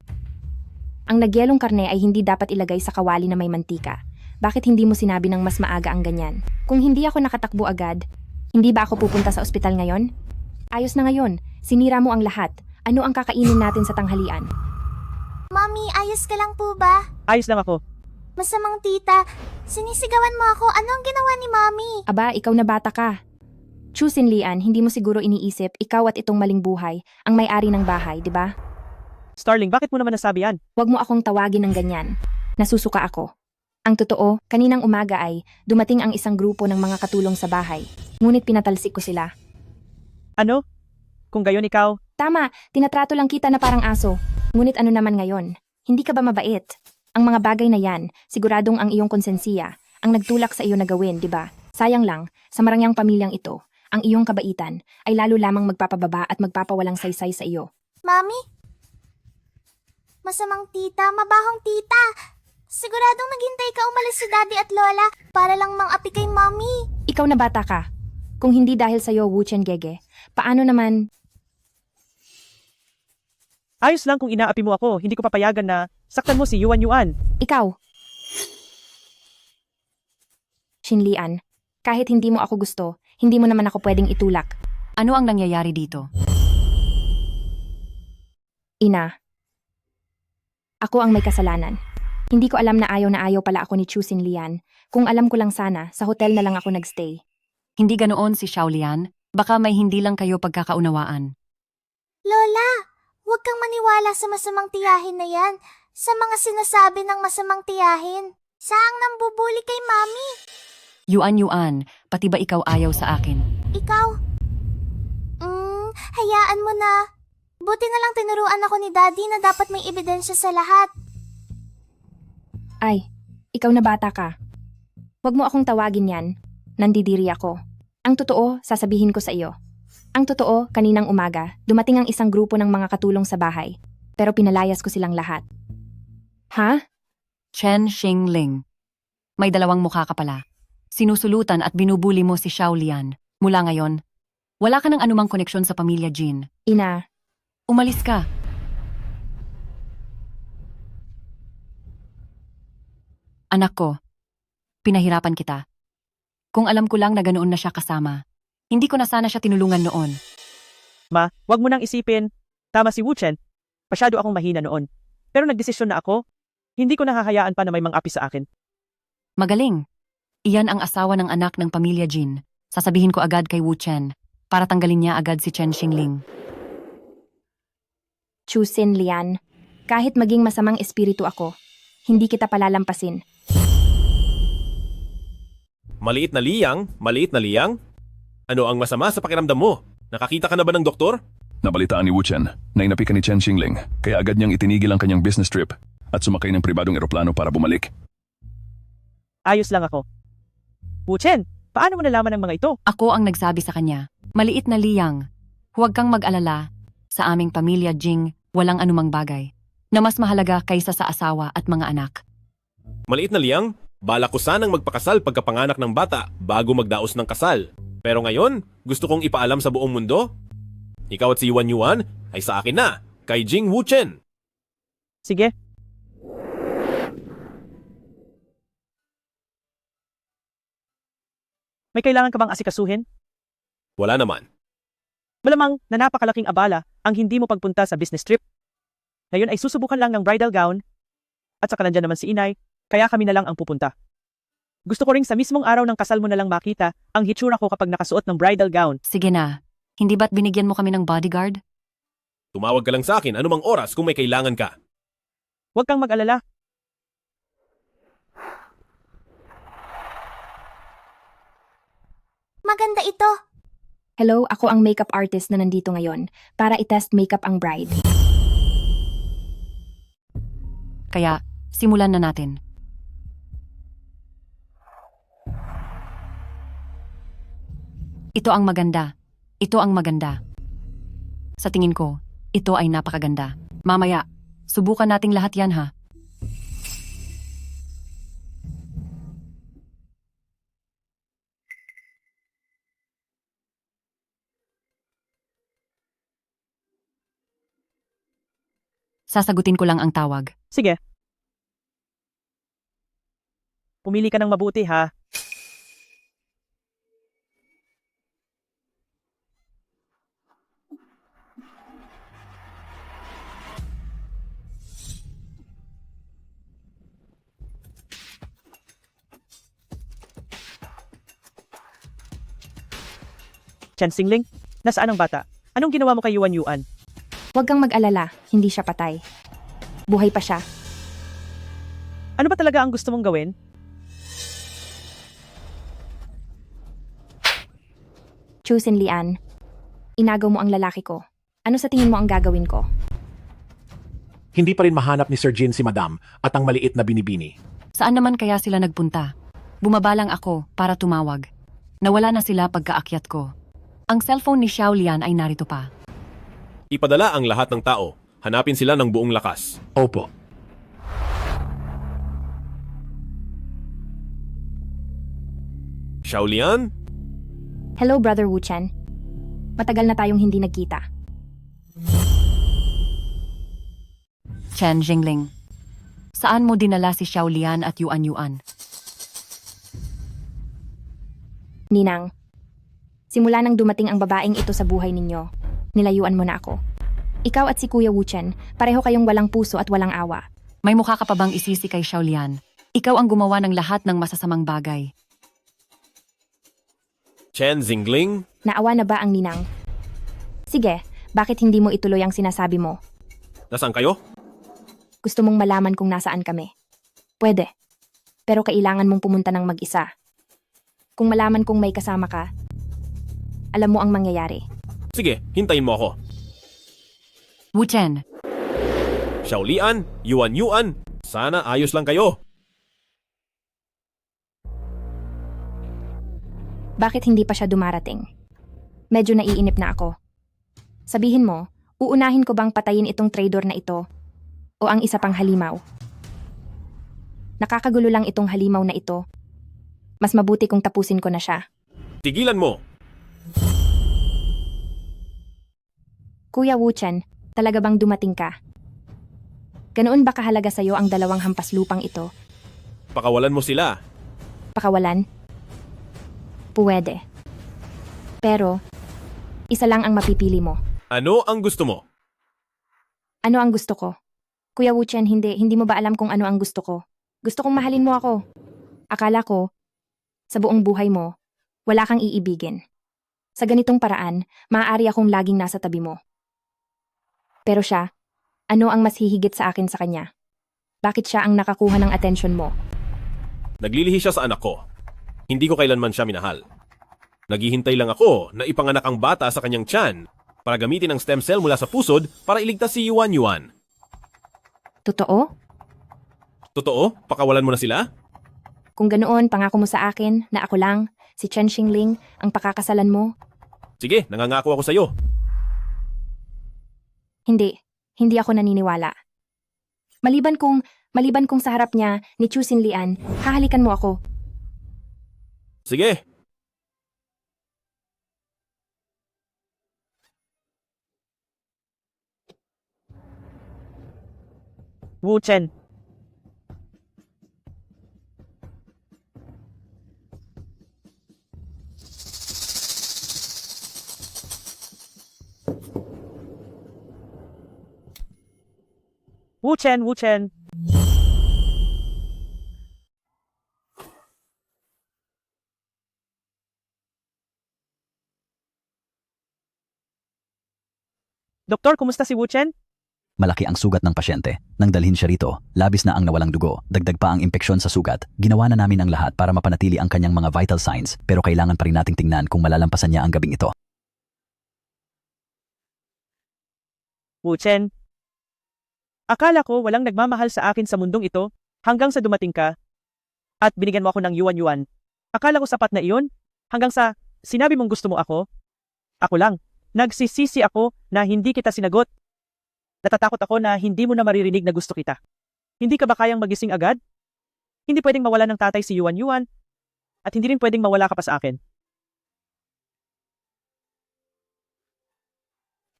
Speaker 18: Ang nagyelong karne ay hindi dapat ilagay sa kawali na may mantika. Bakit hindi mo sinabi ng mas maaga ang ganyan? Kung hindi ako nakatakbo agad, hindi ba ako pupunta sa ospital ngayon? Ayos na ngayon, sinira mo ang lahat. Ano ang kakainin natin sa tanghalian?
Speaker 6: Mommy, ayos ka lang po ba?
Speaker 2: Ayos lang ako.
Speaker 6: Masamang tita, sinisigawan mo ako. Ano ang ginawa ni Mommy?
Speaker 18: Aba, ikaw na bata ka. Chusin Lian, hindi mo siguro iniisip ikaw at itong maling buhay ang may-ari ng bahay, di ba?
Speaker 2: Starling, bakit mo naman nasabi yan?
Speaker 18: Huwag mo akong tawagin ng ganyan. Nasusuka ako. Ang totoo, kaninang umaga ay dumating ang isang grupo ng mga katulong sa bahay. Ngunit pinatalsik ko sila.
Speaker 2: Ano? Kung gayon ikaw?
Speaker 18: Tama, tinatrato lang kita na parang aso. Ngunit ano naman ngayon? Hindi ka ba mabait? Ang mga bagay na yan, siguradong ang iyong konsensiya, ang nagtulak sa iyo na gawin, di ba? Sayang lang, sa marangyang pamilyang ito, ang iyong kabaitan ay lalo lamang magpapababa at magpapawalang saysay sa iyo.
Speaker 6: Mommy? Masamang tita, mabahong tita. Siguradong naghintay ka umalis si Daddy at Lola para lang mang-api kay Mommy.
Speaker 18: Ikaw na bata ka. Kung hindi dahil sa iyo, Wuchen Gege, paano naman...
Speaker 2: Ayos lang kung inaapi mo ako, hindi ko papayagan na saktan mo si Yuan Yuan.
Speaker 18: Ikaw. Shinlian, kahit hindi mo ako gusto, hindi mo naman ako pwedeng itulak.
Speaker 15: Ano ang nangyayari dito?
Speaker 18: Ina. Ako ang may kasalanan. Hindi ko alam na ayaw pala ako ni Chu Xinlian. Kung alam ko lang sana, sa hotel na lang ako nagstay.
Speaker 15: Hindi ganoon si Xiaolian. Baka may hindi lang kayo pagkakaunawaan.
Speaker 6: Lola, huwag kang maniwala sa masamang tiyahin na yan. Sa mga sinasabi ng masamang tiyahin. Saang nambubuli kay Mami?
Speaker 15: Yuan, pati ba ikaw ayaw sa akin?
Speaker 6: Ikaw? Hayaan mo na. Buti na lang tinuruan ako ni Daddy na dapat may ebidensya sa lahat.
Speaker 18: Ay, ikaw na bata ka. Huwag mo akong tawagin yan. Nandidiri ako. Ang totoo, sasabihin ko sa iyo. Ang totoo, kaninang umaga, dumating ang isang grupo ng mga katulong sa bahay. Pero pinalayas ko silang lahat. Ha?
Speaker 15: Chen Xingling. May dalawang mukha ka pala. Sinusulutan at binubuli mo si Xiaolian. Mula ngayon, wala ka ng anumang koneksyon sa pamilya Jin.
Speaker 18: Ina.
Speaker 15: Umalis ka. Anak ko, pinahirapan kita. Kung alam ko lang na ganoon na siya kasama, hindi ko na sana siya tinulungan noon.
Speaker 2: Ma, wag mo nang isipin. Tama si Wuchen. Pasyado akong mahina noon. Pero nagdesisyon na ako. Hindi ko nakahayaan pa na may mang-api sa akin.
Speaker 15: Magaling. Iyan ang asawa ng anak ng pamilya Jin. Sasabihin ko agad kay Wu Chen para tanggalin niya agad si Chen Xingling.
Speaker 18: Chu Xinlian, kahit maging masamang espiritu ako, hindi kita palalampasin.
Speaker 9: Maliit na liyang? Ano ang masama sa pakiramdam mo? Nakakita ka na ba ng doktor?
Speaker 5: Nabalitaan ni Wuchen na inapi ka ni Chen Xingling kaya agad niyang itinigil ang kanyang business trip at sumakay ng pribadong eroplano para bumalik.
Speaker 2: Ayos lang ako. Wuchen, paano mo nalaman ang mga ito?
Speaker 15: Ako ang nagsabi sa kanya, maliit na liyang, huwag kang mag-alala, sa aming pamilya Jing, walang anumang bagay, na mas mahalaga kaysa sa asawa at mga anak.
Speaker 9: Maliit na liyang? Balak ko sanang magpakasal pagkapanganak ng bata bago magdaos ng kasal. Pero ngayon, gusto kong ipaalam sa buong mundo? Ikaw at si Yuan Yuan ay sa akin na, kay Jing Wuchen.
Speaker 2: Sige. May kailangan ka bang asikasuhin?
Speaker 9: Wala naman.
Speaker 2: Malamang na napakalaking abala ang hindi mo pagpunta sa business trip. Ngayon ay susubukan lang ng bridal gown at saka nandyan naman si inay, kaya kami na lang ang pupunta. Gusto ko ring sa mismong araw ng kasal mo na lang makita ang hitsura ko kapag nakasuot ng bridal gown.
Speaker 15: Sige na, hindi ba't binigyan mo kami ng bodyguard?
Speaker 9: Tumawag ka lang sa akin anumang oras kung may kailangan ka.
Speaker 2: Huwag kang mag-alala.
Speaker 6: Maganda ito.
Speaker 18: Hello, ako ang makeup artist na nandito ngayon para i-test makeup ang bride.
Speaker 15: Kaya, simulan na natin. Ito ang maganda. Ito ang maganda. Sa tingin ko, ito ay napakaganda. Mamaya, subukan nating lahat yan ha. Sasagutin ko lang ang tawag.
Speaker 2: Sige. Pumili ka ng mabuti, ha? Chen Xingling, nasaan ang bata? Anong ginawa mo kay Yuan Yuan?
Speaker 18: Huwag kang mag-alala, hindi siya patay. Buhay pa siya.
Speaker 2: Ano ba talaga ang gusto mong gawin?
Speaker 18: Chusin Lian, inagaw mo ang lalaki ko. Ano sa tingin mo ang gagawin ko?
Speaker 16: Hindi pa rin mahanap ni Sir Jin si Madam at ang maliit na binibini.
Speaker 15: Saan naman kaya sila nagpunta? Bumaba lang ako para tumawag. Nawala na sila pagkaakyat ko. Ang cellphone ni Xiao Lian ay narito pa.
Speaker 9: Ipadala ang lahat ng tao. Hanapin sila ng buong lakas.
Speaker 16: Opo.
Speaker 9: Xiaolian?
Speaker 18: Hello, Brother Wu Chen. Matagal na tayong hindi nagkita.
Speaker 15: Chen Jingling. Saan mo dinala si Xiao Lian at Yuan Yuan?
Speaker 18: Ninang, simula nang dumating ang babaeng ito sa buhay ninyo, nilayuan mo na ako. Ikaw at si Kuya Wu Chen, pareho kayong walang puso at walang awa.
Speaker 15: May mukha ka pa bang isisi kay Xiao Lian? Ikaw ang gumawa ng lahat ng masasamang bagay.
Speaker 9: Chen Xingling?
Speaker 18: Naawa na ba ang ninang? Sige, bakit hindi mo ituloy ang sinasabi mo?
Speaker 9: Nasaan kayo?
Speaker 18: Gusto mong malaman kung nasaan kami? Pwede. Pero kailangan mong pumunta ng mag-isa. Kung malaman kong may kasama ka, alam mo ang mangyayari.
Speaker 9: Sige, hintayin mo ako.
Speaker 15: Wu Chen,
Speaker 9: Xiaolian, Yuan Yuan, sana ayos lang kayo.
Speaker 18: Bakit hindi pa siya dumarating? Medyo naiinip na ako. Sabihin mo, uunahin ko bang patayin itong trader na ito o ang isa pang halimaw? Nakakagulo lang itong halimaw na ito. Mas mabuti kung tapusin ko na siya.
Speaker 9: Tigilan mo!
Speaker 18: Kuya Wu Chen, talaga bang dumating ka? Ganoon ba kahalaga sa'yo ang 2 hampas lupang ito?
Speaker 9: Pakawalan mo sila.
Speaker 18: Pakawalan? Puwede. Pero, isa lang ang mapipili mo.
Speaker 9: Ano ang gusto mo?
Speaker 18: Ano ang gusto ko? Kuya Wu Chen, hindi mo ba alam kung ano ang gusto ko? Gusto kong mahalin mo ako. Akala ko, sa buong buhay mo, wala kang iibigin. Sa ganitong paraan, maaari akong laging nasa tabi mo. Pero siya, ano ang mas hihigit sa akin sa kanya? Bakit siya ang nakakuha ng atensyon mo?
Speaker 9: Naglilihi siya sa anak ko. Hindi ko kailanman siya minahal. Naghihintay lang ako na ipanganak ang bata sa kanyang tiyan para gamitin ang stem cell mula sa pusod para iligtas si Yuan Yuan.
Speaker 18: Totoo?
Speaker 9: Totoo? Pakawalan mo na sila?
Speaker 18: Kung ganoon, pangako mo sa akin na ako lang, si Chen Xingling, ang pakakasalan mo?
Speaker 9: Sige, nangangako ako sa'yo.
Speaker 18: Hindi ako naniniwala. Maliban kung sa harap niya ni Chu Xinlian, hahalikan mo ako.
Speaker 9: Sige.
Speaker 2: Wu Chen, Wu Chen, Wu Chen. Doktor, kumusta si Wu Chen?
Speaker 17: Malaki ang sugat ng pasyente. Nang dalhin siya rito, labis na ang nawalang dugo, dagdag pa ang impeksyon sa sugat. Ginawa na namin ang lahat para mapanatili ang kanyang mga vital signs, pero kailangan pa rin nating tingnan kung malalampasan niya ang gabing ito.
Speaker 2: Wu Chen, akala ko walang nagmamahal sa akin sa mundong ito hanggang sa dumating ka at binigyan mo ako ng Yuan Yuan. Akala ko sapat na iyon hanggang sa sinabi mong gusto mo ako. Ako lang, nagsisisi ako na hindi kita sinagot. Natatakot ako na hindi mo na maririnig na gusto kita. Hindi ka ba kayang magising agad? Hindi pwedeng mawala ng tatay si Yuan Yuan at hindi rin pwedeng mawala ka pa sa akin.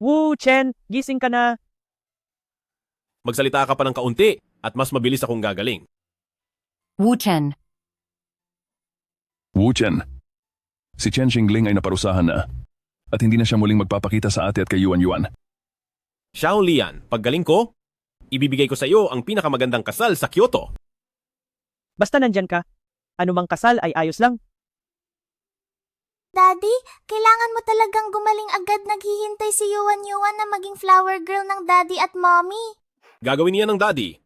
Speaker 2: Wu Chen, gising ka na.
Speaker 9: Magsalita ka pa ng kaunti at mas mabilis akong gagaling.
Speaker 15: Wuchen,
Speaker 5: Wu Chen. Si Chen Xingling ay naparusahan na at hindi na siya muling magpapakita sa ate at kay Yuan Yuan.
Speaker 9: Xiao Lian, paggaling ko, ibibigay ko sa iyo ang pinakamagandang kasal sa Kyoto.
Speaker 2: Basta nandyan ka, anumang kasal ay ayos lang.
Speaker 6: Daddy, kailangan mo talagang gumaling agad. Naghihintay si Yuan Yuan na maging flower girl ng daddy at mommy.
Speaker 9: Gagawin niya ng daddy.